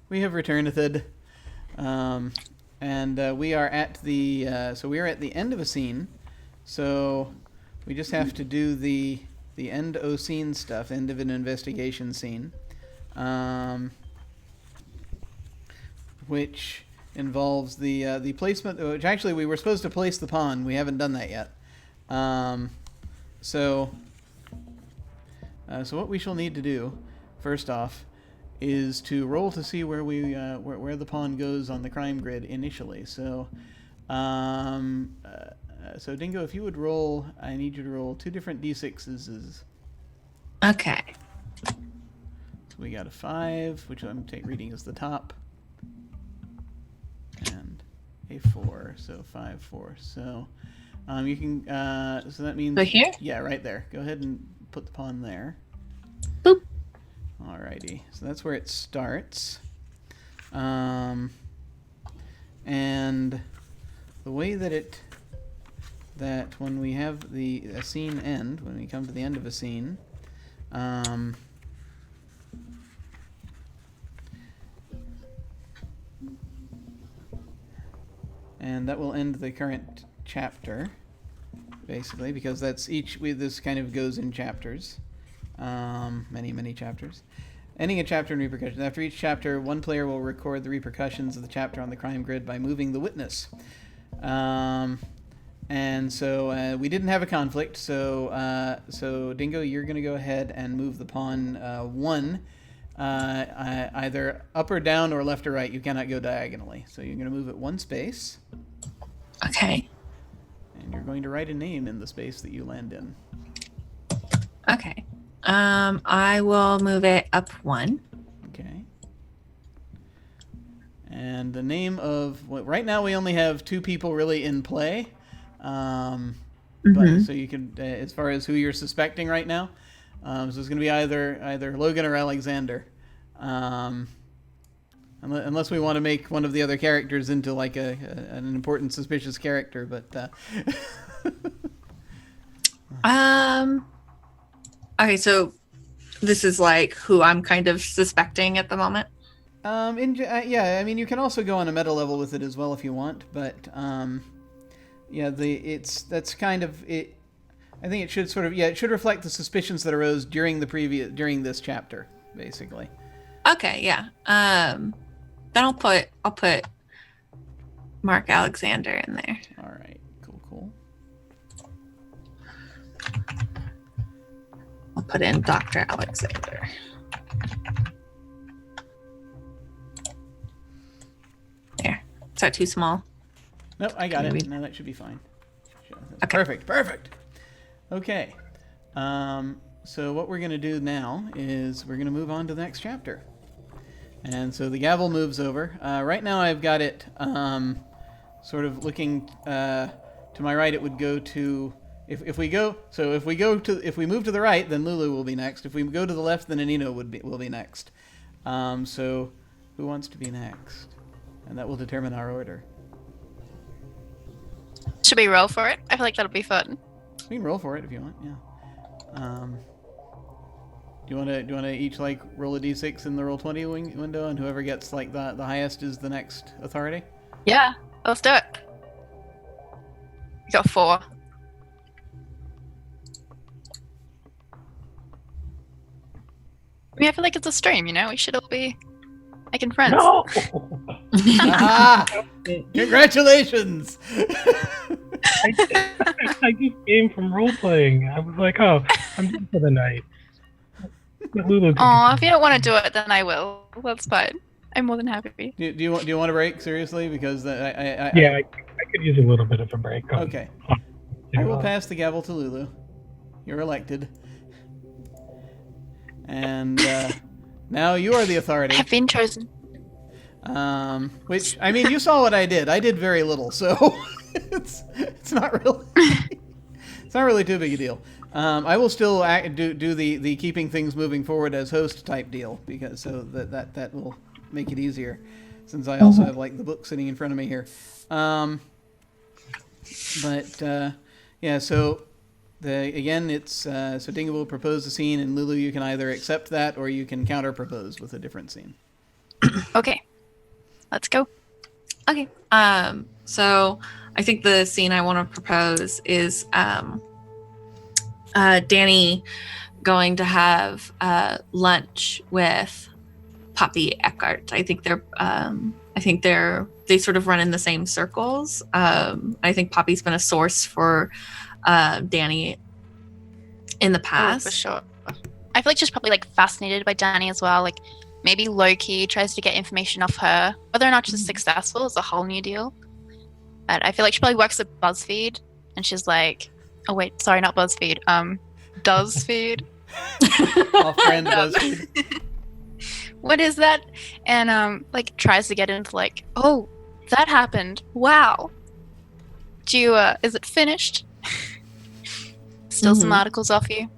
We have returned. And we are at the we are at the end of a scene. So we just have to do the end o scene stuff, end of an investigation scene, which involves the placement. Which actually we were supposed to place the pawn. We haven't done that yet. So what we shall need to do, first off, is to roll to see where we where the pawn goes on the crime grid initially. So, so Dingo, if you would roll, I need you to roll 2 different d6s. Okay. So we got a 5, which I'm reading as the top, and a 4. So 5, 4. So you can. So that means. So here? Yeah, right there. Go ahead and put the pawn there. Boop. Alrighty, so that's where it starts. And the way that when we have a scene end, when we come to the end of a scene, and that will end the current chapter, basically, because this kind of goes in chapters. Many chapters. Ending a chapter and repercussions. After each chapter, one player will record the repercussions of the chapter on the crime grid by moving the witness. And so we didn't have a conflict, so Dingo, you're going to go ahead and move the pawn 1, either up or down or left or right. You cannot go diagonally. So you're going to move it 1 space. Okay. And you're going to write a name in the space that you land in. Okay. I will move it up 1. Okay. And the name of right now we only have 2 people really in play. But so you can, as far as who you're suspecting right now, so it's going to be either Logan or Alexander, unless we want to make one of the other characters into like an important suspicious character. But Okay, so this is like who I'm kind of suspecting at the moment. Yeah, I mean you can also go on a meta level with it as well if you want, but yeah, that's kind of it. I think it should it should reflect the suspicions that arose during this chapter, basically. Okay, yeah. Then I'll put Mark Alexander in there. All right, cool. I'll put in Dr. Alexander. There. Is that too small? Nope, I got it. No, that should be fine. Okay. Perfect. Okay. So what we're going to do now is we're going to move on to the next chapter. And so the gavel moves over. Right now I've got it sort of looking to my right. It would go to if we move to the right, then Lulu will be next. If we go to the left, then Anino will be next. So who wants to be next? And that will determine our order. Should we roll for it? I feel like that'll be fun. We can roll for it if you want. Yeah. Do you want to each like roll a d6 in the roll20 window, and whoever gets like the highest is the next authority? Yeah, let's do it. We got 4. I mean, I feel like it's a stream, we should all be making friends. No! Congratulations! I just came from role playing. I was like, oh, I'm done for the night. Lulu, Oh, if you don't want to do it, then I will. That's fine. I'm more than happy. Do you want a break seriously? Because I could use a little bit of a break. Okay. I will pass the gavel to Lulu. You're elected. And now you are the authority. I've been chosen. Which, I mean, you saw what I did. I did very little, so it's not really too big a deal. I will still do the keeping things moving forward as host type deal, because so that will make it easier, since I also have like the book sitting in front of me here. Yeah, so Again, it's so Dingo will propose a scene, and Lulu, you can either accept that or you can counter propose with a different scene. Okay. Let's go. Okay. So I think the scene I want to propose is Danny going to have lunch with Poppy Eckhart. I think they sort of run in the same circles. I think Poppy's been a source for Danny in the past. Oh, for sure. I feel like she's probably like fascinated by Danny as well. Like maybe low-key tries to get information off her. Whether or not she's successful is a whole new deal. But I feel like she probably works at BuzzFeed and she's like, oh wait, sorry, not BuzzFeed. DoesFeed. Off-brand BuzzFeed. What is that? And like tries to get into like, oh, that happened. Wow. Do you is it finished? Still some articles off you?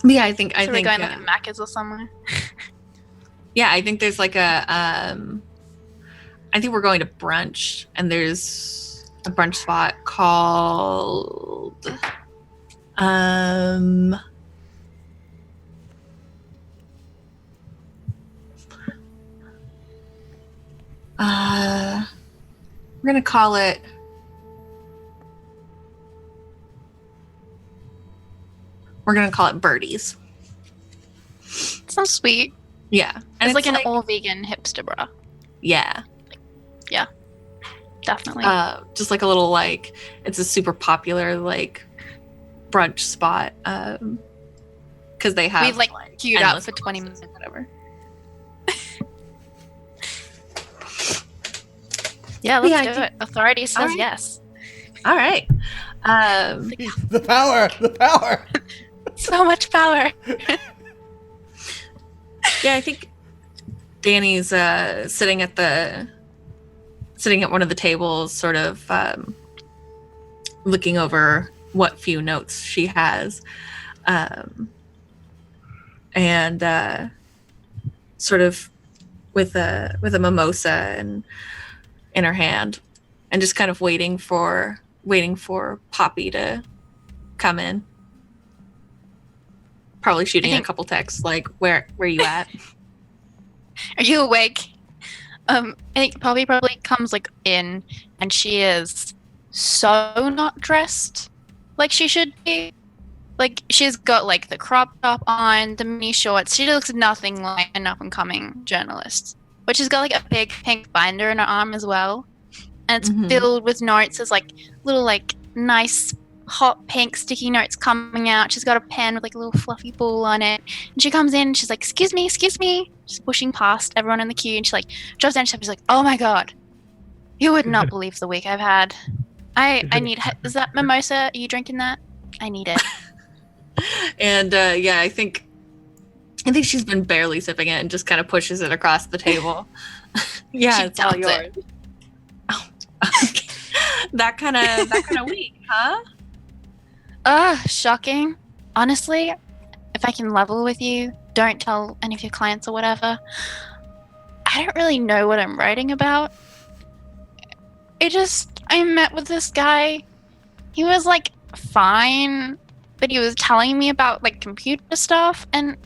Yeah, I think we're going like a Macca's or somewhere. Yeah, I think there's like a I think we're going to brunch, and there's a brunch spot called we're gonna call it Birdies. Sounds sweet. Yeah. And it's like an all-vegan hipster bra. Yeah. Yeah. Definitely. Just like a little like, it's a super popular like brunch spot. Because they have we've like queued up for 20 minutes or whatever. Yeah, let's do it. Authority says yes. All right. The power. So much power. Yeah, I think Danny's sitting at one of the tables, sort of looking over what few notes she has, and sort of with a mimosa and in her hand, and just kind of waiting for Poppy to come in. Probably shooting a couple texts like, where you at? Are you awake? I think Poppy probably comes like in, and she is so not dressed like she should be. Like she's got like the crop top on, the mini shorts. She looks nothing like an up and coming journalist. But she's got like a big pink binder in her arm as well, and it's filled with notes. There's like little like nice hot pink sticky notes coming out. She's got a pen with like a little fluffy ball on it, and she comes in and she's like, excuse me. She's pushing past everyone in the queue, and she like drops down. She's like, oh my god, you would not believe the week I've had. I need, is that mimosa? Are you drinking that? I need it. And yeah, I think she's been barely sipping it and just kind of pushes it across the table. Yeah, it's all yours. Oh, okay. that kind of week, huh? Shocking. Honestly, if I can level with you, don't tell any of your clients or whatever. I don't really know what I'm writing about. I met with this guy. He was like fine, but he was telling me about like computer stuff, and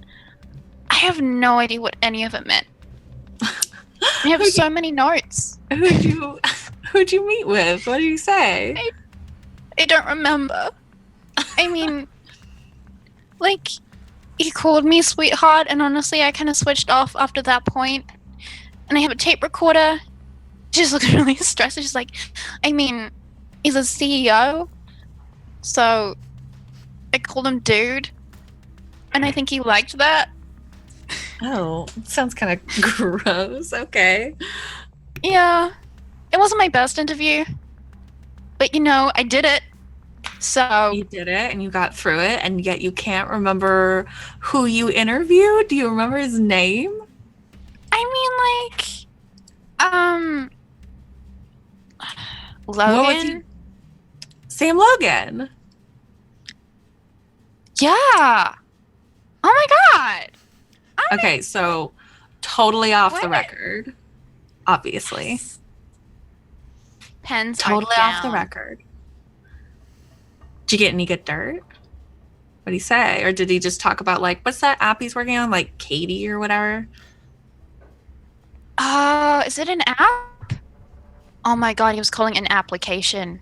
I have no idea what any of it meant. I have so many notes. Who'd you meet with? What did you say? I don't remember. I mean, like, he called me sweetheart, and honestly, I kind of switched off after that point. And I have a tape recorder. She just looks really stressed. She's like, I mean, he's a CEO, so I called him dude, and I think he liked that. Oh, sounds kind of gross. Okay. Yeah, it wasn't my best interview, but I did it. So you did it, and you got through it, and yet you can't remember who you interviewed? Do you remember his name? I mean, like, Logan? Sam Logan. Yeah. Oh my god. Okay, so totally off the record, obviously. Pens totally are off the record. Did you get any good dirt? What'd he say? Or did he just talk about, like, what's that app he's working on? Like, Katie or whatever? Is it an app? Oh my god, he was calling it an application.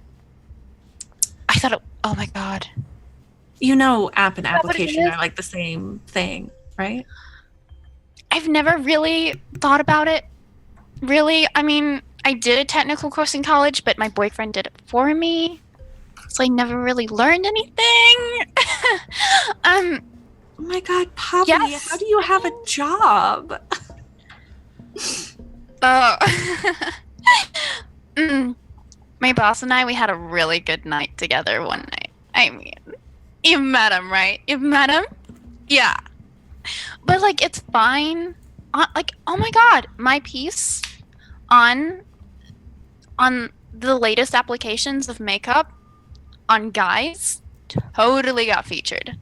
I thought it... Oh my god. You know, app and Is that what it application is? are like the same thing, right? I've never really thought about it. Really, I mean, I did a technical course in college, but my boyfriend did it for me. So I never really learned anything. Oh my god, Poppy, Yes. how do you have a job? My boss and I, we had a really good night together one night. I mean, you met him, right? You've met him? Yeah. But, like, it's fine. Like, oh my god, my piece on the latest applications of makeup on guys totally got featured.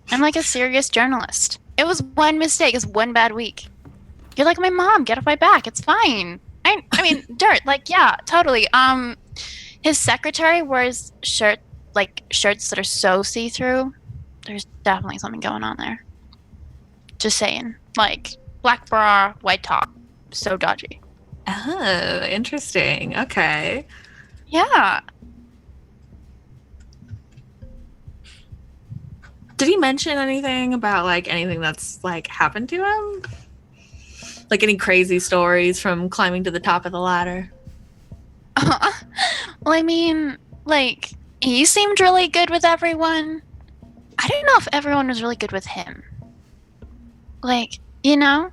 I'm like a serious journalist. It was one mistake. It was one bad week. You're like my mom. Get off my back. It's fine. I mean, dirt. Like, yeah, totally. His secretary wears shirts that are so see-through. There's definitely something going on there. Just saying. Like, black bra, white top. So dodgy. Oh, interesting. Okay. Yeah. Did he mention anything about, like, anything that's, like, happened to him? Like, any crazy stories from climbing to the top of the ladder? Well, I mean, like, he seemed really good with everyone. I don't know if everyone was really good with him. Like, you know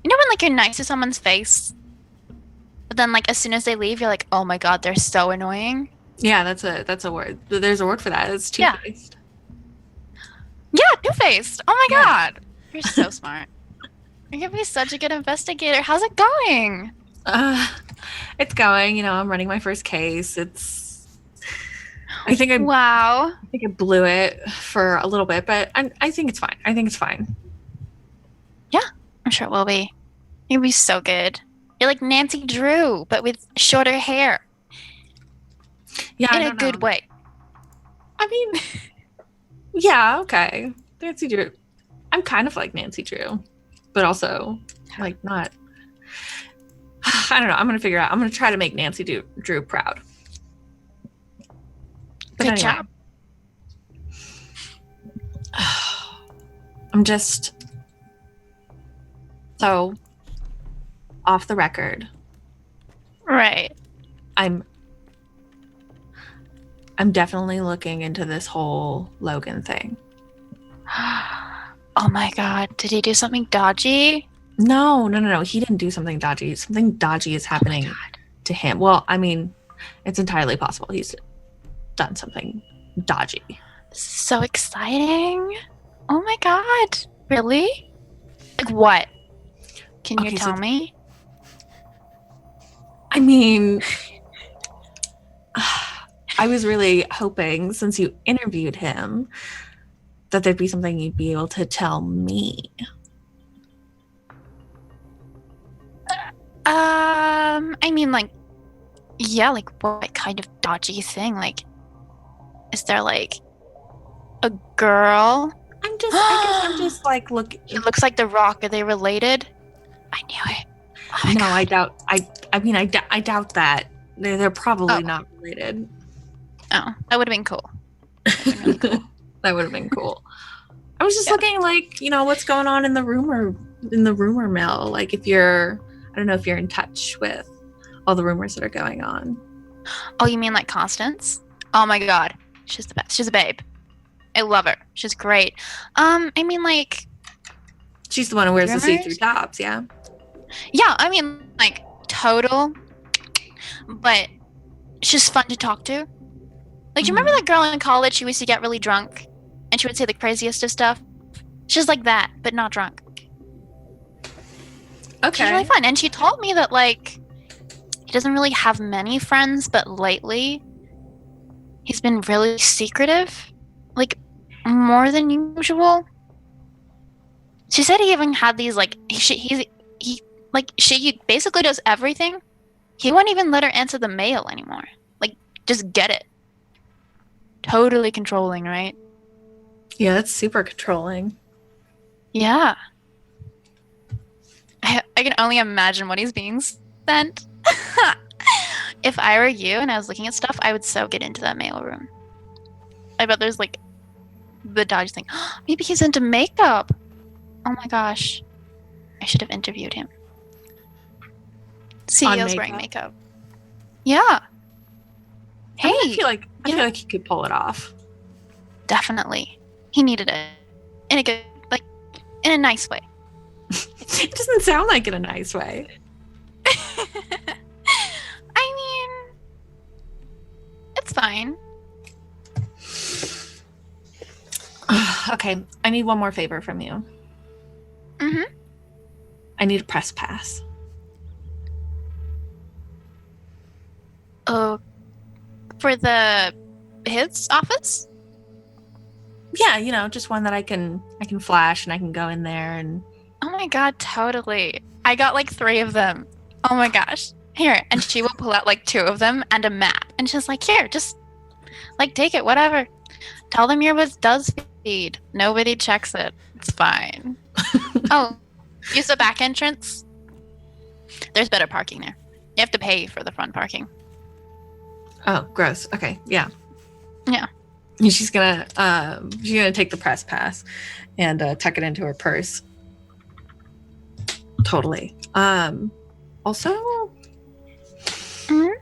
when, like, you're nice to someone's face, but then, like, as soon as they leave, you're like, oh my god, they're so annoying. Yeah, that's a word. There's a word for that. It's Yeah. two-faced. Yeah, two-faced. Oh my Yeah. god. You're so smart. You're gonna be such a good investigator. How's it going? It's going. You know, I'm running my first case. I think Wow. I blew it for a little bit, but I think it's fine. I think it's fine. I'm sure it will be. You'll be so good. You're like Nancy Drew, but with shorter hair. Yeah, In a good way. I mean, yeah, okay. Nancy Drew. I'm kind of like Nancy Drew, but also like not. I don't know. I'm gonna figure out. I'm gonna try to make Nancy Drew proud. But Good anyway. job. I'm just so off the record. Right. I'm definitely looking into this whole Logan thing. Oh my god. Did he do something dodgy? No. He didn't do something dodgy. Something dodgy is happening to him. Well, I mean, it's entirely possible he's done something dodgy. This is so exciting. Oh my god. Really? Like what? Can you Okay, tell so- me? I mean, I was really hoping, since you interviewed him, that there'd be something you'd be able to tell me. I mean, like, yeah, like what kind of dodgy thing? Like, is there like a girl? I guess I'm just like, look. He looks like The Rock. Are they related? I knew it. Oh my No, God. I doubt. I doubt that. They're probably Oh. not related. Oh, that would have been cool. That would've been really cool. That would have been cool. I was just Yeah. looking, like, you know, what's going on in the rumor mill. Like, if you're, I don't know if you're in touch with all the rumors that are going on. Oh, you mean like Constance? Oh my god. She's the best. She's a babe. I love her. She's great. I mean, like, She's the one who wears the Rumors? see-through tops, yeah. yeah, I mean, like, total. But she's fun to talk to. Like, do you remember that girl in college who used to get really drunk? And she would say the craziest of stuff? She's like that, but not drunk. Okay. She's really fun. And she told me that, like, he doesn't really have many friends, but lately he's been really secretive. Like, more than usual. She said he even had these, like, he basically does everything. He won't even let her answer the mail anymore. Like, just get it. totally controlling, right? Yeah, it's super controlling. Yeah. I can only imagine what he's being sent. If I were you and I was looking at stuff, I would so get into that mailroom. I bet there's like the dodge thing. Maybe he's into makeup. Oh my gosh. I should have interviewed him. CEO's wearing makeup. Yeah. Hey. I feel like he could pull it off. Definitely. He needed it. In a good, like, in a nice way. It doesn't sound like in a nice way. I mean, it's fine. Okay, I need one more favor from you. Mm-hmm. I need a press pass. Oh, for his office? Yeah, just one that I can flash and I can go in there and. Oh my god, totally. I got like 3 of them. Oh my gosh. Here, and she will pull out like 2 of them and a map. And she's like, here, just like take it, whatever. Tell them you're with BuzzFeed. Nobody checks it. It's fine. Oh, use the back entrance. There's better parking there. You have to pay for the front parking. Oh, gross. Okay, yeah. Yeah. And she's gonna take the press pass and tuck it into her purse. Totally. Also. Mhm.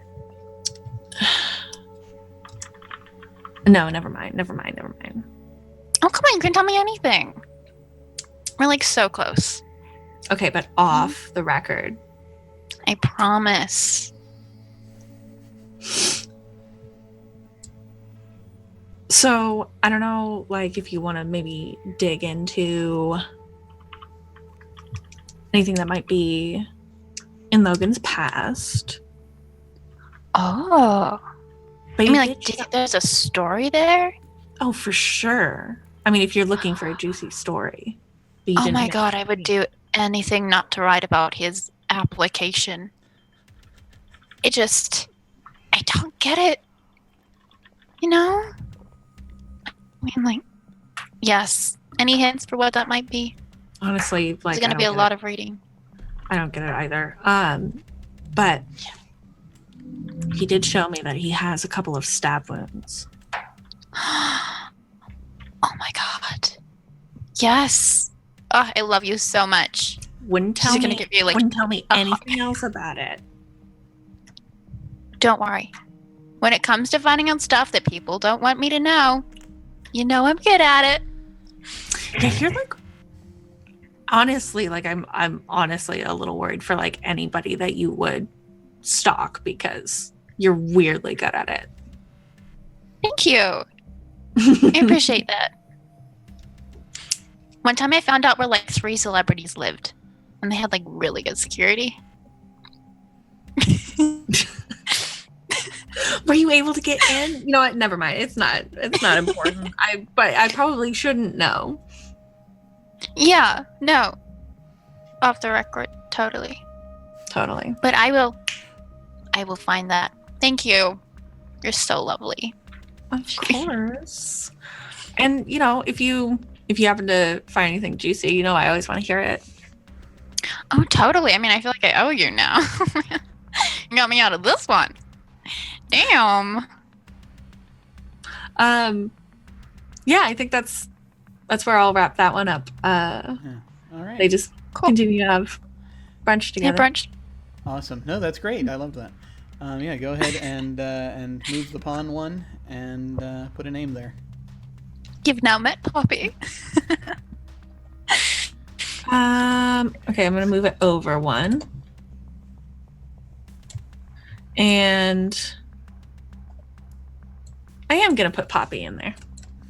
No, never mind. Oh, come on, you can tell me anything. We're like so close. Okay, but off the record. I promise. So, I don't know, like, if you want to maybe dig into anything that might be in Logan's past. Oh. But I mean, like, do you think there's a story there? Oh, for sure. I mean, if you're looking for a juicy story. But you Oh didn't my hear- god, I would do anything not to write about his application. I don't get it. You know? I mean, like, yes. Any hints for what that might be? Honestly, like, It's going to be a lot of reading. I don't get it either. But he did show me that he has a couple of stab wounds. Oh my god. Yes. Oh, I love you so much. Wouldn't tell She's me. gonna give you, like, wouldn't tell me a anything else about it. Don't worry. When it comes to finding out stuff that people don't want me to know, you know I'm good at it. Yeah, you're like. Honestly, like I'm honestly a little worried for like anybody that you would stalk because you're weirdly good at it. Thank you. I appreciate that. One time I found out where like 3 celebrities lived and they had like really good security. Were you able to get in? You know what? Never mind. It's not important. But I probably shouldn't know. Yeah, no. Off the record, totally. But I will find that. Thank you. You're so lovely. Of course. And if you happen to find anything juicy, I always want to hear it. Oh, totally. I mean, I feel like I owe you now. You got me out of this one. Damn. Yeah, I think that's where I'll wrap that one up. Yeah. All right. They just Cool. continue to have brunch Yeah, together. brunch. Awesome. No, that's great. I love that. Yeah, go ahead and move the pawn one and put a name there. You've now met Poppy. Okay, I'm gonna move it over one. And I am gonna put Poppy in there.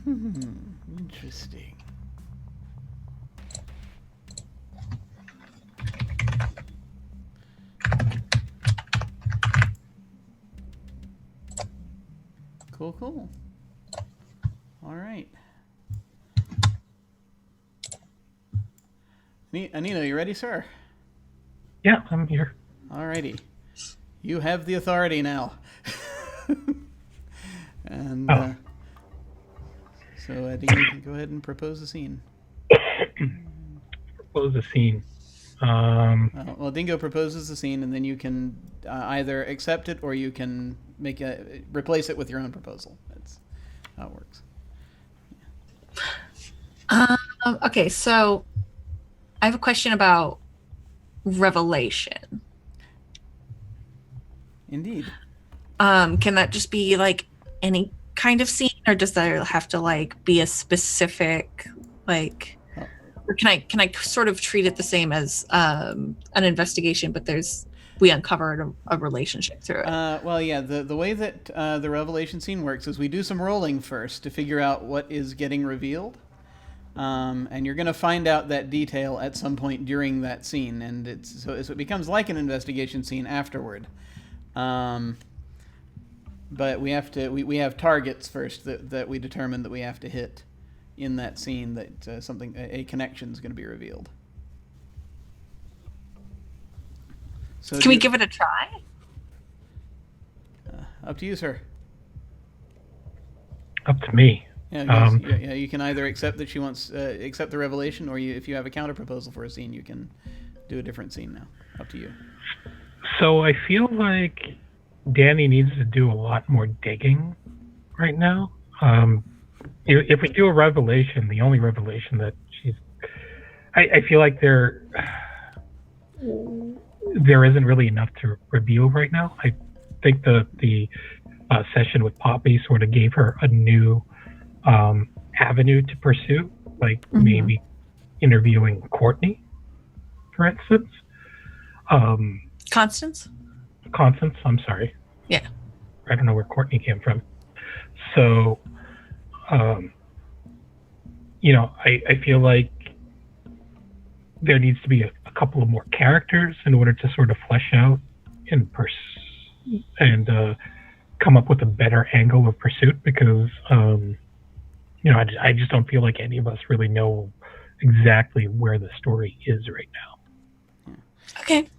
Interesting. Cool. All right. Anino, you ready, sir? Yeah, I'm here. All righty. You have the authority now. And So Dingo, you can go ahead and propose a scene. Propose a scene. Well, Dingo proposes the scene, and then you can either accept it or you can replace it with your own proposal. That's how it works. Okay, so I have a question about revelation. Indeed. Can that just be like any kind of scene, or does there have to like be a specific like? Or can I sort of treat it the same as an investigation, but we uncovered a relationship through it? Well, yeah. The way that the revelation scene works is we do some rolling first to figure out what is getting revealed. And you're going to find out that detail at some point during that scene, and so it becomes like an investigation scene afterward. But we have targets first that we determine that we have to hit in that scene, that a connection is going to be revealed. So can we give it a try? Up to you, sir. Up to me. Yeah, you can either accept that she wants accept the revelation, or if you have a counter proposal for a scene, you can do a different scene now. Up to you. So I feel like Danny needs to do a lot more digging right now. If we do a revelation, the only revelation that I feel like there isn't really enough to reveal right now. I think the session with Poppy sort of gave her a new avenue to pursue, like maybe interviewing Courtney, for instance. Constance, I'm sorry. Yeah. I don't know where Courtney came from. So, I feel like there needs to be a couple of more characters in order to sort of flesh out and come up with a better angle of pursuit, because I just don't feel like any of us really know exactly where the story is right now. Okay.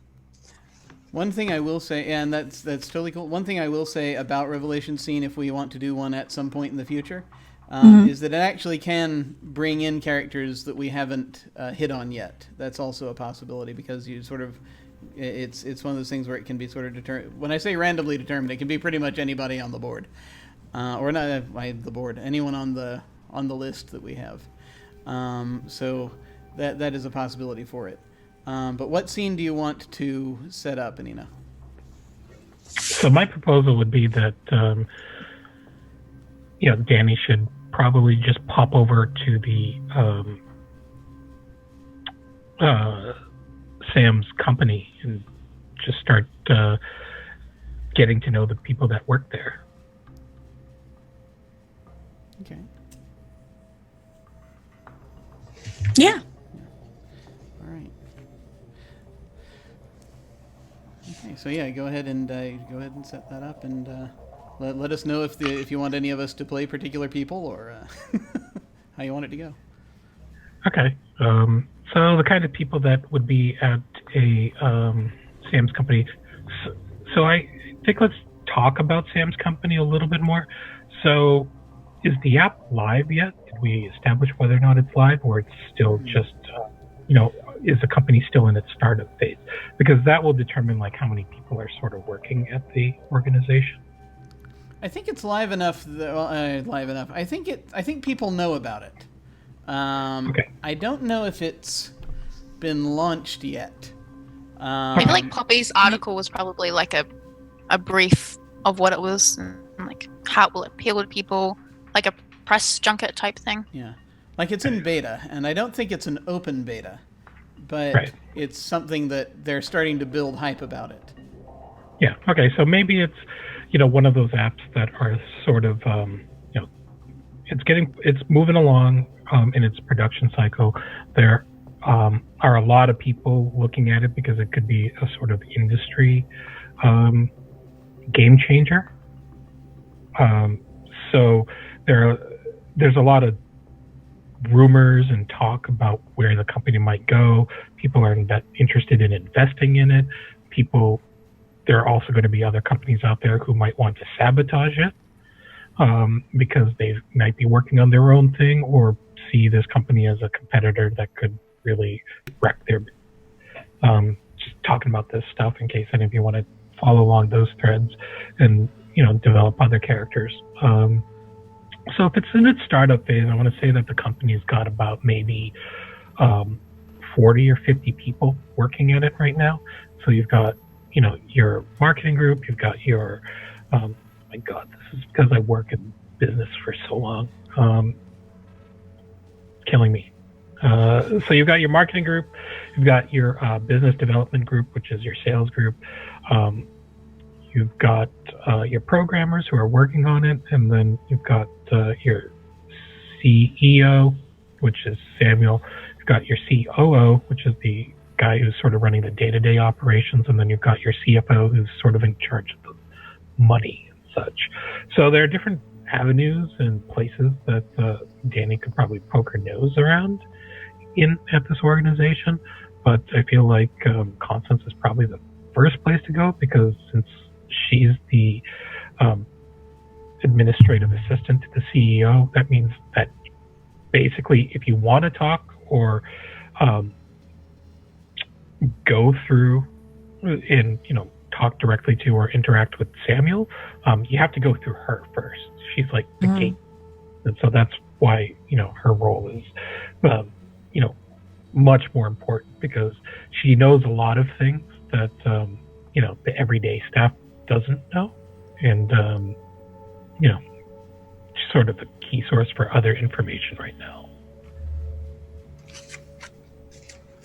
One thing I will say, and that's totally cool. One thing I will say about Revelation Scene, if we want to do one at some point in the future, is that it actually can bring in characters that we haven't hit on yet. That's also a possibility, because you sort of, it's one of those things where it can be sort of determined. When I say randomly determined, it can be pretty much anybody on the board, or not the board, anyone on the list that we have. So that is a possibility for it. But what scene do you want to set up, Anino? So my proposal would be that Danny should probably just pop over to the Sam's company and just start getting to know the people that work there. Okay. Yeah. All right. Okay, so yeah, go ahead and set that up, and let us know if you want any of us to play particular people, or how you want it to go. Okay. So the kind of people that would be at a Sam's company. So I think let's talk about Sam's company a little bit more. So is the app live yet? Did we establish whether or not it's live, or it's still just, is the company still in its startup phase? Because that will determine like how many people are sort of working at the organization. I think it's live enough. Live enough. I think people know about it. Okay. I don't know if it's been launched yet. I feel like Poppy's article was probably like a brief of what it was, and like how it will appeal to people, like a press junket type thing. Yeah, like it's in beta, and I don't think it's an open beta, but right. It's something that they're starting to build hype about it. Yeah. Okay. So maybe it's one of those apps that are sort of it's moving along in its production cycle. There are a lot of people looking at it because it could be a sort of industry game changer. So there's a lot of rumors and talk about where the company might go. People are interested in investing in it. There are also going to be other companies out there who might want to sabotage it. because they might be working on their own thing or see this company as a competitor that could really wreck their. Just talking about this stuff in case any of you want to follow along those threads and develop other characters. So if it's in its startup phase, I want to say that the company's got about maybe 40 or 50 people working at it right now. So you've got, your marketing group, you've got your, my God, this is because I work in business for so long. Killing me. So you've got your marketing group, you've got your business development group, which is your sales group. You've got your programmers who are working on it, and then you've got your CEO, which is Samuel. You've got your COO, which is the guy who's sort of running the day-to-day operations, and then you've got your CFO, who's sort of in charge of the money and such. So there are different avenues and places that Danny could probably poke her nose around at this organization, but I feel like Constance is probably the first place to go, because since she's the administrative assistant to the CEO, that means that basically if you want to talk or go through and talk directly to or interact with Samuel, you have to go through her first. She's like the gate, and so that's why her role is much more important, because she knows a lot of things that the everyday staff doesn't know, and she's sort of a key source for other information right now.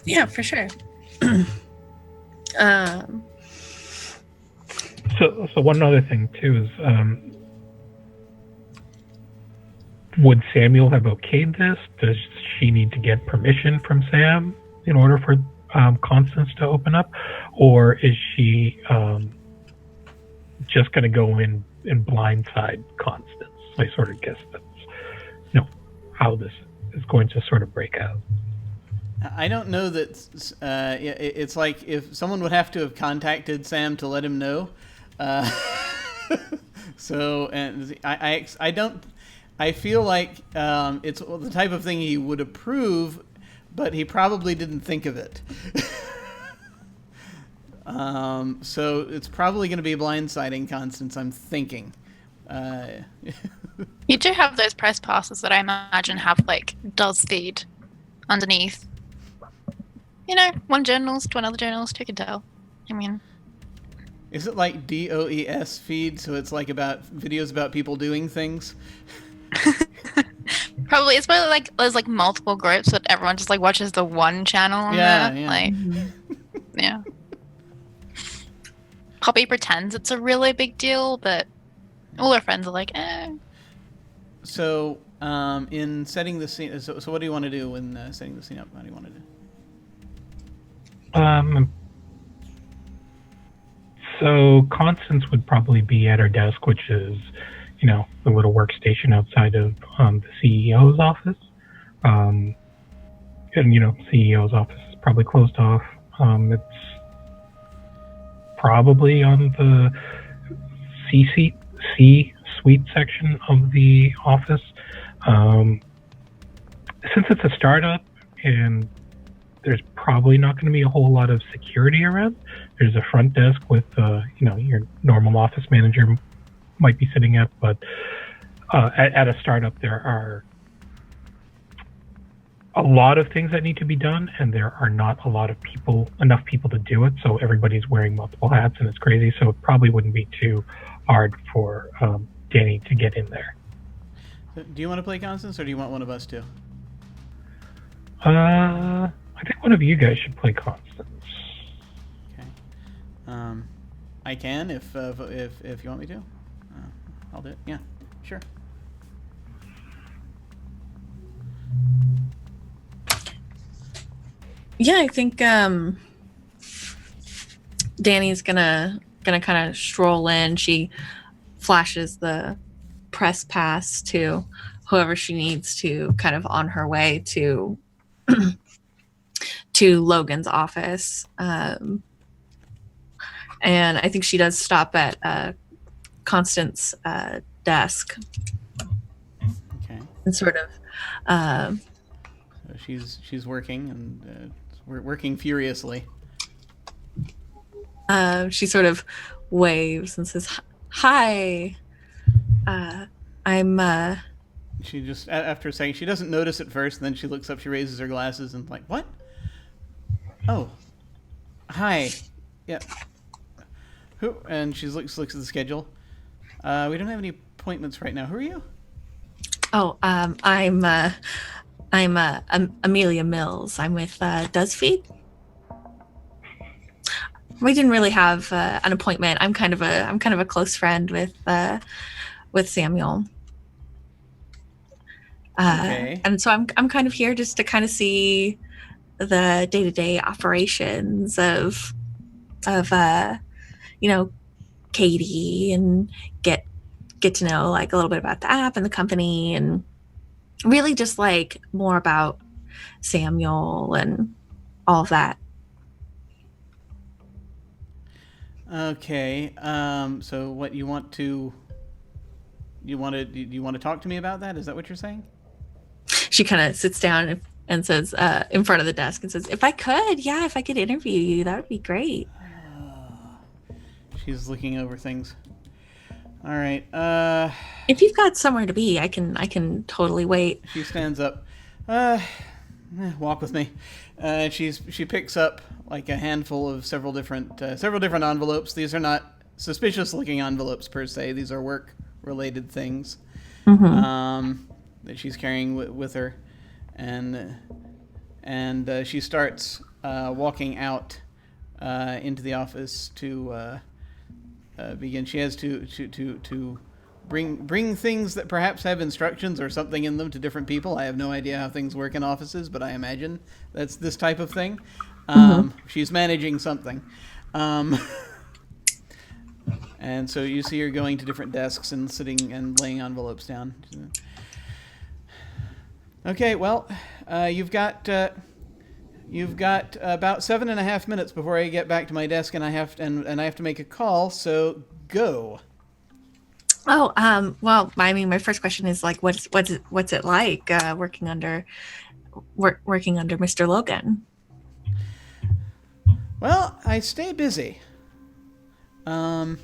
Yeah, for sure. So one other thing too is, would Samuel have okayed this? Does she need to get permission from Sam in order for Constance to open up, or is she just going to go in and blindside Constance? I sort of guess that's how this is going to sort of break out. I don't know that it's like if someone would have to have contacted Sam to let him know. So, and I don't. I feel like it's the type of thing he would approve, but he probably didn't think of it. So it's probably going to be blindsiding Constance, I'm thinking. You do have those press passes that I imagine have does feed underneath. One journalist to another journalist, who can tell? I mean, is it like DOES feed? So it's like about videos about people doing things. Probably. It's probably there's multiple groups, but everyone just watches the one channel on there. Yeah. Yeah. Poppy pretends it's a really big deal, but all her friends are eh. So, in setting the scene, so what do you want to do when setting the scene up? How do you want to do? So Constance would probably be at her desk, which is, the little workstation outside of the CEO's office. And, CEO's office is probably closed off. It's probably on the C suite section of the office. Since it's a startup and there's probably not going to be a whole lot of security around, there's a front desk with, your normal office manager might be sitting at, but at a startup there are a lot of things that need to be done, and there are not enough people to do it, so everybody's wearing multiple hats and it's crazy, so it probably wouldn't be too hard for Danny to get in there. So do you want to play Constance, or do you want one of us to? I think one of you guys should play Constance. Okay. I can if you want me to. I'll do it. Yeah, sure. Yeah, I think Danny's gonna kind of stroll in. She flashes the press pass to whoever she needs to, kind of on her way to to Logan's office. And I think she does stop at Constance's desk Okay. and sort of So she's working and we're working furiously. she sort of waves and says, "Hi, I'm." She just after saying she doesn't notice at first, and then she looks up, she raises her glasses and like, what? Oh, hi. Yeah. Who? And she looks at the schedule. We don't have any appointments right now. Who are you? Oh, I'm Amelia Mills. I'm with DuzzFeed. We didn't really have an appointment. I'm kind of a close friend with Samuel. Okay. And so I'm kind of here just to kind of see the day-to-day operations of Katie, and get to know like a little bit about the app and the company, and really just like more about Samuel and all of that. Okay. So what you want to talk to me about that? Is that what you're saying? She kind of sits down and says, in front of the desk, and says, if I could interview you, that would be great. She's looking over things. All right. If you've got somewhere to be, I can totally wait. She stands up. Walk with me. She picks up like a handful of several different envelopes. These are not suspicious-looking envelopes per se. These are work-related things that she's carrying with her, and she starts walking out into the office to begin. She has to bring things that perhaps have instructions or something in them to different people. I have no idea how things work in offices, but I imagine that's this type of thing. She's managing something. And so you see her going to different desks and sitting and laying envelopes down. Okay, well, you've got about 7.5 minutes before I get back to my desk, and I have to make a call. So go. Oh, well, I mean, my first question is like, what's it like working under Mr. Logan? Well, I stay busy. I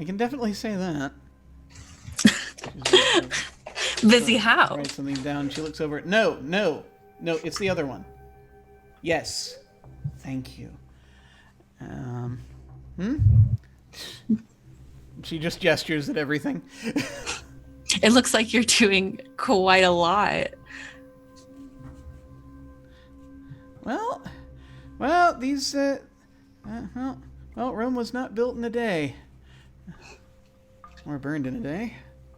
can definitely say that. Busy how? Write something down. She looks over. No, it's the other one. Yes. Thank you. She just gestures at everything. It looks like you're doing quite a lot. Well, these, Rome was not built in a day. Or burned in a day.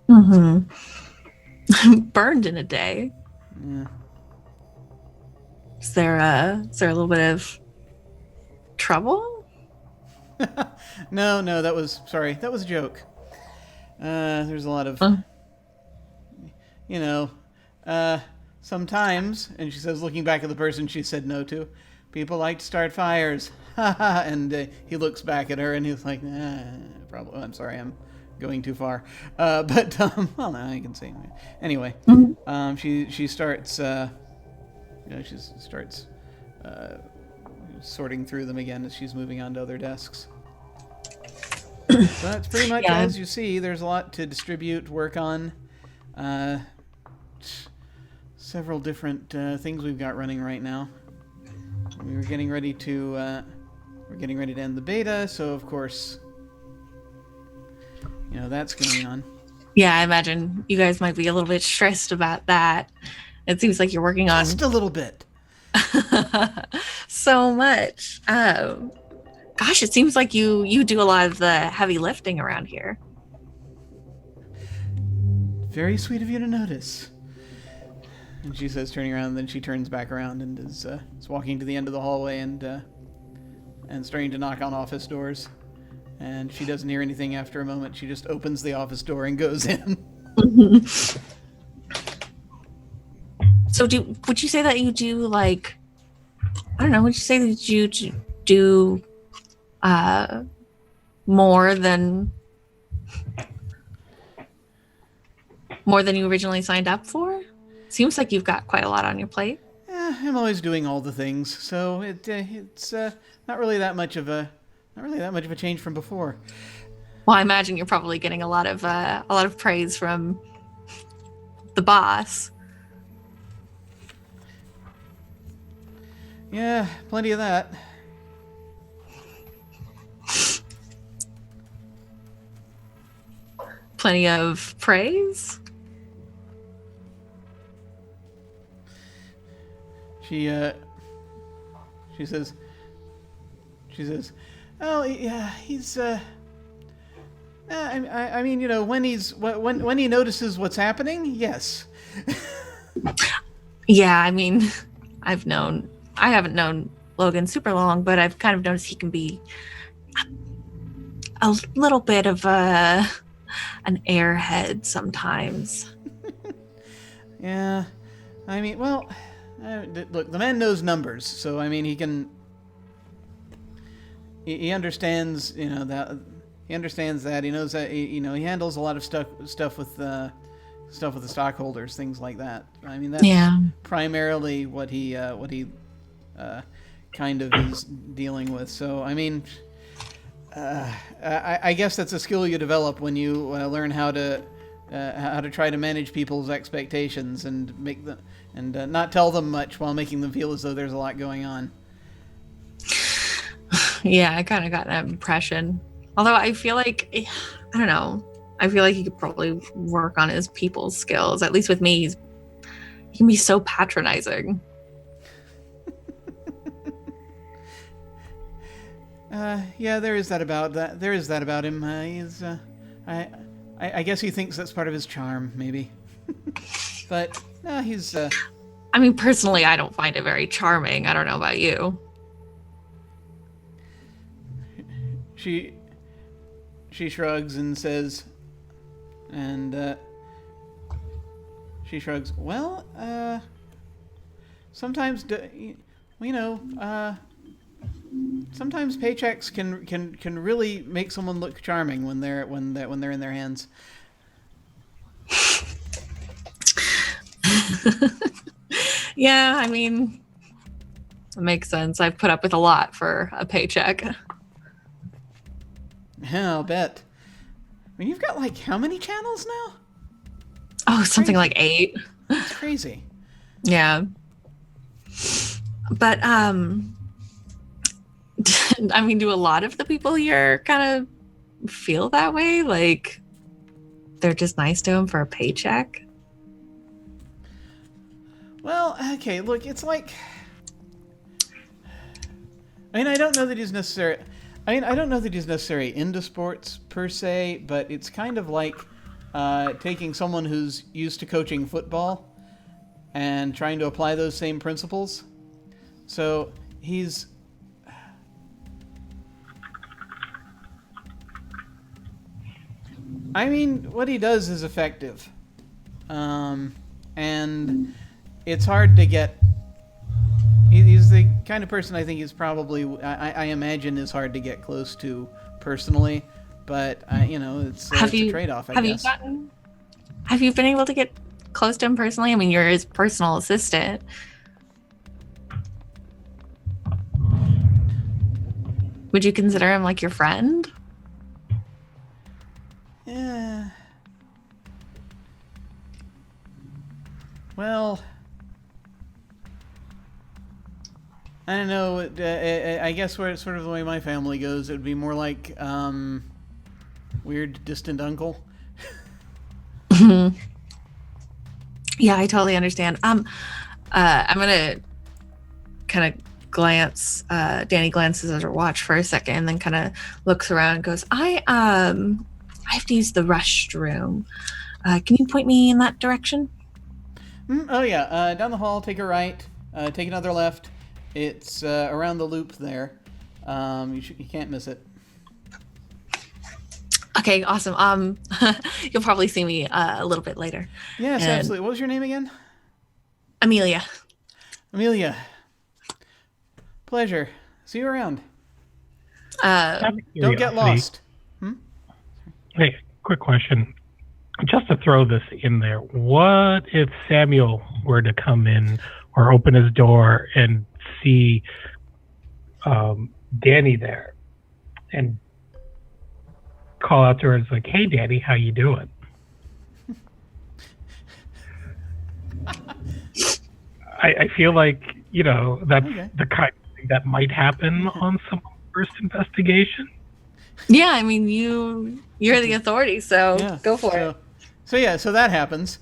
Mm-hmm. Burned in a day. Yeah. Is there a little bit of trouble? No, that was a joke. There's a lot of, sometimes, and she says, looking back at the person she said no to, people like to start fires. And he looks back at her and he's like, probably, I'm sorry, I'm going too far. But well, now I can see. Anyway, she starts, she starts sorting through them again as she's moving on to other desks. So that's pretty much as you see. There's a lot to distribute, work on. Several different things we've got running right now. We're getting ready to end the beta, so of course, that's going on. Yeah, I imagine you guys might be a little bit stressed about that. It seems like you're working on just a little bit. so much. Gosh, it seems like you do a lot of the heavy lifting around here. Very sweet of you to notice. And she says, turning around, and then she turns back around and is walking to the end of the hallway and starting to knock on office doors. And she doesn't hear anything after a moment. She just opens the office door and goes in. So would you say that you do like, I don't know, would you say that you do more than More than you originally signed up for? Seems like you've got quite a lot on your plate. I'm always doing all the things, so it's not really that much of a change from before. Well, I imagine you're probably getting a lot of praise from the boss. Yeah, plenty of that. Plenty of praise? She says, "Oh, yeah, he's I mean, when he notices what's happening, yes." Yeah, I mean, I haven't known Logan super long, but I've kind of noticed he can be a little bit of an airhead sometimes. Yeah, I mean, well, look, the man knows numbers, so I mean, he understands, that he understands that he knows that he handles a lot of stuff with the stockholders, things like that. I mean, that's primarily what he kind of is dealing with. So I mean, I guess that's a skill you develop when you learn how to try to manage people's expectations and make them not tell them much while making them feel as though there's a lot going on. Yeah, I kind of got that impression. Although I feel like, I don't know, I feel like he could probably work on his people skills. At least with me, he can be so patronizing. Yeah, there is that about that. There is that about him. He's, I guess he thinks that's part of his charm, maybe. But no, he's. I mean, personally, I don't find it very charming. I don't know about you. She shrugs and says, she shrugs. Well, sometimes, sometimes paychecks can really make someone look charming when they're in their hands. Yeah, I mean, it makes sense. I've put up with a lot for a paycheck. Yeah, I'll bet. I mean, you've got like how many channels now? Oh, something like 8. That's crazy. Yeah. But I mean, do a lot of the people here kind of feel that way? Like they're just nice to him for a paycheck? Well, okay, look, it's like, I mean, I don't know that he's necessarily into sports per se, but it's kind of like taking someone who's used to coaching football and trying to apply those same principles. So he's, I mean, what he does is effective, and it's hard to get. He's the kind of person I think he's probably, I imagine, is hard to get close to personally, but it's a trade-off, I guess. Have you been able to get close to him personally? I mean, you're his personal assistant. Would you consider him like your friend? Yeah. Well, I don't know. I guess where it's sort of the way my family goes, it would be more like weird, distant uncle. Yeah, I totally understand. I'm gonna kind of glance. Danny glances at her watch for a second, and then kind of looks around and goes, I have to use the restroom. Can you point me in that direction? Oh yeah, down the hall. Take a right. Take another left. It's around the loop there. You can't miss it. Okay, awesome. You'll probably see me a little bit later. Yes, absolutely. What was your name again? Amelia. Amelia. Pleasure. See you around. Out of Don't get curiosity- lost. Hey, quick question. just to throw this in there, what if Samuel were to come in or open his door and see Danny there and call out to her as like, "Hey, Danny, how you doing?" I feel like, that's the kind of thing that might happen on someone's first investigation. Yeah, I mean, you're the authority, so go for it. So that happens.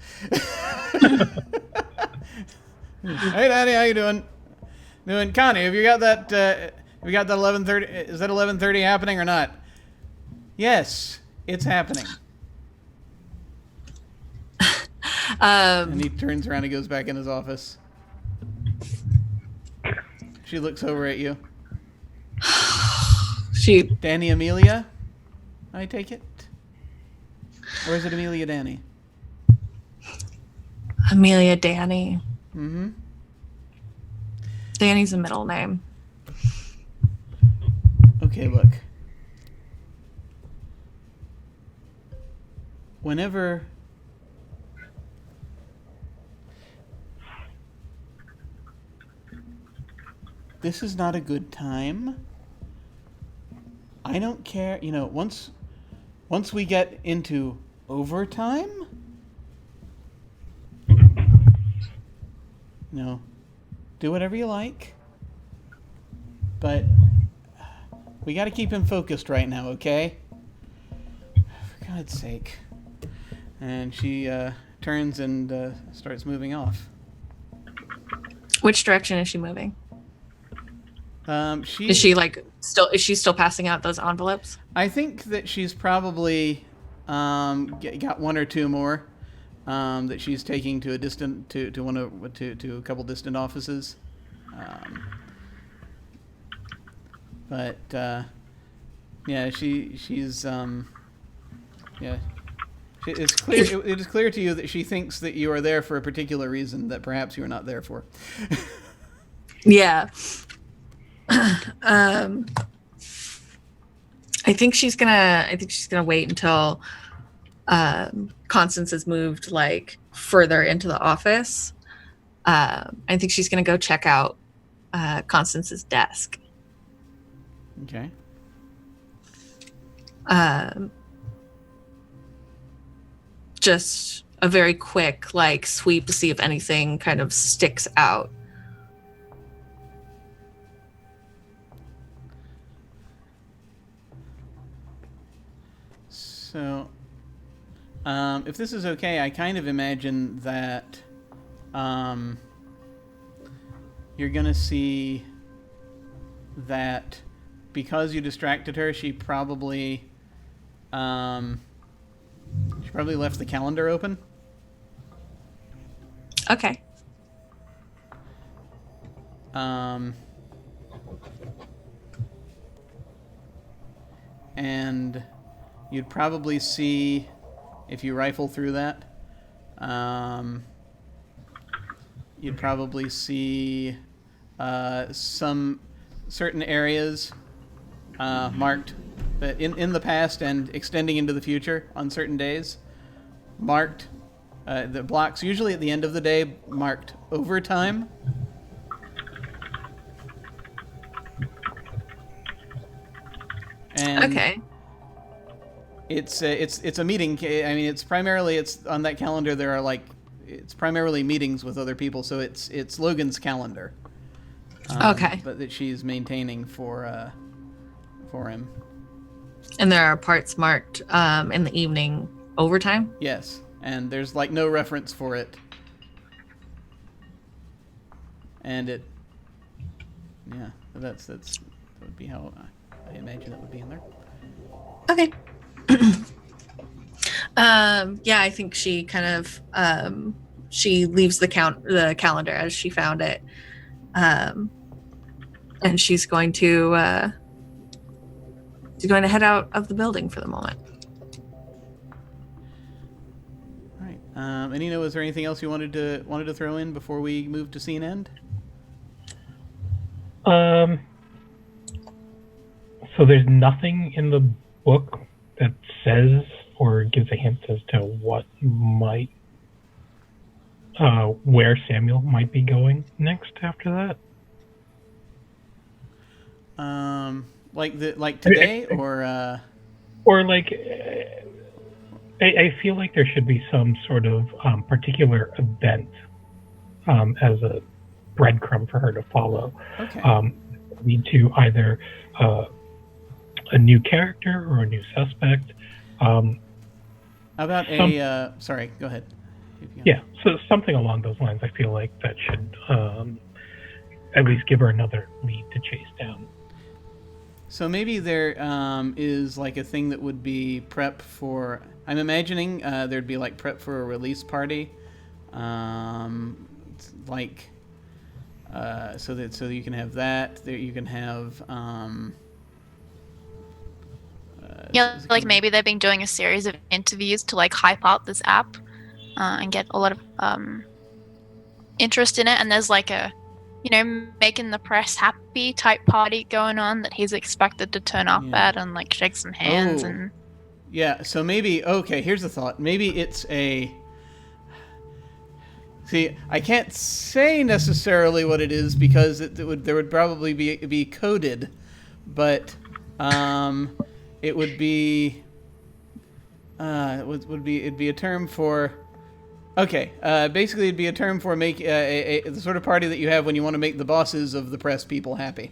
Hey, Danny, how you doing? Connie, have you got that? Have you got that 11:30? Is that 11:30 happening or not? Yes, it's happening. And he turns around and goes back in his office. She looks over at you. Danny Amelia, I take it? Or is it Amelia Danny? Amelia Danny. Mm-hmm. Danny's a middle name. Okay, look. Whenever... This is not a good time. I don't care, once we get into overtime, do whatever you like. But we got to keep him focused right now, okay? For God's sake. And she turns and starts moving off. Which direction is she moving? Is she still passing out those envelopes? I think that she's probably got one or two more that she's taking to a distant to a couple distant offices. But she's it's clear. It is clear to you that she thinks that you are there for a particular reason that perhaps you are not there for. Yeah. I think she's gonna wait until Constance has moved further into the office. I think she's gonna go check out Constance's desk. Okay. Just a very quick sweep to see if anything kind of sticks out. So, if this is okay, I kind of imagine that you're going to see that because you distracted her, she probably left the calendar open. Okay. And you'd probably see, if you rifle through that, you'd probably see some certain areas marked that in the past and extending into the future on certain days, marked the blocks usually at the end of the day marked overtime. And okay. It's a meeting. I mean, it's on that calendar. There are it's primarily meetings with other people. So it's Logan's calendar. Okay. But that she's maintaining for him. And there are parts marked in the evening overtime? Yes, and there's no reference for it. And that would be how I imagine it would be in there. Okay. I think she kind of she leaves the calendar as she found it, and she's going to head out of the building for the moment. All right, Anino, is there anything else you wanted to throw in before we move to scene end? So there's nothing in the book that says or gives a hint as to what might, where Samuel might be going next after that. Like today, or like, I feel like there should be some sort of particular event as a breadcrumb for her to follow. Okay. Lead to either a new character or a new suspect. How about sorry, go ahead. Yeah, so something along those lines. I feel like that should at least give her another lead to chase down. So maybe there is like a thing that would be prep for. I'm imagining there'd be like prep for a release party, like so that you can have that. There you can have. Yeah, like maybe they've been doing a series of interviews to like hype up this app and get a lot of interest in it. And there's like a, making the press happy type party going on that he's expected to turn up at and like shake some hands and. Yeah, so maybe here's the thought. Maybe it's a. See, I can't say necessarily what it is because there would probably be coded, but it would be it'd be a term for. Okay, basically it'd be a term for make the sort of party that you have when you want to make the bosses of the press people happy.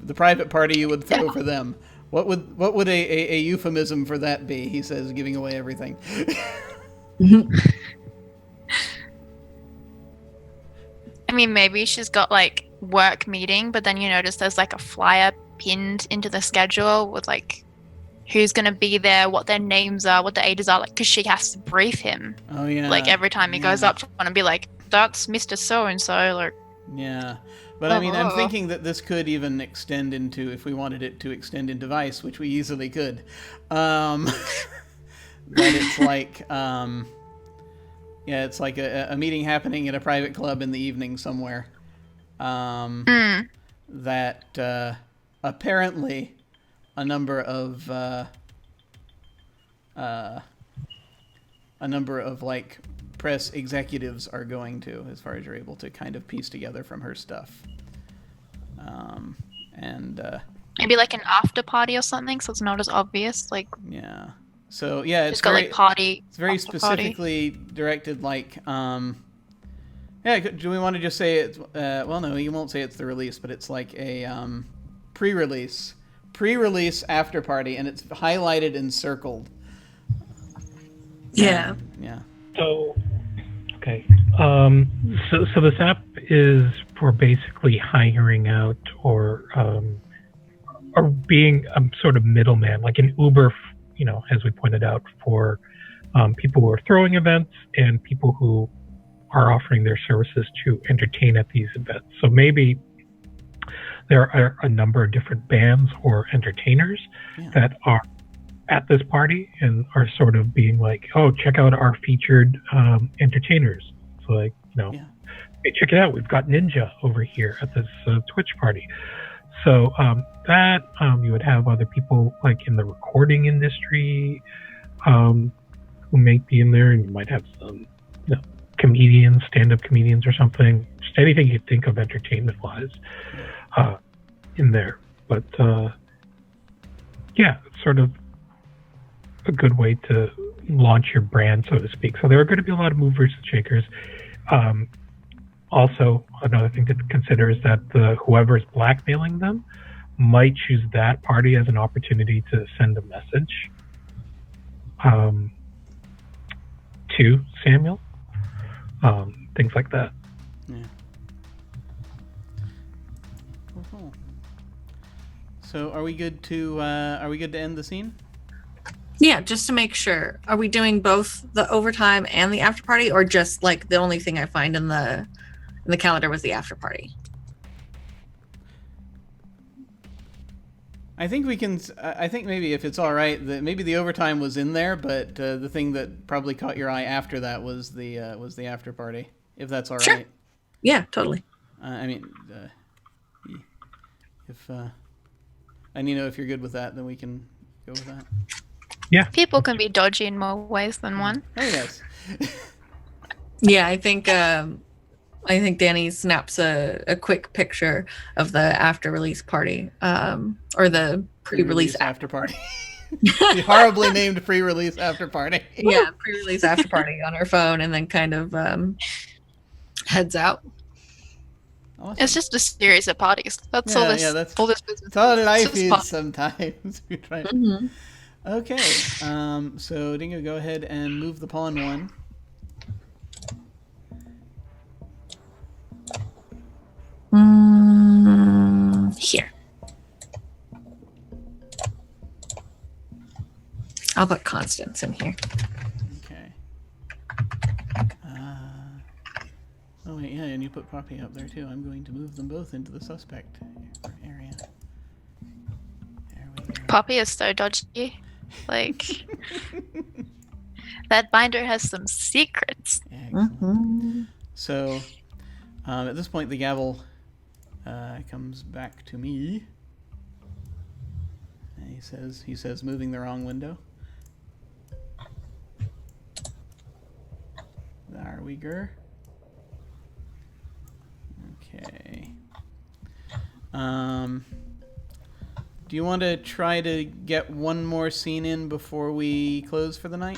The private party you would throw for them. What would a euphemism for that be? He says, giving away everything. I mean, maybe she's got like work meeting, but then you notice there's like a flyer pinned into the schedule with like who's going to be there, what their names are, what the ages are, like, because she has to brief him. Oh, yeah. Like every time he goes up to one and be like, that's Mr. So-and-so. Like, yeah. But I mean, I'm thinking that this could even extend into, if we wanted it to extend into Vice, which we easily could, that it's like, it's like a meeting happening at a private club in the evening somewhere. That apparently a number of like press executives are going to, as far as you're able to kind of piece together from her stuff. Maybe like an after party or something, so it's not as obvious. Like, yeah. So yeah, it's got very, like party. It's very specifically directed. Like, yeah. Do we want to just say it's? Well, no, you won't say it's the release, but it's like a pre-release after party, and it's highlighted and circled. Yeah. Yeah. So, okay. So this app is for basically hiring out or being a sort of middleman, like an Uber, as we pointed out, for people who are throwing events and people who are offering their services to entertain at these events. So maybe there are a number of different bands or entertainers that are at this party and are sort of being like, oh, check out our featured entertainers. So like, hey, check it out. We've got Ninja over here at this Twitch party. So that you would have other people like in the recording industry who may be in there, and you might have some comedians, stand-up comedians or something. Just anything you think of entertainment-wise in there. But it's sort of a good way to launch your brand, so to speak. So there are going to be a lot of movers and shakers. Also, another thing to consider is that whoever is blackmailing them might choose that party as an opportunity to send a message to Samuel. Things like that. Yeah. Cool. So, are we good to end the scene? Yeah, just to make sure. Are we doing both the overtime and the after party, or just like the only thing I find in the calendar was the after party? I think we can. I think maybe if it's all right, maybe the overtime was in there, but the thing that probably caught your eye after that was the after party. If that's all right. Sure. Yeah, totally. I mean, if Anino, if you're good with that, then we can go with that. Yeah. People can be dodgy in more ways than one. Oh yes. Yeah, I think Danny snaps a quick picture of the after release party, or the pre-release after party. The horribly named pre-release after party. Yeah, pre-release after party on her phone, and then kind of heads out. Awesome. It's just a series of parties. That's all this. That's all this business. It's all life It's is fun. sometimes. We try. Mm-hmm. Okay. So Dingo, go ahead and move the pawn one. Here. I'll put Constance in here. Okay. Oh wait, yeah, and you put Poppy up there too. I'm going to move them both into the suspect area. There we go. Poppy is so dodgy. Like that binder has some secrets. Excellent. Mm-hmm. So, at this point, the gavel comes back to me. And he says, moving the wrong window. There we go. Okay. Do you want to try to get one more scene in before we close for the night?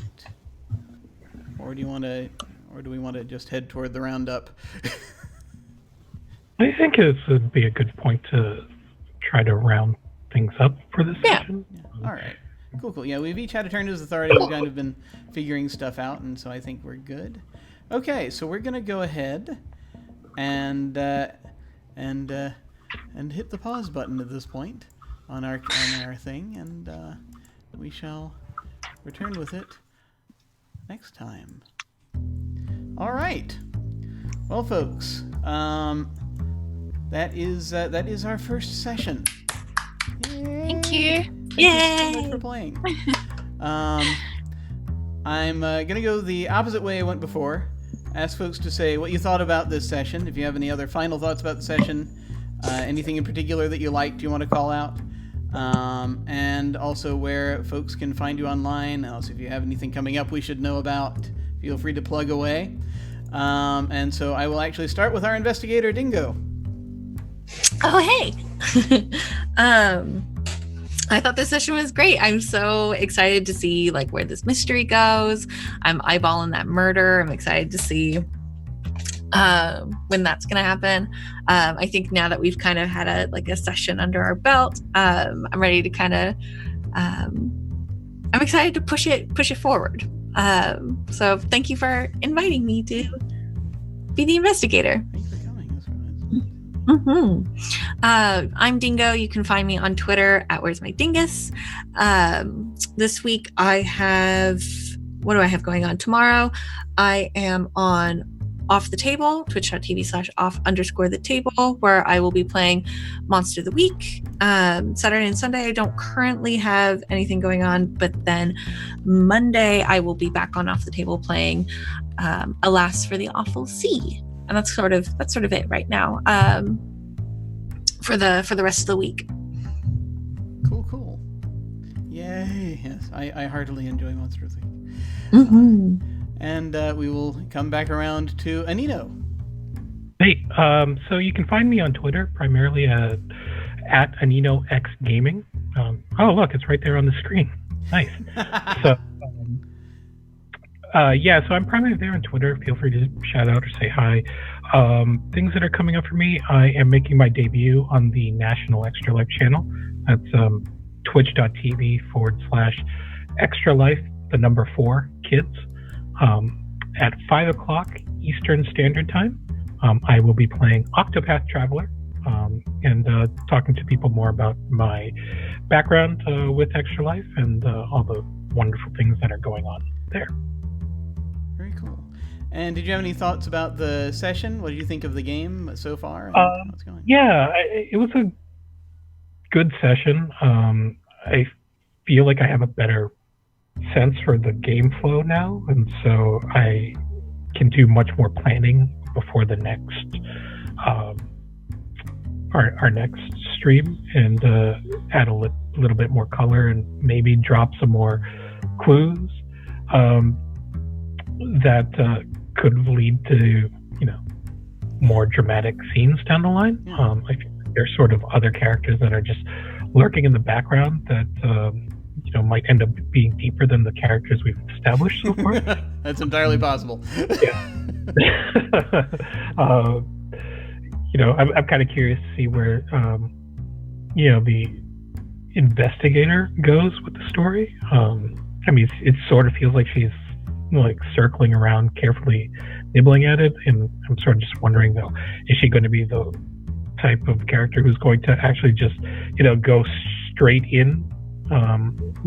Or do we want to just head toward the roundup? I think it would be a good point to try to round things up for this session. Yeah. All right. Cool. Yeah, we've each had a turn as authority. We've kind of been figuring stuff out, and so I think we're good. Okay, so we're gonna go ahead and hit the pause button at this point on our thing, and we shall return with it next time. All right. Well, folks, that is our first session. Yay. Thank you. Thank you so much for playing. I'm gonna go the opposite way I went before. Ask folks to say what you thought about this session. If you have any other final thoughts about the session, anything in particular that you liked, you want to call out, and also where folks can find you online. Also, if you have anything coming up we should know about, feel free to plug away. And so I will actually start with our investigator, Dingo. Oh, hey. I thought this session was great. I'm so excited to see like where this mystery goes. I'm eyeballing that murder. I'm excited to see when that's gonna happen. I think now that we've kind of had a session under our belt, I'm ready to kind of I'm excited to push it forward. So thank you for inviting me to be the investigator. Thanks for coming. That's really nice. I'm Dingo. You can find me on Twitter at Where's My Dingus. This week I have, what do I have going on? Tomorrow I am on Off the Table, twitch.tv/off_the-table, where I will be playing Monster of the Week. Saturday and Sunday I don't currently have anything going on, but then Monday I will be back on Off the Table playing Alas for the Awful Sea. And that's sort of it right now for the rest of the week. Cool. Yay! Yes, I heartily enjoy Monster of the Week. And we will come back around to Anino. Hey, so you can find me on Twitter, primarily at AninoXGaming. Oh, look, it's right there on the screen. Nice. So, so I'm primarily there on Twitter. Feel free to shout out or say hi. Things that are coming up for me, I am making my debut on the National Extra Life channel. That's twitch.tv/extralife4kids. At 5 o'clock Eastern Standard Time, I will be playing Octopath Traveler and talking to people more about my background with Extra Life and all the wonderful things that are going on there. Very cool. And did you have any thoughts about the session? What did you think of the game so far? What's going on? Yeah, it was a good session. I feel like I have a better sense for the game flow now, and so I can do much more planning before the next our next stream, and add a little bit more color and maybe drop some more clues that could lead to, more dramatic scenes down the line. I feel like there's sort of other characters that are just lurking in the background that might end up being deeper than the characters we've established so far. That's entirely possible. Yeah. I'm kind of curious to see where the investigator goes with the story. It sort of feels like she's like circling around, carefully nibbling at it, and I'm sort of just wondering, though, is she going to be the type of character who's going to actually just go straight in,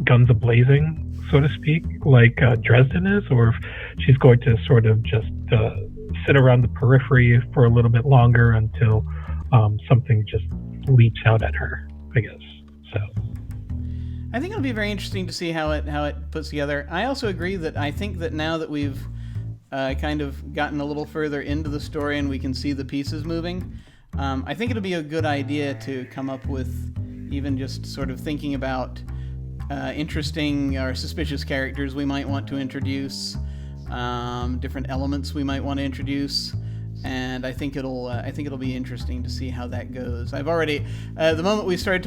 guns a-blazing, so to speak, like Dresden is, or if she's going to sort of just sit around the periphery for a little bit longer until something just leaps out at her, I guess. So I think it'll be very interesting to see how it puts together. I also agree that I think that now that we've kind of gotten a little further into the story and we can see the pieces moving, I think it'll be a good idea to come up with even just sort of thinking about interesting or suspicious characters we might want to introduce, different elements we might want to introduce. And I think it'll be interesting to see how that goes. I've already, the moment we finished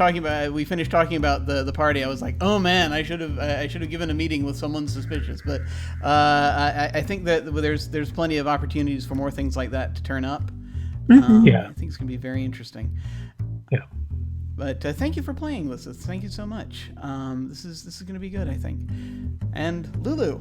talking about the party, I was like, oh man, I should have given a meeting with someone suspicious. But I think that there's plenty of opportunities for more things like that to turn up. Yeah, I think it's gonna be very interesting. Yeah. But thank you for playing with us. Thank you so much. This is gonna be good, I think. And Lulu.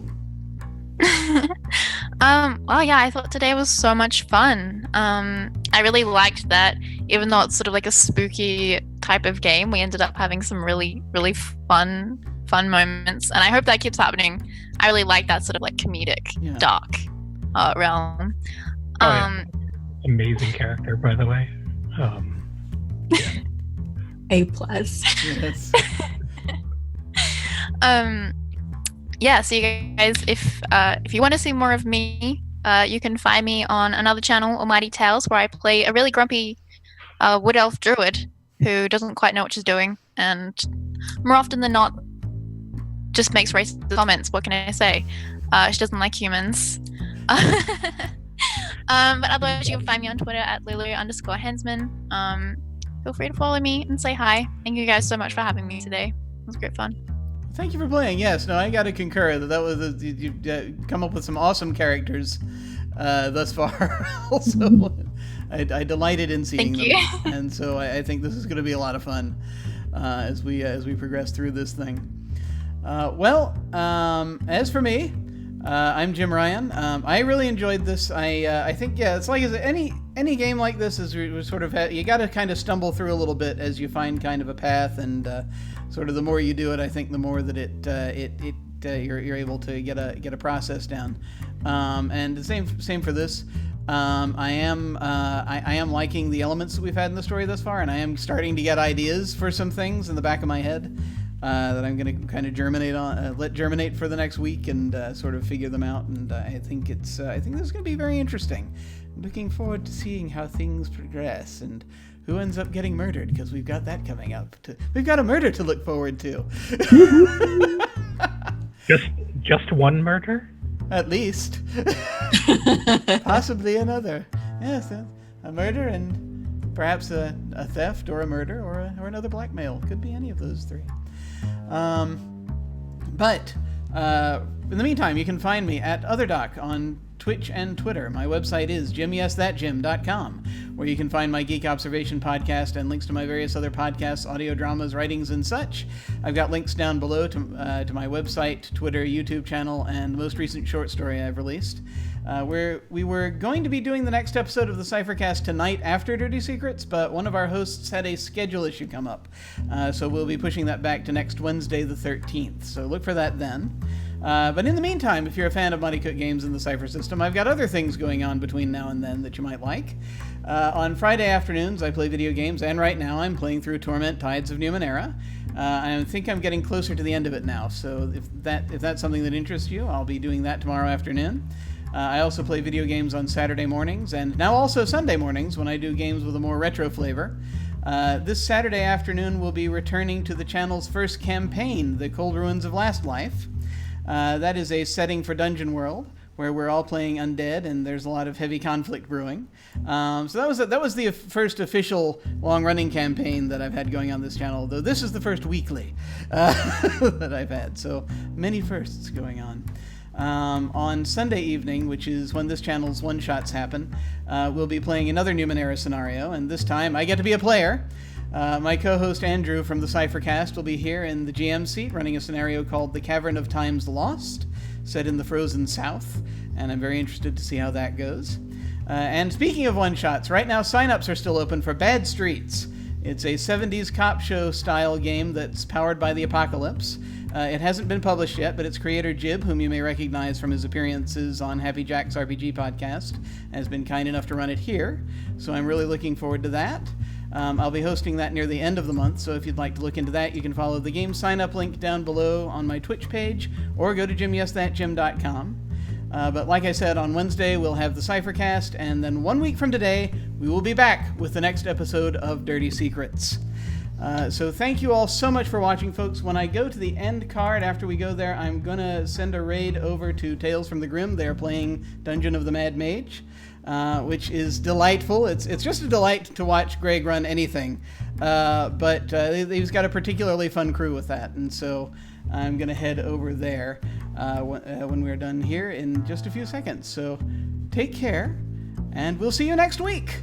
Well, yeah, I thought today was so much fun. I really liked that even though it's sort of like a spooky type of game, we ended up having some really, really fun moments. And I hope that keeps happening. I really like that sort of like comedic, dark realm. Amazing character, by the way. A+. Yes. Yeah, so you guys, if you want to see more of me, you can find me on another channel, Almighty Tales, where I play a really grumpy wood elf druid who doesn't quite know what she's doing, and more often than not, just makes racist comments. What can I say? She doesn't like humans. But otherwise, you can find me on Twitter at Lulu_Hensman. Feel free to follow me and say hi. Thank you guys so much for having me today. It was great fun. Thank you for playing. Yes, no, I got to concur that was you've come up with some awesome characters thus far. Also, I delighted in seeing Thank you. them, and so I think this is going to be a lot of fun as we progress through this thing. As for me, I'm Jim Ryan. I really enjoyed this. I think it's like any game like this is sort of you got to kind of stumble through a little bit as you find kind of a path, and sort of the more you do it, I think the more that you're able to get a process down. And the same for this. I am liking the elements that we've had in the story thus far, and I am starting to get ideas for some things in the back of my head that I'm going to kind of let germinate for the next week and sort of figure them out. And I think this is going to be very interesting. I'm looking forward to seeing how things progress and who ends up getting murdered, because we've got that coming up. We've got a murder to look forward to. Just one murder? At least. Possibly another. Yes, a murder and perhaps a theft or a murder or another blackmail. Could be any of those three. But in the meantime, you can find me at OtherDoc on Twitch and Twitter. My website is jimyesthatjim.com, where you can find my Geek Observation podcast and links to my various other podcasts, audio dramas, writings, and such. I've got links down below to my website, Twitter, YouTube channel, and the most recent short story I've released. We were going to be doing the next episode of the Cyphercast tonight after Dirty Secrets, but one of our hosts had a schedule issue come up. So we'll be pushing that back to next Wednesday the 13th. So look for that then. But in the meantime, if you're a fan of Money Cook games in the Cypher system, I've got other things going on between now and then that you might like. On Friday afternoons, I play video games, and right now I'm playing through Torment Tides of Numenera. I think I'm getting closer to the end of it now, so if that's something that interests you, I'll be doing that tomorrow afternoon. I also play video games on Saturday mornings, and now also Sunday mornings when I do games with a more retro flavor. This Saturday afternoon, we'll be returning to the channel's first campaign, The Cold Ruins of Last Life. That is a setting for Dungeon World, where we're all playing undead, and there's a lot of heavy conflict brewing. So that was the first official long-running campaign that I've had going on this channel, though this is the first weekly that I've had. So many firsts going on. On Sunday evening, which is when this channel's one-shots happen, we'll be playing another Numenera scenario, and this time I get to be a player. My co-host Andrew from the Cyphercast will be here in the GM seat running a scenario called The Cavern of Times Lost, set in the frozen south, and I'm very interested to see how that goes. And speaking of one-shots, right now sign-ups are still open for Bad Streets. It's a 70s cop show style game that's powered by the apocalypse. It hasn't been published yet, but its creator Jib, whom you may recognize from his appearances on Happy Jack's RPG podcast, has been kind enough to run it here, so I'm really looking forward to that. I'll be hosting that near the end of the month, so if you'd like to look into that, you can follow the game sign-up link down below on my Twitch page, or go to jimyesthatjim.com. But like I said, on Wednesday we'll have the Cyphercast, and then 1 week from today, we will be back with the next episode of Dirty Secrets. So thank you all so much for watching, folks. When I go to the end card, after we go there, I'm going to send a raid over to Tales from the Grim. They're playing Dungeon of the Mad Mage, which is delightful. It's just a delight to watch Greg run anything. But he's got a particularly fun crew with that, and so I'm going to head over there when we're done here in just a few seconds. So take care, and we'll see you next week.